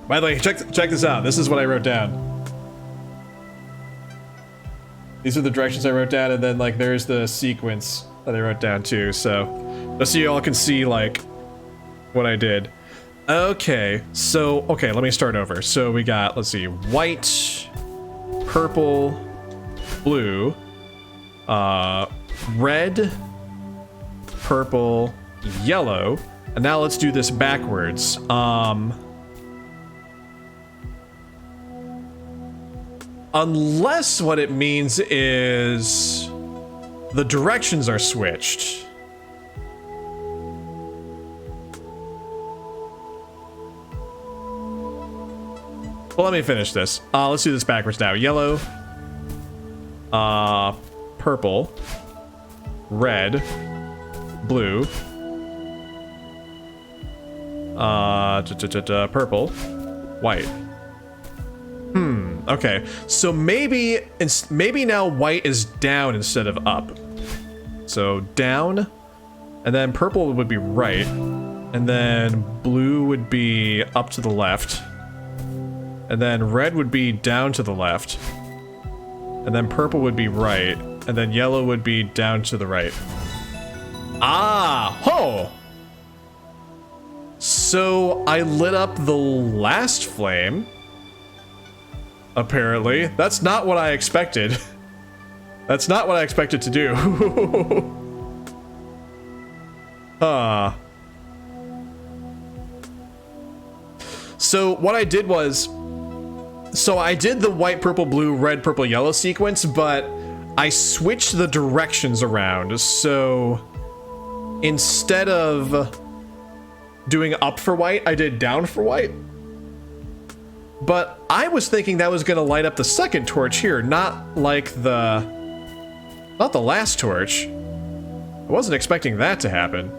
By the way, check this out. This is what I wrote down. These are the directions I wrote down, and then like there's the sequence that I wrote down too. So just so you all can see like what I did. Okay, so okay, let me start over. So we got, let's see, white, purple, blue, red, purple, yellow, and now let's do this backwards. Unless what it means is the directions are switched. Well, let me finish this. Let's do this backwards now. Yellow, purple, red, blue, purple, white. Okay. So maybe now white is down instead of up. So down, and then purple would be right, and then blue would be up to the left, and then red would be down to the left, and then purple would be right, and then yellow would be down to the right. Ah, ho! So I lit up the last flame. Apparently. That's not what I expected. That's not what I expected to do. So what I did was, so I did the white, purple, blue, red, purple, yellow sequence, but I switched the directions around. So instead of doing up for white, I did down for white. But I was thinking that was going to light up the second torch here, not the last torch. I wasn't expecting that to happen.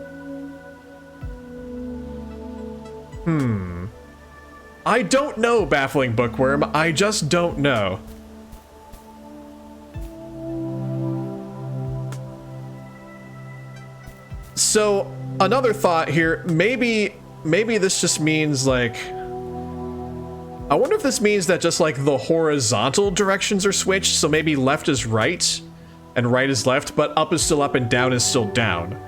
I don't know, Baffling Bookworm. I just don't know. So, another thought here, maybe this just means like, I wonder if this means that just like the horizontal directions are switched, so maybe left is right and right is left, but up is still up and down is still down.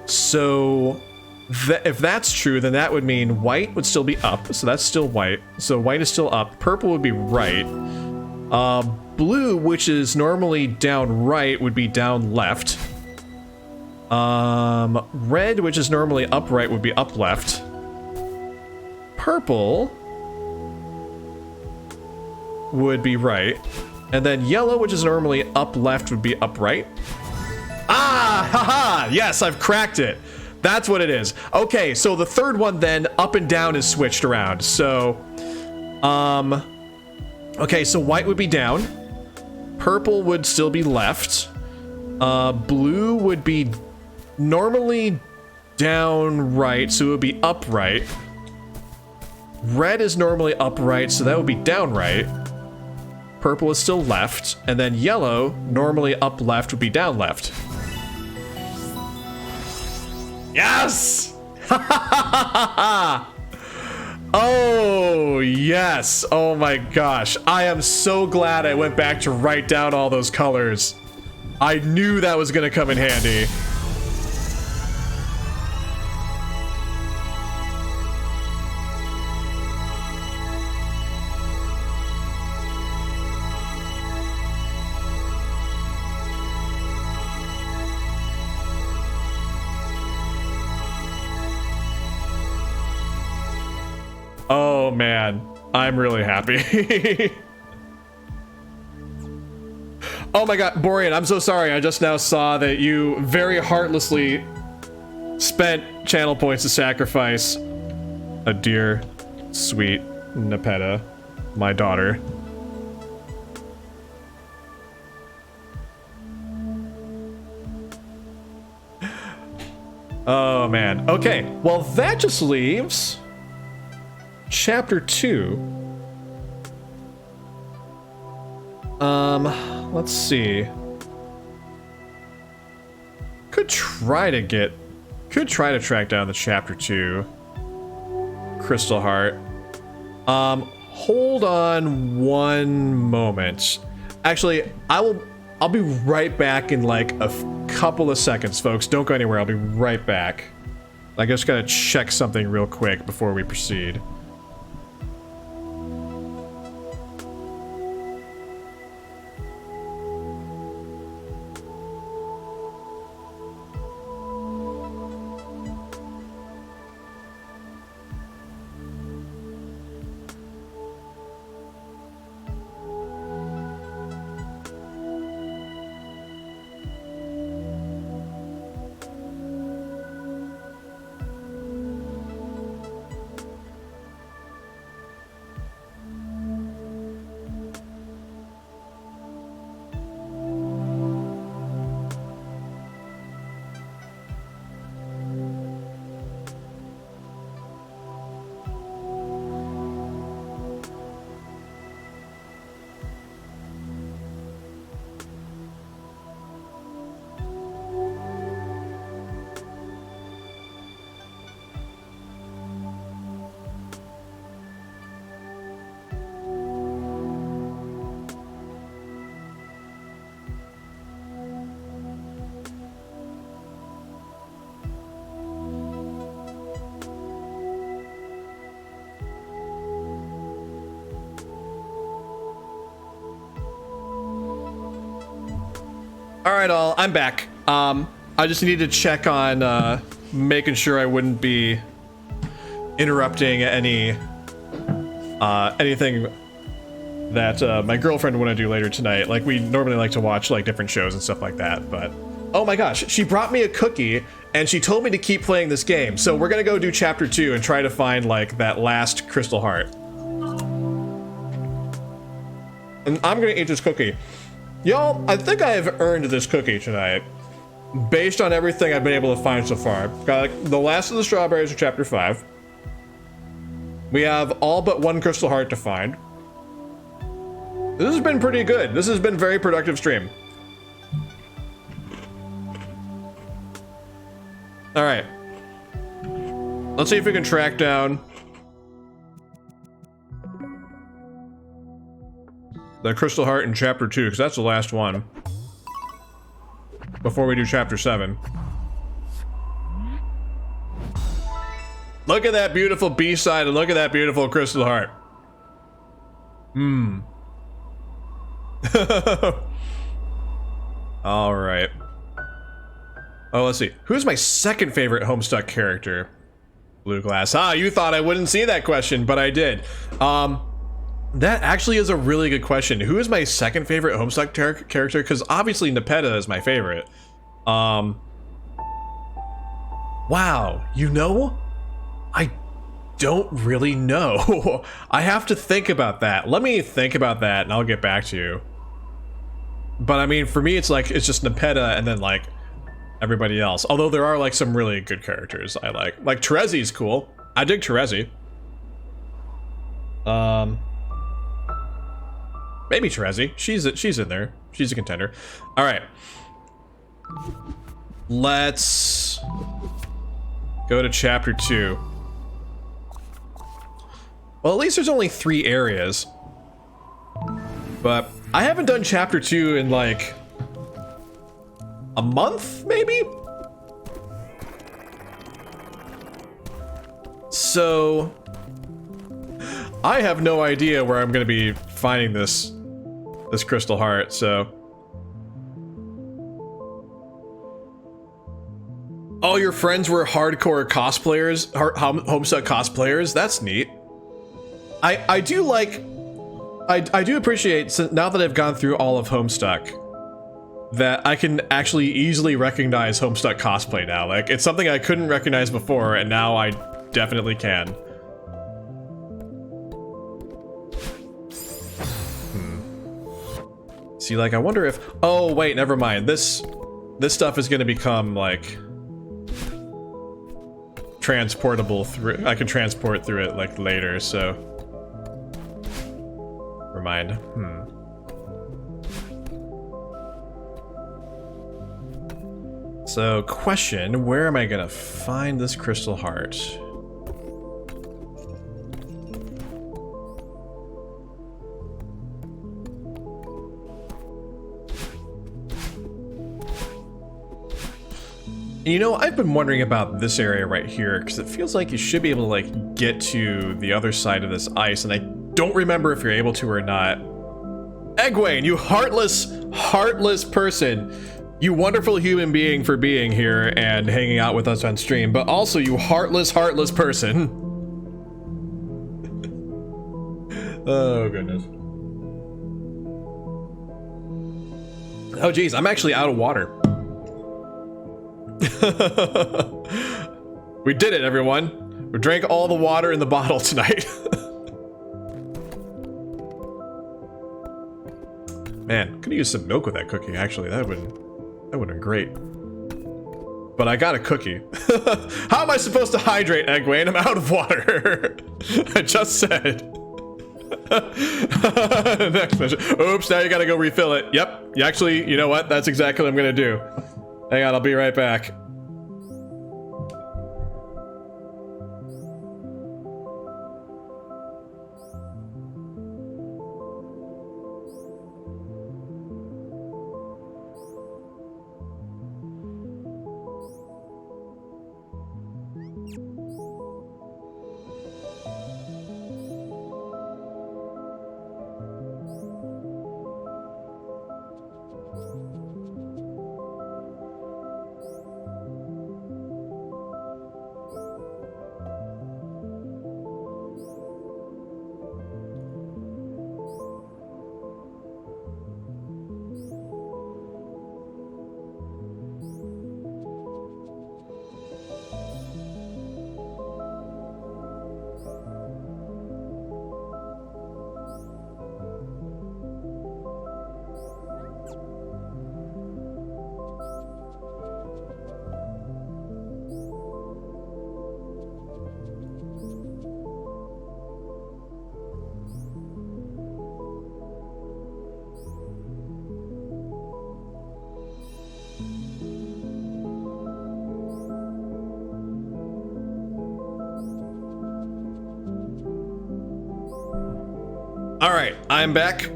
So if that's true, then that would mean white would still be up, so that's still white. So white is still up, purple would be right. Blue, which is normally down right, would be down left. Red, which is normally upright, would be up left. Purple would be right, and then yellow, which is normally up left, would be upright. Ah, haha! Yes, I've cracked it. That's what it is. Okay, so the third one then, up and down is switched around. So, okay, so white would be down. Purple would still be left. Blue would be normally down right, so it would be upright. Red is normally upright, so that would be down right. Purple is still left, and then yellow, normally up left, would be down left. Yes! Oh, yes. Oh my gosh. I am so glad I went back to write down all those colors. I knew that was gonna come in handy. Oh man, I'm really happy. Oh my god, Borean, I'm so sorry. I just now saw that you very heartlessly spent channel points to sacrifice a dear, sweet Nepeta, my daughter. Oh man. Okay, well that just leaves Chapter 2. Let's see. Could try to track down the Chapter 2 Crystal Heart. Hold on one moment. Actually, I'll be right back in like a couple of seconds, folks. Don't go anywhere. I'll be right back. I just gotta check something real quick before we proceed. All right, all. I'm back. I just need to check on making sure I wouldn't be interrupting anything that my girlfriend would want to do later tonight. Like we normally like to watch like different shows and stuff like that. But oh my gosh, she brought me a cookie and she told me to keep playing this game. So we're gonna go do Chapter 2 and try to find like that last Crystal Heart. And I'm gonna eat this cookie. Y'all, I think I have earned this cookie tonight, based on everything I've been able to find so far. Got like, the last of the strawberries of Chapter 5. We have all but one Crystal Heart to find. This has been pretty good. This has been a very productive stream. All right. Let's see if we can track down the Crystal Heart in Chapter 2, because that's the last one. Before we do Chapter 7. Look at that beautiful B-side and look at that beautiful Crystal Heart. Alright. Oh, let's see. Who's my second favorite Homestuck character? Blue Glass. Ah, you thought I wouldn't see that question, but I did. That actually is a really good question. Who is my second favorite Homestuck character? Because obviously Nepeta is my favorite. Wow, you know? I don't really know. I have to think about that. Let me think about that and I'll get back to you. But I mean, for me, it's like, it's just Nepeta and then like everybody else. Although there are like some really good characters I like. Like Terezi's cool. I dig Terezi. Maybe Terezi. She's in there. She's a contender. All right. Let's go to chapter 2. Well, at least there's only 3 areas. But I haven't done chapter 2 in like a month, maybe? So I have no idea where I'm gonna be finding this crystal heart, so. All your friends were hardcore cosplayers, Homestuck cosplayers. That's neat. I do like, I do appreciate, so now that I've gone through all of Homestuck, that I can actually easily recognize Homestuck cosplay now. Like, it's something I couldn't recognize before, and now I definitely can. See, like, I wonder if, oh wait, never mind. This stuff is gonna become like transportable through. I can transport through it like later, so never mind. So, question, where am I gonna find this crystal heart? You know, I've been wondering about this area right here, because it feels like you should be able to, like, get to the other side of this ice, and I don't remember if you're able to or not. Egwene, you heartless person. You wonderful human being for being here and hanging out with us on stream, but also you heartless person. Oh, goodness. Oh, geez, I'm actually out of water. We did it, everyone. We drank all the water in the bottle tonight. Man, could use some milk with that cookie, actually. That would have been great. But I got a cookie. How am I supposed to hydrate, Egwene? I'm out of water. I just said. Next mission. Oops, now you gotta go refill it. Yep, actually, you know what? That's exactly what I'm gonna do. Hang on, I'll be right back. Alright, I'm back.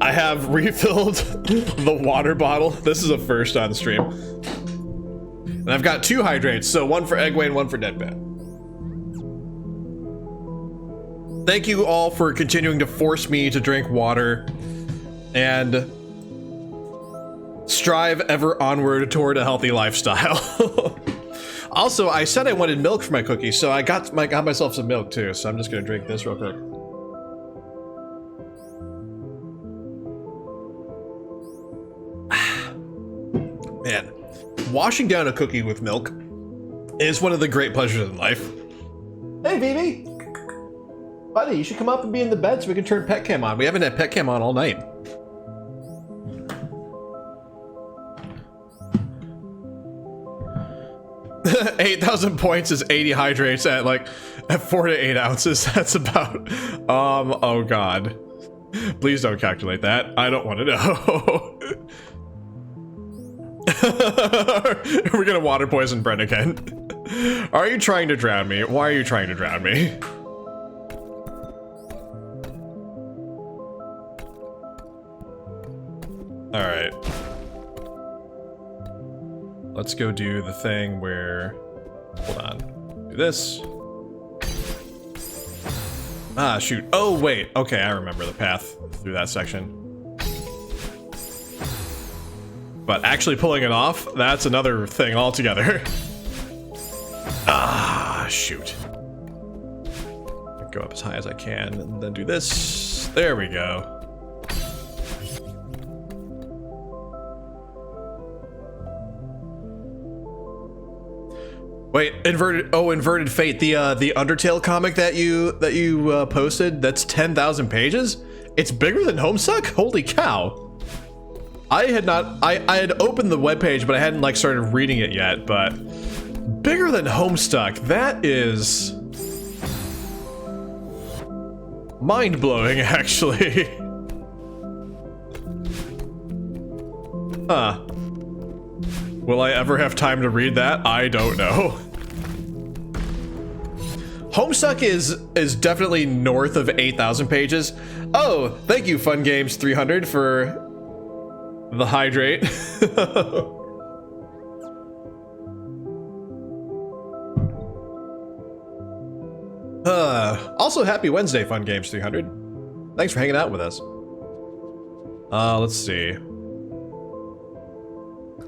I have refilled the water bottle. This is a first on stream. And I've got 2 hydrates, so 1 for Egwene, 1 for Deadpan. Thank you all for continuing to force me to drink water and strive ever onward toward a healthy lifestyle. Also, I said I wanted milk for my cookies, so I got myself some milk too, so I'm just gonna drink this real quick. Man, washing down a cookie with milk It is one of the great pleasures in life. Hey, Vivi! Buddy, you should come up and be in the bed so we can turn pet cam on. We haven't had pet cam on all night. $8,000 points is 80 hydrates at like at 4 to 8 ounces. That's about oh god. Please don't calculate that. I don't want to know. We're gonna water poison Brent again. Are you trying to drown me? Why are you trying to drown me? Alright. Let's go do the thing where... Hold on. Do this. Ah, shoot. Oh, wait. Okay, I remember the path through that section. But actually pulling it off, that's another thing altogether. Ah, shoot. Go up as high as I can, and then do this. There we go. Wait, Inverted Fate, the Undertale comic that you posted, that's 10,000 pages? It's bigger than Homestuck? Holy cow. I had opened the webpage, but I hadn't like started reading it yet, but bigger than Homestuck, that is mind-blowing actually. Huh. Will I ever have time to read that? I don't know. Homestuck is definitely north of 8,000 pages. Oh, thank you, Fun Games 300 for the hydrate. Also, happy Wednesday, Fun Games 300. Thanks for hanging out with us. Let's see.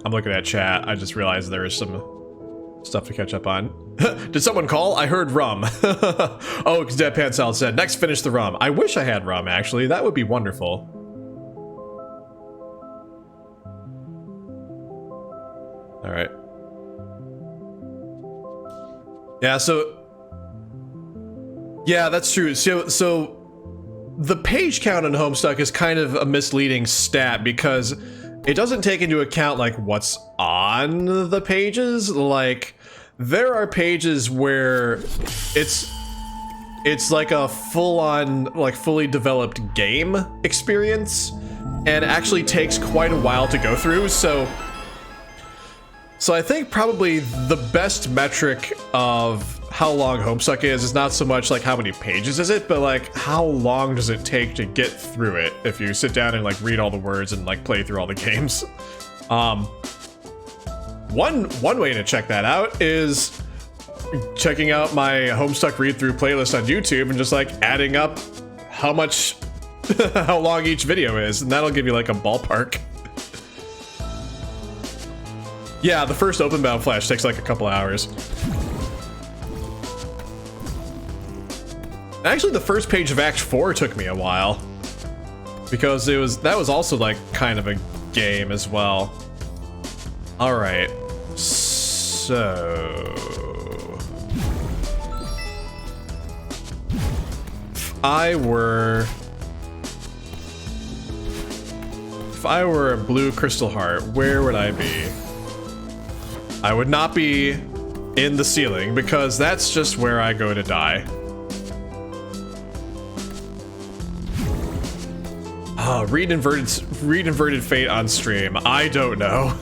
I'm looking at chat. I just realized there is some stuff to catch up on. Did someone call? I heard rum. Oh, because Deadpan Salad said, next finish the rum. I wish I had rum, actually. That would be wonderful. All right. Yeah, so... Yeah, that's true. So the page count on Homestuck is kind of a misleading stat because it doesn't take into account like what's on the pages. Like there are pages where it's like a full-on, like fully developed game experience and actually takes quite a while to go through. So I think probably the best metric of how long Homestuck is not so much like how many pages is it, but like how long does it take to get through it if you sit down and like read all the words and like play through all the games. One way to check that out is checking out my Homestuck read through playlist on YouTube and just like adding up how much how long each video is, and that'll give you like a ballpark. Yeah, the first open battle flash takes like a couple hours. Actually, the first page of Act 4 took me a while. Because that was also like kind of a game as well. Alright. So... If I were a blue crystal heart, where would I be? I would not be in the ceiling because that's just where I go to die. Read Inverted Fate on stream. I don't know.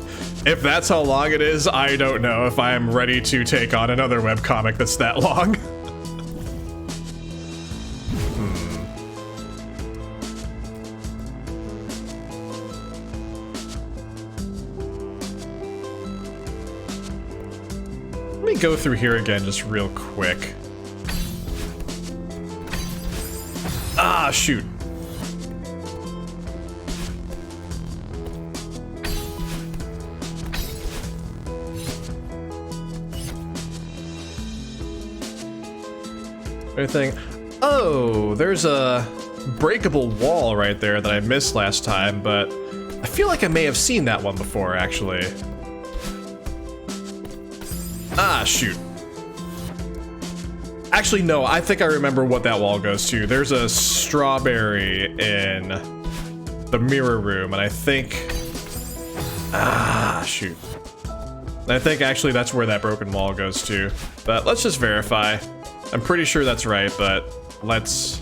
If that's how long it is, I don't know if I am ready to take on another webcomic that's that long. Let me go through here again just real quick. Ah, shoot. Anything? Oh, there's a breakable wall right there that I missed last time, but I feel like I may have seen that one before, actually. Ah, shoot. Actually, no, I think I remember what that wall goes to. There's a strawberry in the mirror room, and I think... Ah, shoot. I think actually that's where that broken wall goes to. But let's just verify. I'm pretty sure that's right, but let's...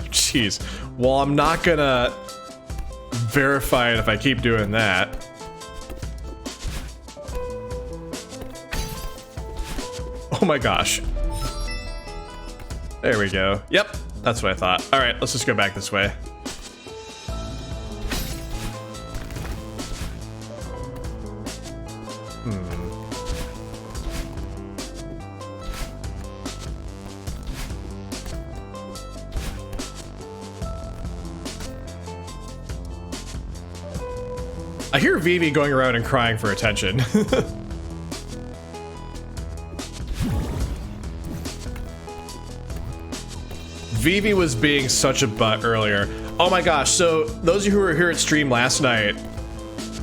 Jeez. Well, I'm not gonna verify it if I keep doing that. Oh my gosh. There we go. Yep, that's what I thought. All right, let's just go back this way. I hear Vivi going around and crying for attention. Vivi was being such a butt earlier. Oh my gosh, so those of you who were here at stream last night,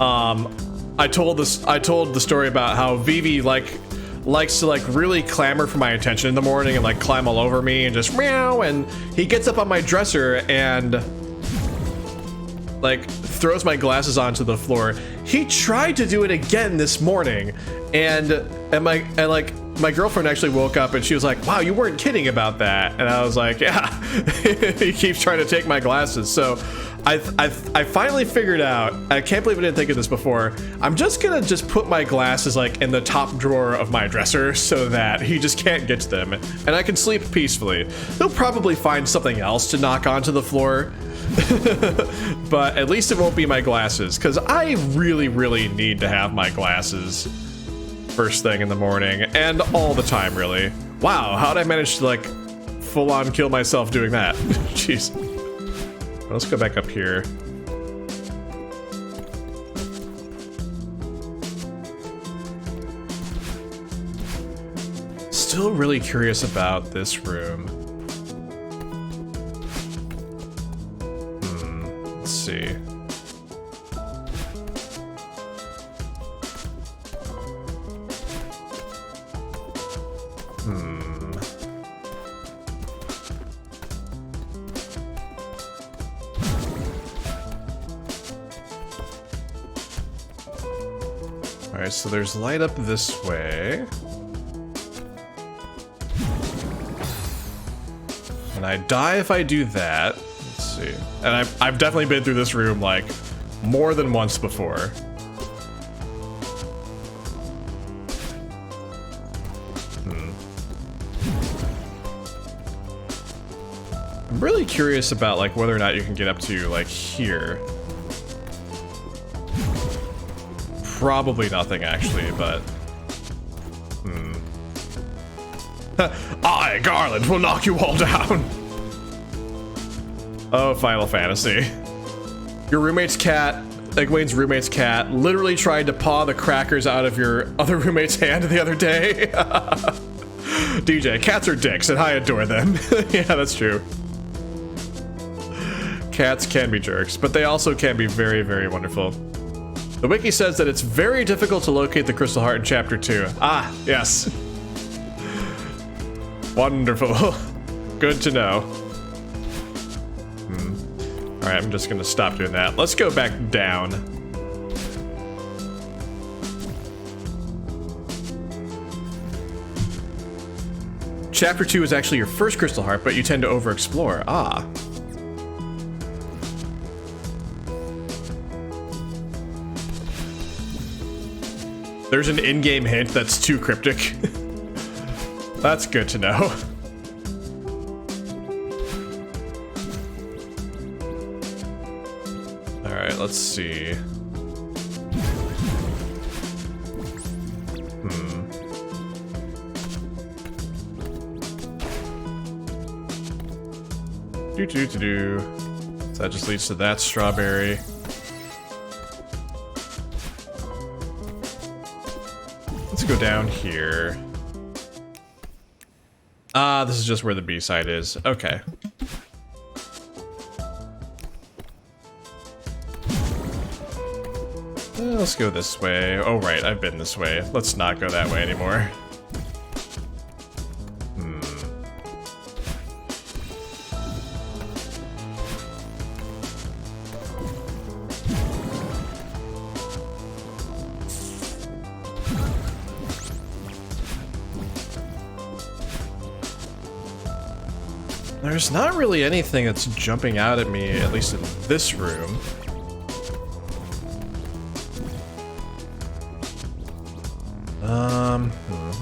I told the story about how Vivi likes to really clamor for my attention in the morning and climb all over me and just meow, and he gets up on my dresser and throws my glasses onto the floor. He tried to do it again this morning, and my girlfriend actually woke up and she was like, wow, you weren't kidding about that. And I was like, yeah. He keeps trying to take my glasses. So I finally figured out, I can't believe I didn't think of this before, I'm just gonna put my glasses in the top drawer of my dresser so that he just can't get to them and I can sleep peacefully. He'll probably find something else to knock onto the floor. But at least it won't be my glasses, because I really need to have my glasses first thing in the morning and all the time, really. Wow, how'd I manage to full on kill myself doing that? Jeez. Let's go back up here. Still really curious about this room. Let's see. Alright, so there's light up this way. And I die if I do that. Let's see. And I've definitely been through this room more than once before. I'm really curious about whether or not you can get up to here. Probably nothing actually, but I, Garland, will knock you all down. Oh, Final Fantasy. Your roommate's cat, Egwene's roommate's cat, literally tried to paw the crackers out of your other roommate's hand the other day. DJ, cats are dicks and I adore them. Yeah, that's true. Cats can be jerks, but they also can be very wonderful. The wiki says that it's very difficult to locate the Crystal Heart in Chapter 2. Ah, yes. Wonderful. Good to know. Alright, I'm just gonna stop doing that. Let's go back down. Chapter 2 is actually your first Crystal Heart, but you tend to overexplore. Ah. There's an in-game hint that's too cryptic. That's good to know. Alright, let's see. So that just leads to that strawberry. Let's go down here. Ah, this is just where the B-side is. Okay. Let's go this way. Oh, right, I've been this way. Let's not go that way anymore. There's not really anything that's jumping out at me, at least in this room.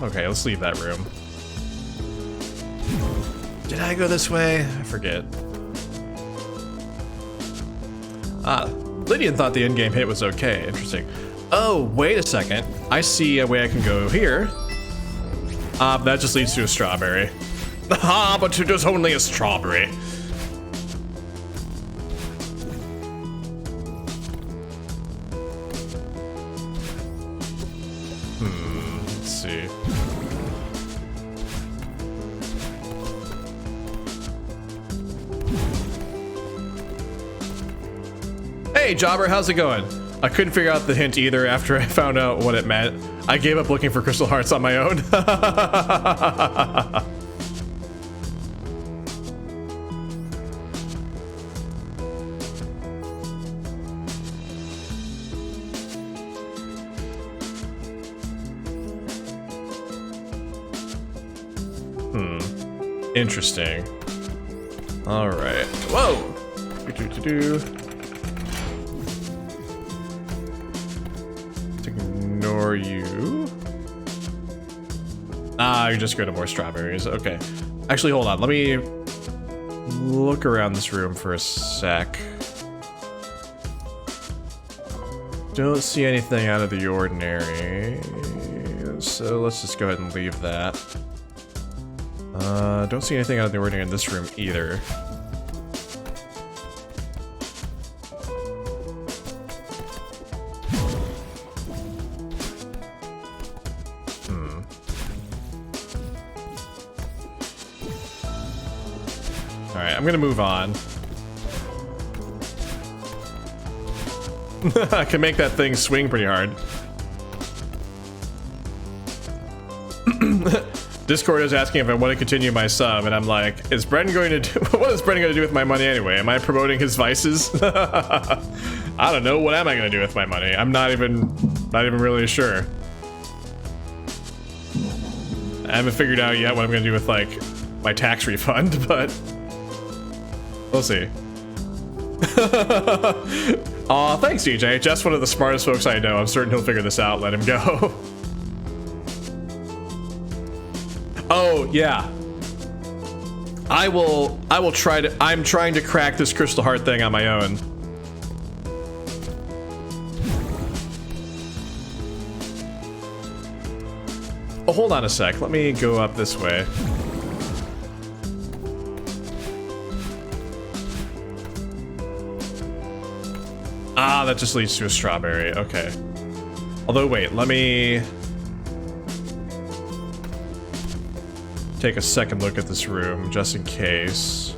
Okay, let's leave that room. Did I go this way? I forget. Lydian thought the in-game hit was okay. Interesting. Oh, wait a second. I see a way I can go here. That just leads to a strawberry. But it was only a strawberry. Let's see. Hey, Jobber, how's it going? I couldn't figure out the hint either after I found out what it meant. I gave up looking for crystal hearts on my own. Interesting. All right. Whoa. Ignore you. You just go to more strawberries. Okay. Actually, hold on. Let me look around this room for a sec. Don't see anything out of the ordinary. So let's just go ahead and leave that. Don't see anything out of the ordinary in this room either. Alright, I'm gonna move on. I can make that thing swing pretty hard. Discord is asking if I want to continue my sub, and I'm like, is Brendan going to do, what is Brendan going to do with my money anyway? Am I promoting his vices? I don't know. What am I going to do with my money? I'm not even really sure. I haven't figured out yet what I'm going to do with, like, my tax refund, but we'll see. Aw, thanks, DJ. Just one of the smartest folks I know. I'm certain he'll figure this out. Let him go. Oh, yeah. I will try to, I'm trying to crack this crystal heart thing on my own. Oh, hold on a sec. Let me go up this way. Ah, that just leads to a strawberry. Okay. Although, wait, let me take a second look at this room, just in case.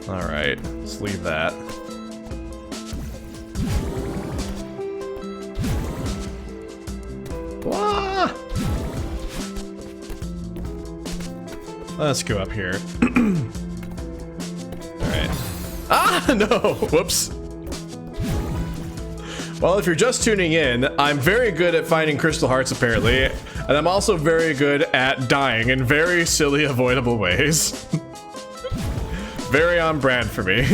Alright, let's leave that. Wah! Let's go up here. Alright. Ah, no! Whoops. Well, if you're just tuning in, I'm very good at finding crystal hearts, apparently, and I'm also very good at dying in very silly, avoidable ways. Very on brand for me.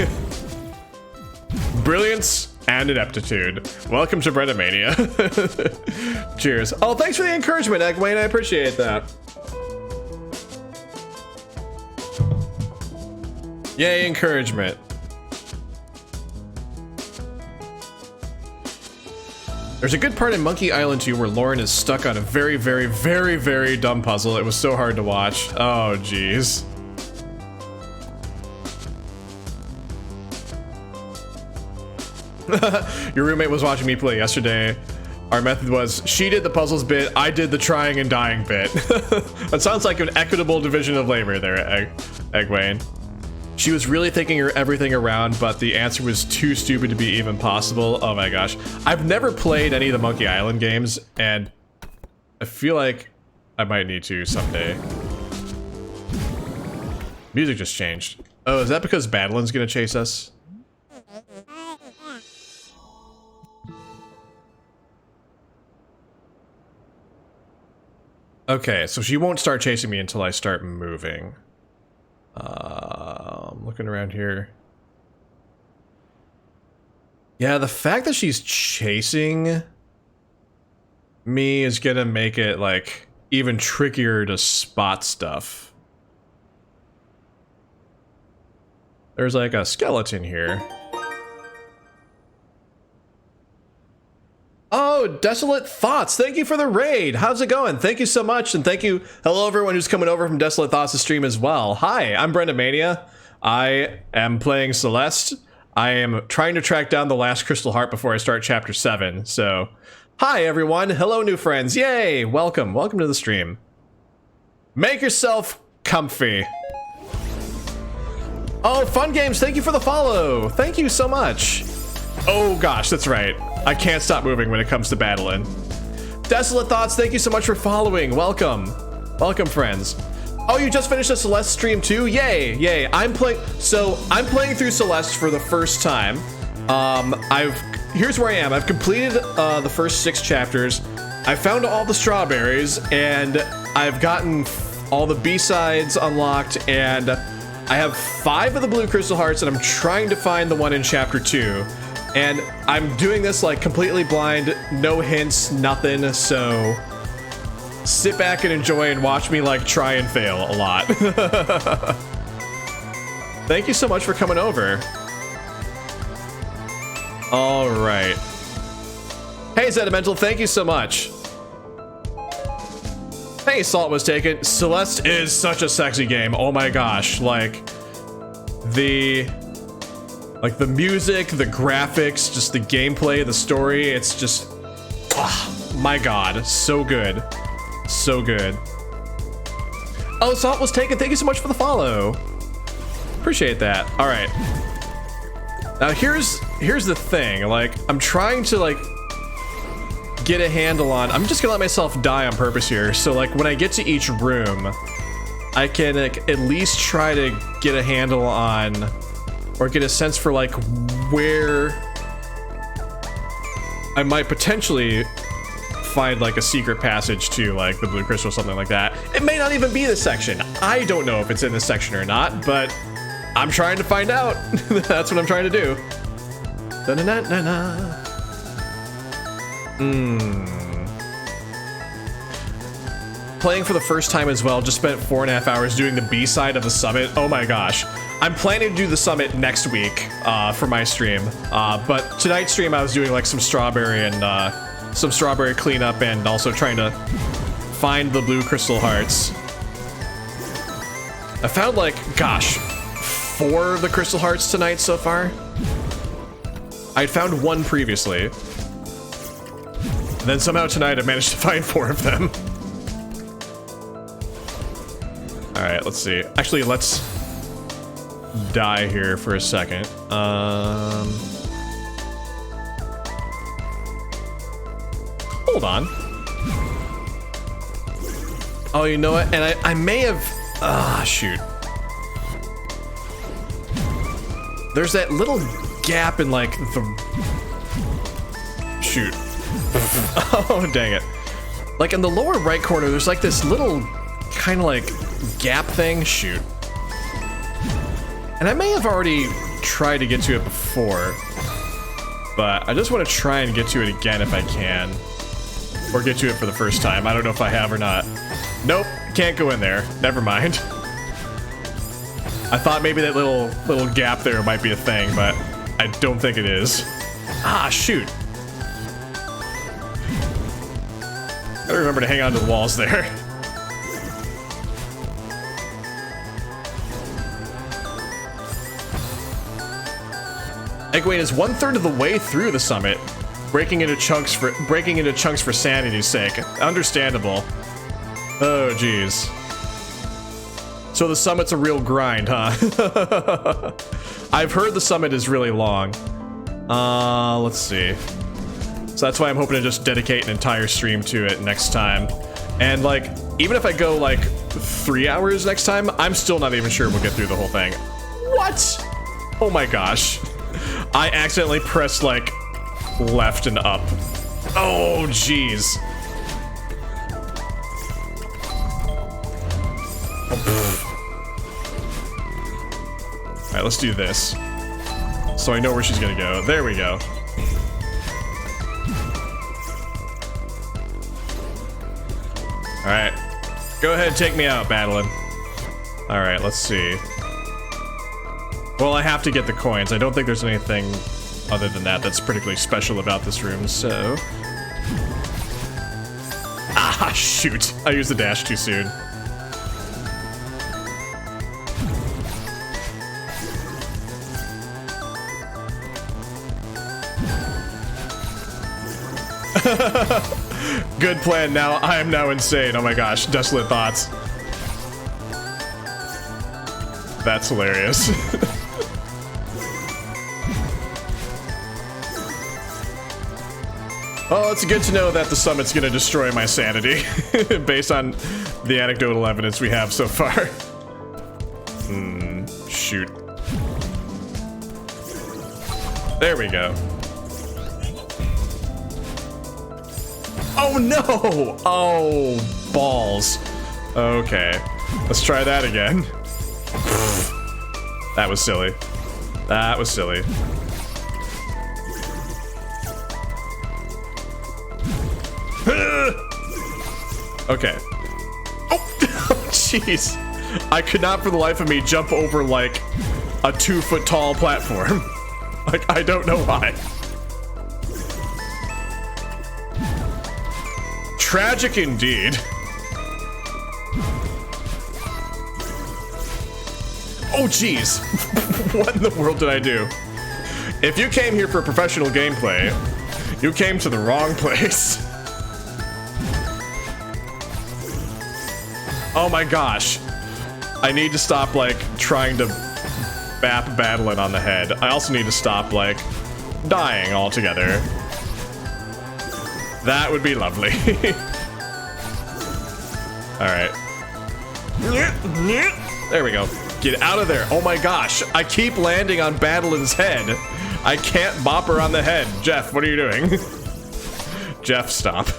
Brilliance and ineptitude. Welcome to Bredomania. Cheers. Oh, thanks for the encouragement, Egwayne. I appreciate that. Yay, encouragement. There's a good part in Monkey Island 2 where Lauren is stuck on a very, very, very, very dumb puzzle. It was so hard to watch. Oh, jeez. Your roommate was watching me play yesterday. Our method was, she did the puzzles bit, I did the trying and dying bit. That sounds like an equitable division of labor there, Egwayne. She was really thinking everything around, but the answer was too stupid to be even possible. Oh my gosh. I've never played any of the Monkey Island games, and I feel like I might need to someday. Music just changed. Oh, is that because Badelin's gonna chase us? Okay, so she won't start chasing me until I start moving. I'm looking around here. Yeah, the fact that she's chasing me is gonna make it, like, even trickier to spot stuff. There's, like, a skeleton here. Oh, Desolate Thoughts, thank you for the raid. How's it going? Thank you so much, and thank you. Hello, everyone who's coming over from Desolate Thoughts to stream as well. Hi, I'm Brenda Mania. I am playing Celeste. I am trying to track down the last Crystal Heart before I start Chapter 7, so... Hi, everyone. Hello, new friends. Yay! Welcome. Welcome to the stream. Make yourself comfy. Oh, Fun Games, thank you for the follow. Thank you so much. Oh, gosh, that's right. I can't stop moving when it comes to battling. Desolate Thoughts, thank you so much for following. Welcome. Welcome, friends. Oh, you just finished a Celeste stream too? Yay, yay. I'm playing through Celeste for the first time. Here's where I am. I've completed the first 6 chapters. I found all the strawberries, and I've gotten all the B-sides unlocked, and I have 5 of the blue crystal hearts, and I'm trying to find the one in chapter 2. And I'm doing this like completely blind, no hints, nothing, so sit back and enjoy and watch me like try and fail a lot. Thank you so much for coming over. All right. Hey, Zedimental, thank you so much. Hey, Salt was taken. Celeste is such a sexy game. Oh my gosh, like the music, the graphics, just the gameplay, the story, it's just, my god, so good. So good. Oh, Salt was taken. Thank you so much for the follow. Appreciate that. All right. Now here's the thing. Like, I'm trying to like get a handle on. I'm just gonna let myself die on purpose here. So like when I get to each room, I can like, at least try to get a handle on, or get a sense for like where I might potentially find like a secret passage to like the blue crystal or something like that. It may not even be this section. I don't know if it's in this section or not, but I'm trying to find out. That's what I'm trying to do. Da-na-na-na-na. Playing for the first time as well. Just spent 4.5 hours doing the B-side of the summit. Oh my gosh. I'm planning to do the summit next week for my stream. But tonight's stream I was doing like some strawberry cleanup and also trying to find the blue crystal hearts. I found like, gosh, 4 of the crystal hearts tonight so far. I'd found 1 previously. And then somehow tonight I managed to find 4 of them. All right, let's see. Actually, let's die here for a second. Hold on. Oh, you know what? And I may have... shoot. There's that little gap in, like, the... Shoot. Oh, dang it. Like, in the lower right corner, there's, like, this little kind of, like, gap thing. Shoot. And I may have already tried to get to it before. But I just want to try and get to it again if I can. Or get to it for the first time. I don't know if I have or not. Nope, can't go in there. Never mind. I thought maybe that little gap there might be a thing, but I don't think it is. Ah, shoot. Gotta remember to hang on to the walls there. Egwene is 1/3 of the way through the summit, breaking into chunks for sanity's sake. Understandable. Oh, geez. So the summit's a real grind, huh? I've heard the summit is really long. Let's see. So that's why I'm hoping to just dedicate an entire stream to it next time. And like, even if I go like 3 hours next time, I'm still not even sure we'll get through the whole thing. What? Oh my gosh. I accidentally pressed like left and up. Oh, jeez. All right, let's do this. So I know where she's gonna go. There we go. All right, go ahead, take me out, Madeline. All right, let's see. Well, I have to get the coins. I don't think there's anything other than that that's particularly special about this room, so... Ah, shoot. I used the dash too soon. Good plan. Now I am now insane. Oh my gosh, desolate thoughts. That's hilarious. Well, it's good to know that the summit's gonna destroy my sanity based on the anecdotal evidence we have so far. Shoot. There we go. Oh no! Oh, balls. Okay, let's try that again. That was silly. That was silly. Okay. Oh, jeez. I could not for the life of me jump over like a 2-foot tall platform. Like, I don't know why. Tragic indeed. Oh, jeez. What in the world did I do? If you came here for professional gameplay, you came to the wrong place. Oh my gosh. I need to stop, like, trying to bap Madeline on the head. I also need to stop, like, dying altogether. That would be lovely. Alright. There we go. Get out of there. Oh my gosh. I keep landing on Madeline's head. I can't bop her on the head. Jeff, what are you doing? Jeff, stop.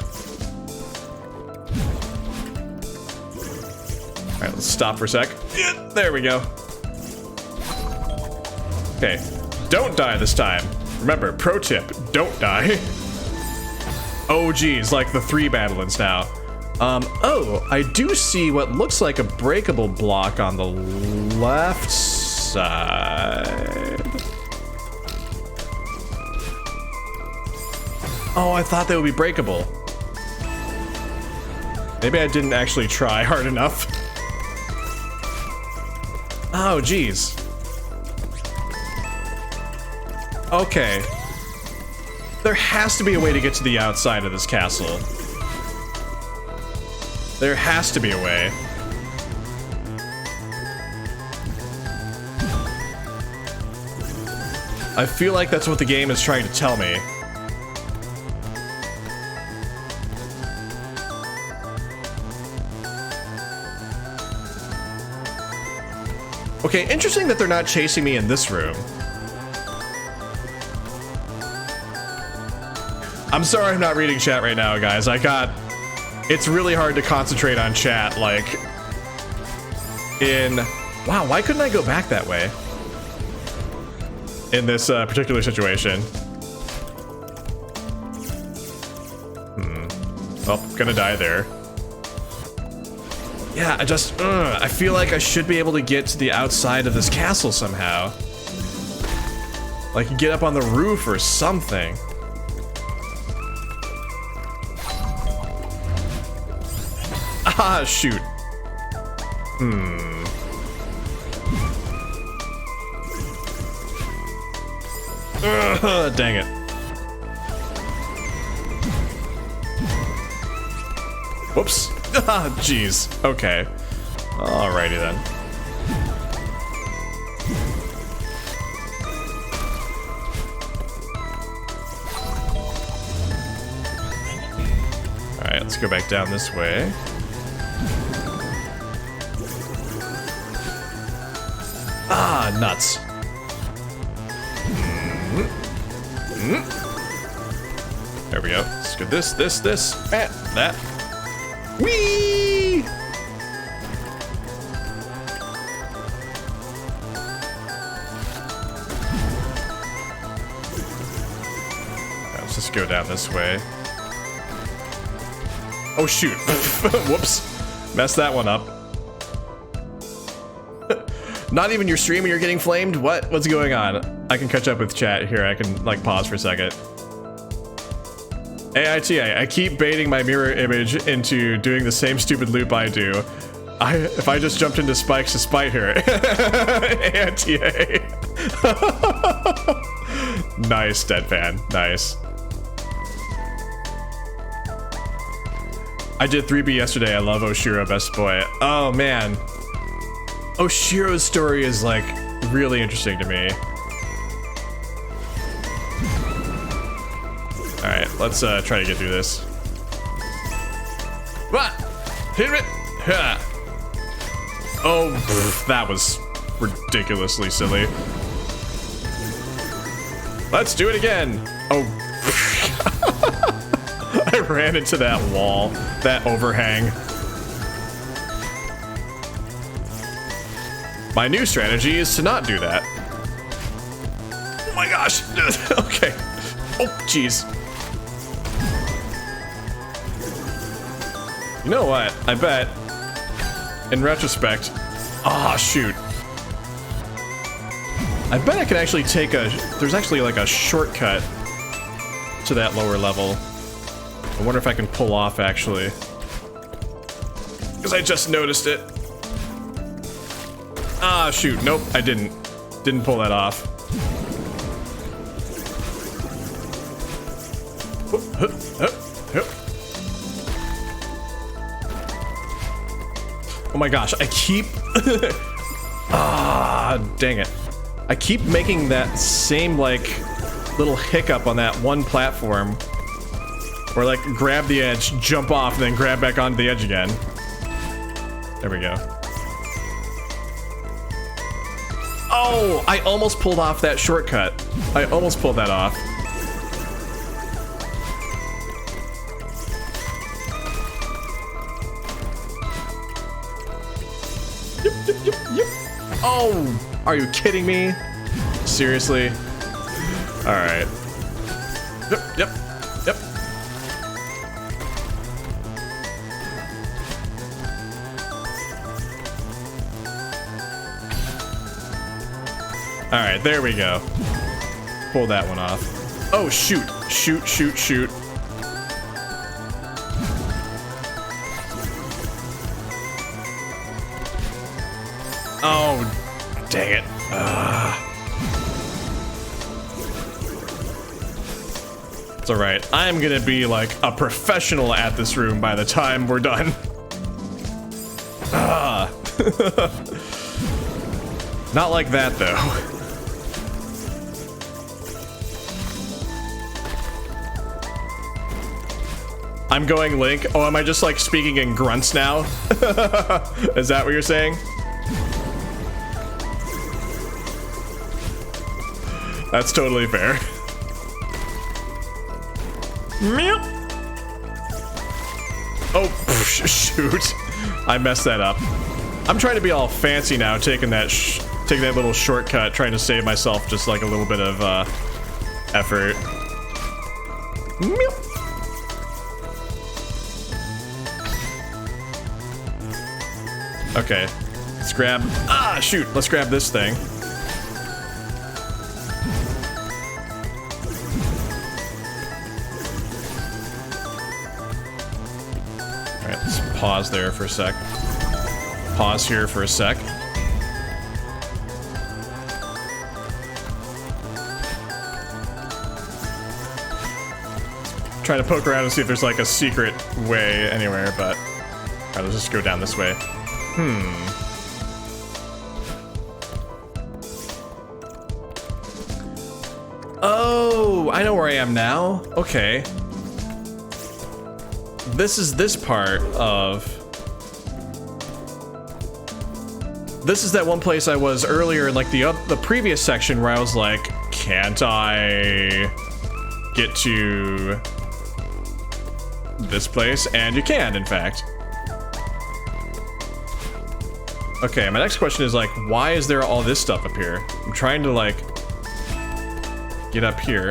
Alright, let's stop for a sec. There we go. Okay. Don't die this time. Remember, pro tip, don't die. Oh geez, like the 3 Madelines now. Oh, I do see what looks like a breakable block on the left side. Oh, I thought they would be breakable. Maybe I didn't actually try hard enough. Oh, geez. Okay. There has to be a way to get to the outside of this castle. There has to be a way. I feel like that's what the game is trying to tell me. Okay, interesting that they're not chasing me in this room. I'm sorry I'm not reading chat right now, guys. It's really hard to concentrate on chat, like, wow, why couldn't I go back that way? In this particular situation. Oh, gonna die there. Yeah, I feel like I should be able to get to the outside of this castle somehow. Like, get up on the roof or something. Ah, shoot. Dang it. Whoops. Ah, jeez. Okay. Alrighty then. go back down this way. Ah, nuts. There we go. Let's go this, that. Whee! Let's just go down this way. Oh shoot. Whoops. Messed that one up. Not even your stream when you're getting flamed? What's going on? I can catch up with chat here. I can like pause for a second. AIT, I keep baiting my mirror image into doing the same stupid loop I do. If I just jumped into spikes to spite her. AITA. Nice, Deadpan. Nice. I did 3B yesterday. I love Oshiro, best boy. Oh man. Oshiro's story is like really interesting to me. Alright, let's try to get through this. What? Hit it! Ha! Oh, that was ridiculously silly. Let's do it again! Oh. I ran into that wall, that overhang. My new strategy is to not do that. Oh my gosh! Okay. Oh, jeez. You know what? I bet, in retrospect, ah, shoot. I bet I can actually take there's actually like a shortcut to that lower level. I wonder if I can pull off actually. Because I just noticed it. Ah, shoot. Nope, I didn't. Didn't pull that off. Oh my gosh, I keep... ah, dang it. I keep making that same, like, little hiccup on that one platform. Where, like, grab the edge, jump off, and then grab back onto the edge again. There we go. Oh, I almost pulled off that shortcut. I almost pulled that off. Yep. Oh, are you kidding me? Seriously? Alright. Yep. Alright, there we go. Pull that one off. Oh, shoot. Shoot. Oh, dang it. It's alright. I'm gonna be like a professional at this room by the time we're done. Not like that, though. I'm going Link. Oh, am I just like speaking in grunts now? Is that what you're saying? That's totally fair. Meow. Oh, shoot. I messed that up. I'm trying to be all fancy now, taking that little shortcut, trying to save myself just like a little bit of effort. Meow. Okay, let's grab, shoot, let's grab this thing. All right, let's pause there for a sec. Pause here for a sec. Try to poke around and see if there's like a secret way anywhere, but all right, let's just go down this way. Oh, I know where I am now. Okay. this is this part of... This is that one place I was earlier in like the previous section where I was like, can't I get to this place? And you can, in fact. Okay, my next question is like, why is there all this stuff up here? I'm trying to like get up here.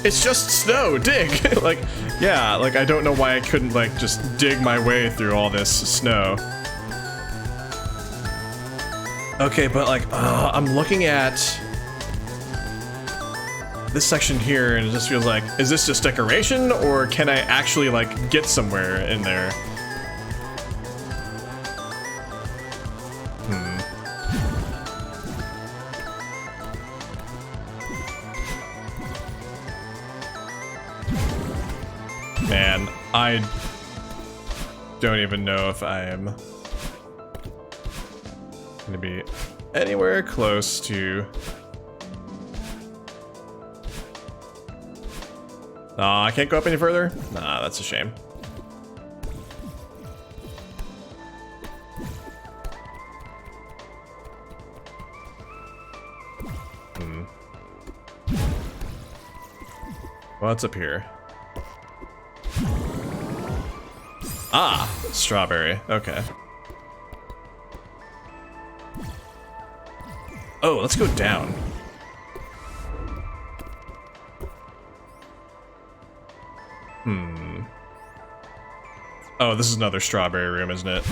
It's just snow, dig! Like, yeah, like I don't know why I couldn't like just dig my way through all this snow. Okay, but like, I'm looking at this section here and it just feels like, is this just decoration or can I actually like get somewhere in there? Man, I don't even know if I am gonna be anywhere close to... I can't go up any further? Nah, that's a shame. What's up here? Ah, strawberry. Okay. Oh, let's go down. Oh, this is another strawberry room, isn't it?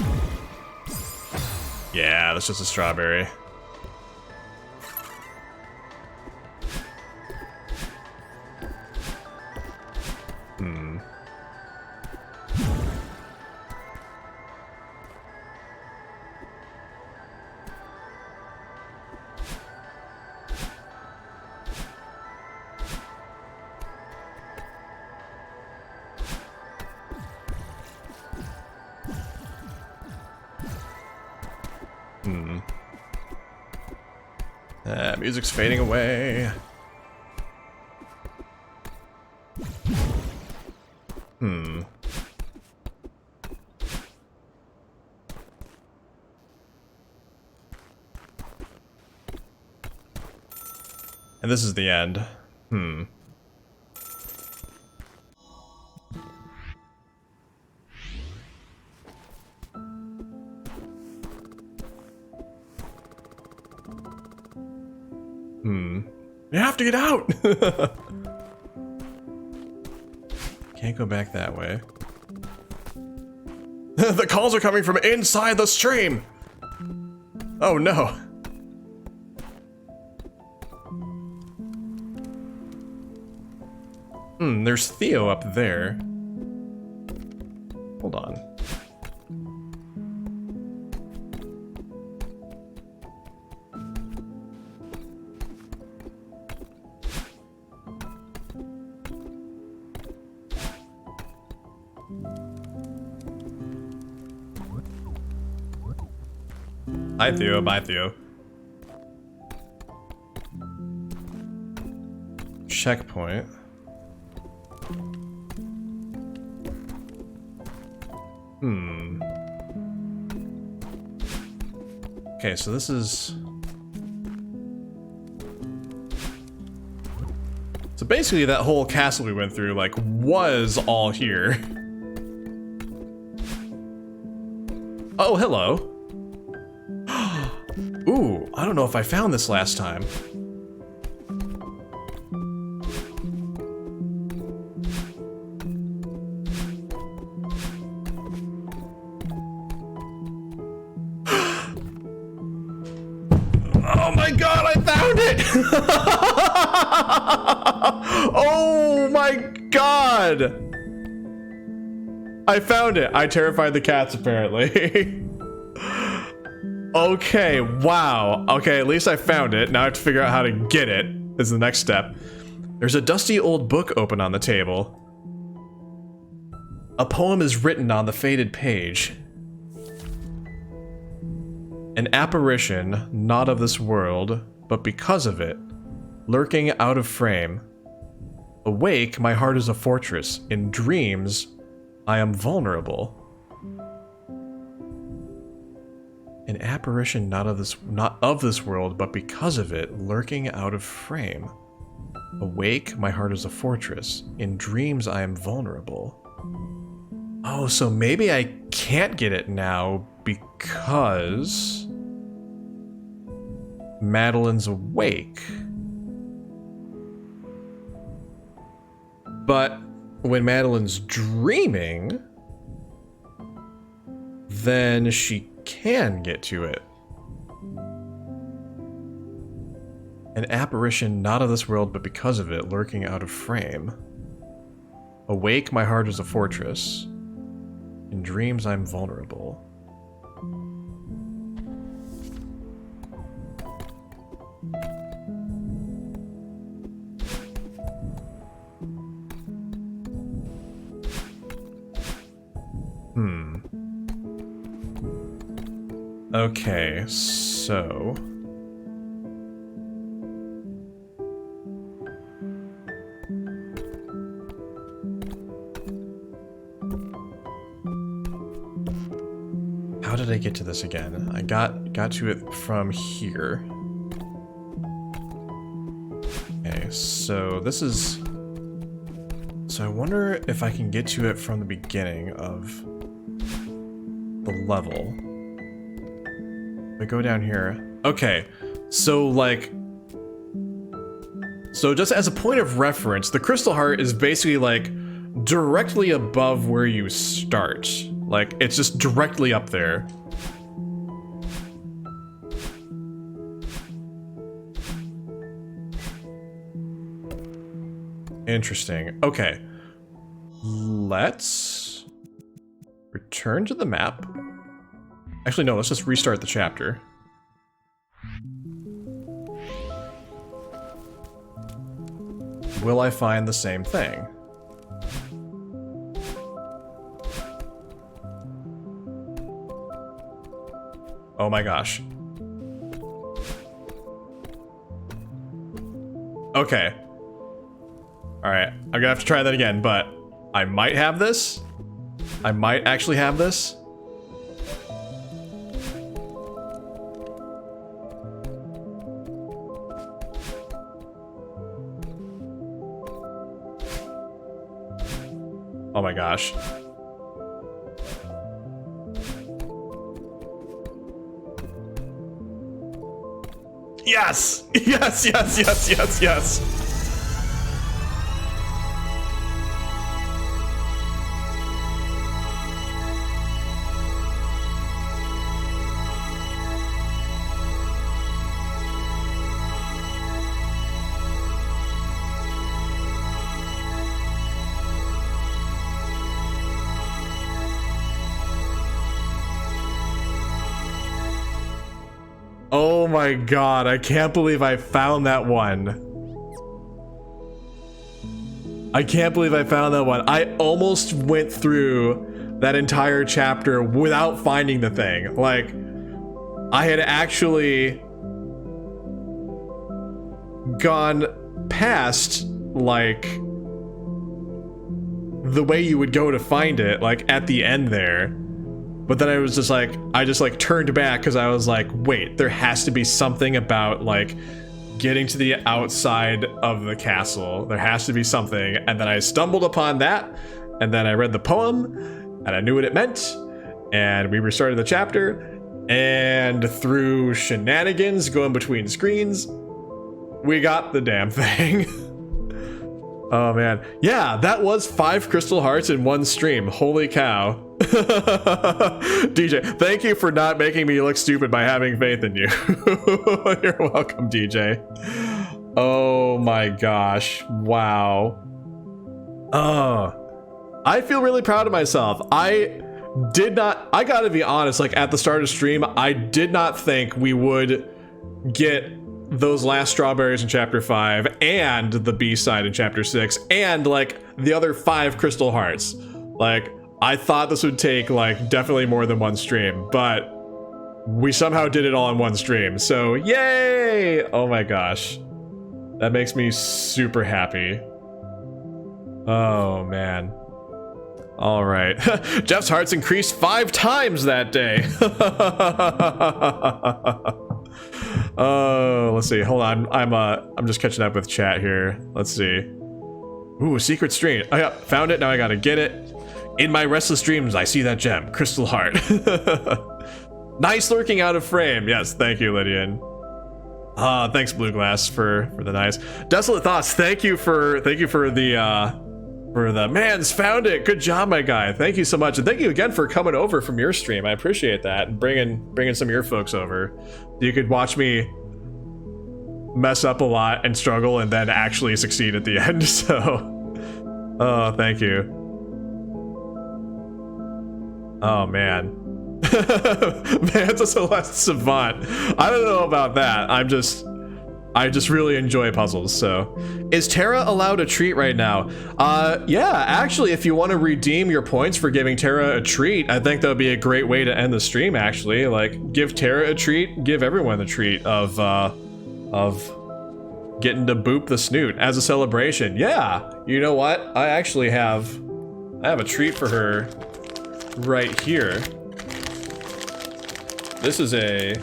Yeah, that's just a strawberry. Music's fading away. And this is the end. You have to get out! Can't go back that way. The calls are coming from inside the stream! Oh no. There's Theo up there. Hold on. Hi Theo, bye Theo. Checkpoint. Okay, so this is... So basically that whole castle we went through, like, was all here. Oh, hello. Ooh, I don't know if I found this last time. Oh my god, I found it! Oh my god! I found it. I terrified the cats, apparently. Okay, wow. Okay, at least I found it. Now I have to figure out how to get it, is the next step. There's a dusty old book open on the table. A poem is written on the faded page. An apparition, not of this world, but because of it, lurking out of frame. Awake, my heart is a fortress. In dreams, I am vulnerable. An apparition not of this world, but because of it, lurking out of frame. Awake, my heart is a fortress. In dreams, I am vulnerable. Oh, so maybe I can't get it now because Madeline's awake. But when Madeline's dreaming, then she can get to it. An apparition not of this world, but because of it, lurking out of frame. Awake, my heart is a fortress. In dreams, I'm vulnerable. Okay, so... How did I get to this again? I got to it from here. Okay, so this is... So I wonder if I can get to it from the beginning of the level. I go down here. Okay, so like... So just as a point of reference, the Crystal Heart is basically like directly above where you start. Like, it's just directly up there. Interesting. Okay. Let's return to the map. Actually, no, let's just restart the chapter. Will I find the same thing? Oh my gosh. Okay. Alright, I'm gonna have to try that again, but I might have this. I might actually have this. Oh my gosh. Yes! Yes, yes, yes, yes, yes! Oh my god, I can't believe I found that one. I can't believe I found that one. I almost went through that entire chapter without finding the thing. Like, I had actually gone past, like, the way you would go to find it, like, at the end there. But then I was just like, I just like turned back because I was like, wait, there has to be something about like getting to the outside of the castle. There has to be something. And then I stumbled upon that. And then I read the poem and I knew what it meant. And we restarted the chapter. And through shenanigans going between screens, we got the damn thing. Oh man. Yeah, that was 5 Crystal Hearts in one stream. Holy cow. DJ, thank you for not making me look stupid by having faith in you. You're welcome, DJ. Oh my gosh. Wow. I feel really proud of myself. I gotta be honest, like at the start of stream, I did not think we would get those last strawberries in chapter 5 and the B-side in chapter 6 and like the other 5 Crystal Hearts. Like, I thought this would take like definitely more than one stream, but we somehow did it all in one stream. So yay! Oh my gosh. That makes me super happy. Oh man. All right. Jeff's hearts increased 5 times that day. Oh, let's see. Hold on. I'm just catching up with chat here. Let's see. Ooh, a secret stream. Oh yeah, found it. Now I gotta get it. In my restless dreams, I see that gem, Crystal Heart. Nice lurking out of frame. Yes, thank you, Lydian. Thanks, Blue Glass, for the nice. Desolate Thoughts. Thank you for the man's found it. Good job, my guy. Thank you so much, and thank you again for coming over from your stream. I appreciate that, and bringing some of your folks over. You could watch me mess up a lot and struggle, and then actually succeed at the end. So, oh, thank you. Oh man. Man's a Celeste savant. I don't know about that. I just really enjoy puzzles. So, is Terra allowed a treat right now? Yeah, actually, if you want to redeem your points for giving Terra a treat, I think that would be a great way to end the stream. Actually, like, give Terra a treat, give everyone the treat of getting to boop the snoot as a celebration. Yeah, you know what? I have a treat for her right here. This is a...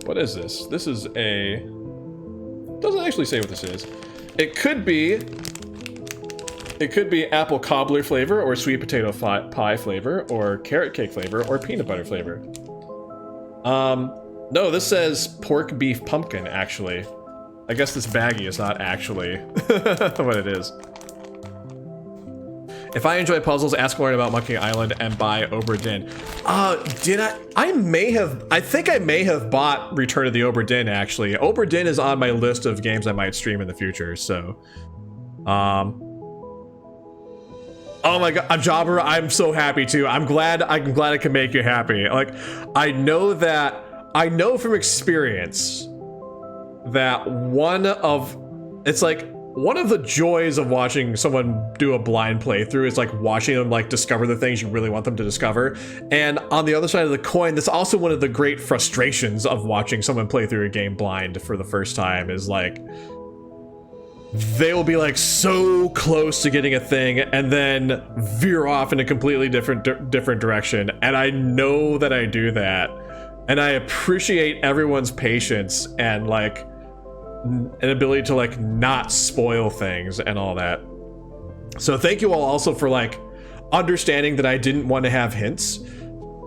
What is this? This is a... Doesn't actually say what this is. It could be apple cobbler flavor, or sweet potato pie flavor, or carrot cake flavor, or peanut butter flavor. No, this says pork beef pumpkin, actually. I guess this baggie is not actually what it is. If I enjoy puzzles, ask Lauren about Monkey Island and buy Obra Dinn. Did I? I think I may have bought Return of the Obra Dinn, actually. Obra Dinn is on my list of games I might stream in the future, so. Oh my god, Jabber, I'm so happy too. I'm glad I can make you happy. Like, I know from experience that one of the joys of watching someone do a blind playthrough is like watching them like discover the things you really want them to discover. And on the other side of the coin, that's also one of the great frustrations of watching someone play through a game blind for the first time, is like they will be like so close to getting a thing and then veer off in a completely different direction. And I know that I do that, and I appreciate everyone's patience and like an ability to like not spoil things and all that. So thank you all also for like understanding that I didn't want to have hints.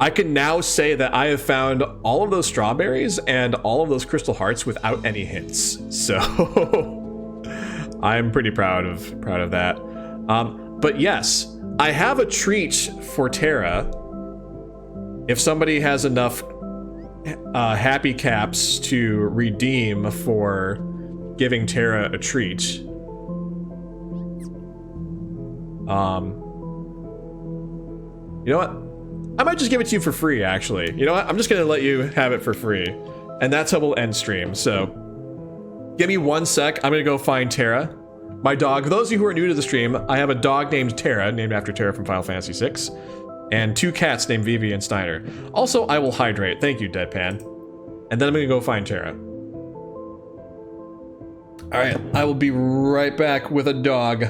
I can now say that I have found all of those strawberries and all of those crystal hearts without any hints. So I'm pretty proud of that. But yes, I have a treat for Terra. If somebody has enough happy caps to redeem for giving Terra a treat. You know what? I might just give it to you for free, actually. You know what? I'm just gonna let you have it for free. And that's how we'll end stream. So give me 1 sec. I'm gonna go find Terra. My dog. For those of you who are new to the stream, I have a dog named Terra, named after Terra from Final Fantasy VI. And 2 cats named Vivi and Steiner. Also, I will hydrate. Thank you, Deadpan. And then I'm gonna go find Terra. Alright, I will be right back with a dog.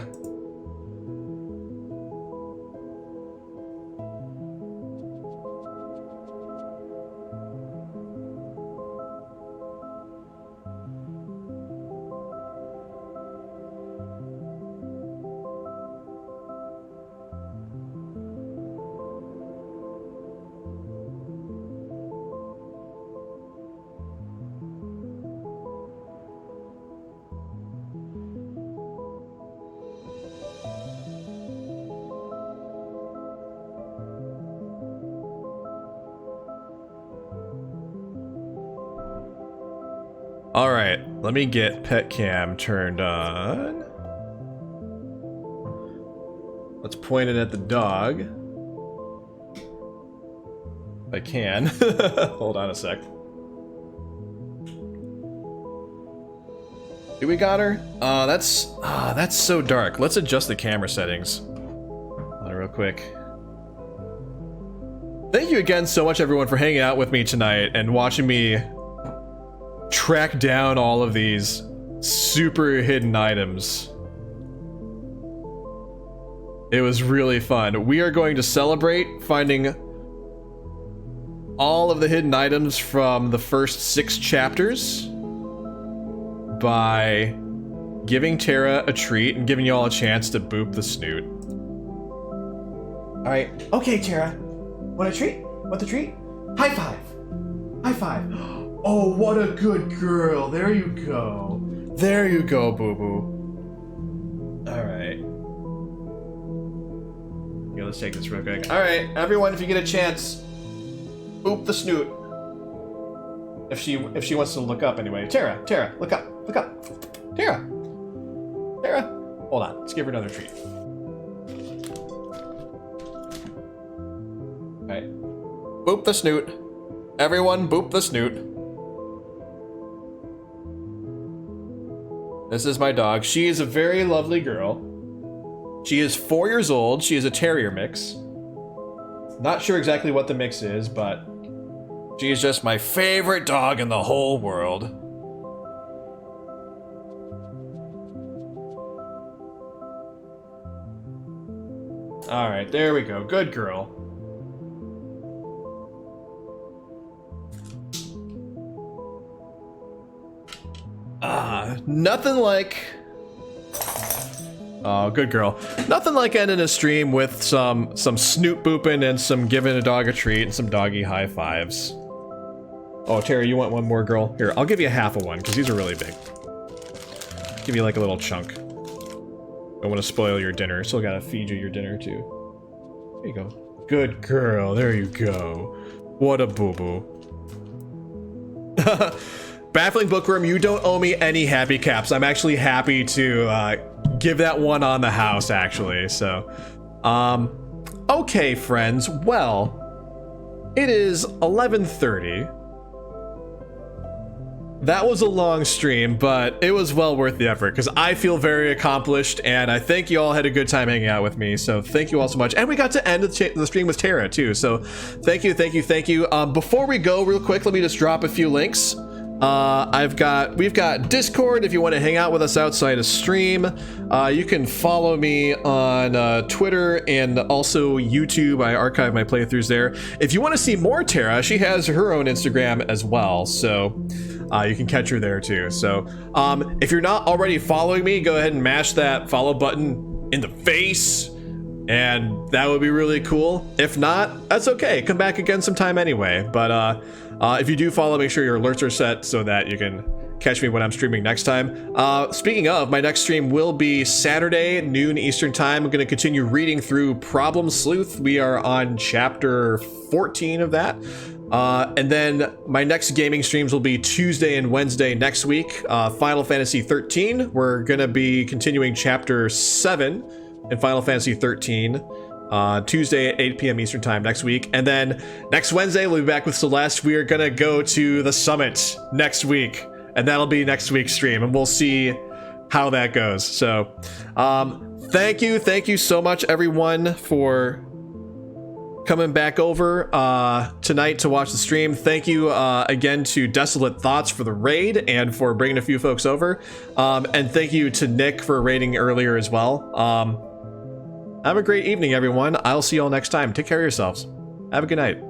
All right, let me get pet cam turned on. Let's point it at the dog. If I can. Hold on a sec. Do we got her? That's so dark. Let's adjust the camera settings. Hold on real quick. Thank you again so much, everyone, for hanging out with me tonight and watching me track down all of these super hidden items. It was really fun. We are going to celebrate finding all of the hidden items from the first 6 chapters by giving Terra a treat and giving you all a chance to boop the snoot. All right. Okay, Terra. Want a treat? Want the treat? High five. High five. Oh, what a good girl. There you go. There you go, boo-boo. All right. Yeah, let's take this real quick. All right, everyone, if you get a chance, boop the snoot. If she wants to look up anyway. Terra, look up. Terra. Hold on, let's give her another treat. All right. Boop the snoot. Everyone, boop the snoot. This is my dog. She is a very lovely girl. She is 4 years old. She is a terrier mix. Not sure exactly what the mix is, but she is just my favorite dog in the whole world. All right, there we go. Good girl. Nothing like... Oh, good girl. Nothing like ending a stream with some snoot booping and some giving a dog a treat and some doggy high fives. Oh, Terry, you want one more, girl? Here, I'll give you half of one, because these are really big. Give you like a little chunk. Don't want to spoil your dinner, still gotta feed you your dinner, too. There you go. Good girl, there you go. What a boo-boo. Baffling Bookworm, you don't owe me any happy caps. I'm actually happy to give that one on the house, actually. So, okay, friends. Well, it is 11:30. That was a long stream, but it was well worth the effort because I feel very accomplished, and I think you all had a good time hanging out with me. So thank you all so much, and we got to end the stream with Terra too. So thank you. Before we go, real quick, let me just drop a few links. We've got Discord if you want to hang out with us outside of stream. You can follow me on Twitter and also YouTube. I archive my playthroughs there. If you want to see more Terra, she has her own Instagram as well, so you can catch her there too. So if you're not already following me, go ahead and mash that follow button in the face, and that would be really cool. If not, that's okay. Come back again sometime anyway. But if you do follow, make sure your alerts are set so that you can catch me when I'm streaming next time. Speaking of, my next stream will be Saturday, noon Eastern time. I'm going to continue reading through Problem Sleuth. We are on chapter 14 of that. And then my next gaming streams will be Tuesday and Wednesday next week. Final Fantasy 13. We're going to be continuing chapter 7 in Final Fantasy 13. Tuesday at 8 p.m. Eastern time next week. And then next Wednesday, we'll be back with Celeste. We are going to go to the summit next week, and that'll be next week's stream, and we'll see how that goes. So thank you so much, everyone, for coming back over tonight to watch the stream. Thank you again to Desolate Thoughts for the raid and for bringing a few folks over, and thank you to Nick for raiding earlier as well. Have a great evening, everyone. I'll see you all next time. Take care of yourselves. Have a good night.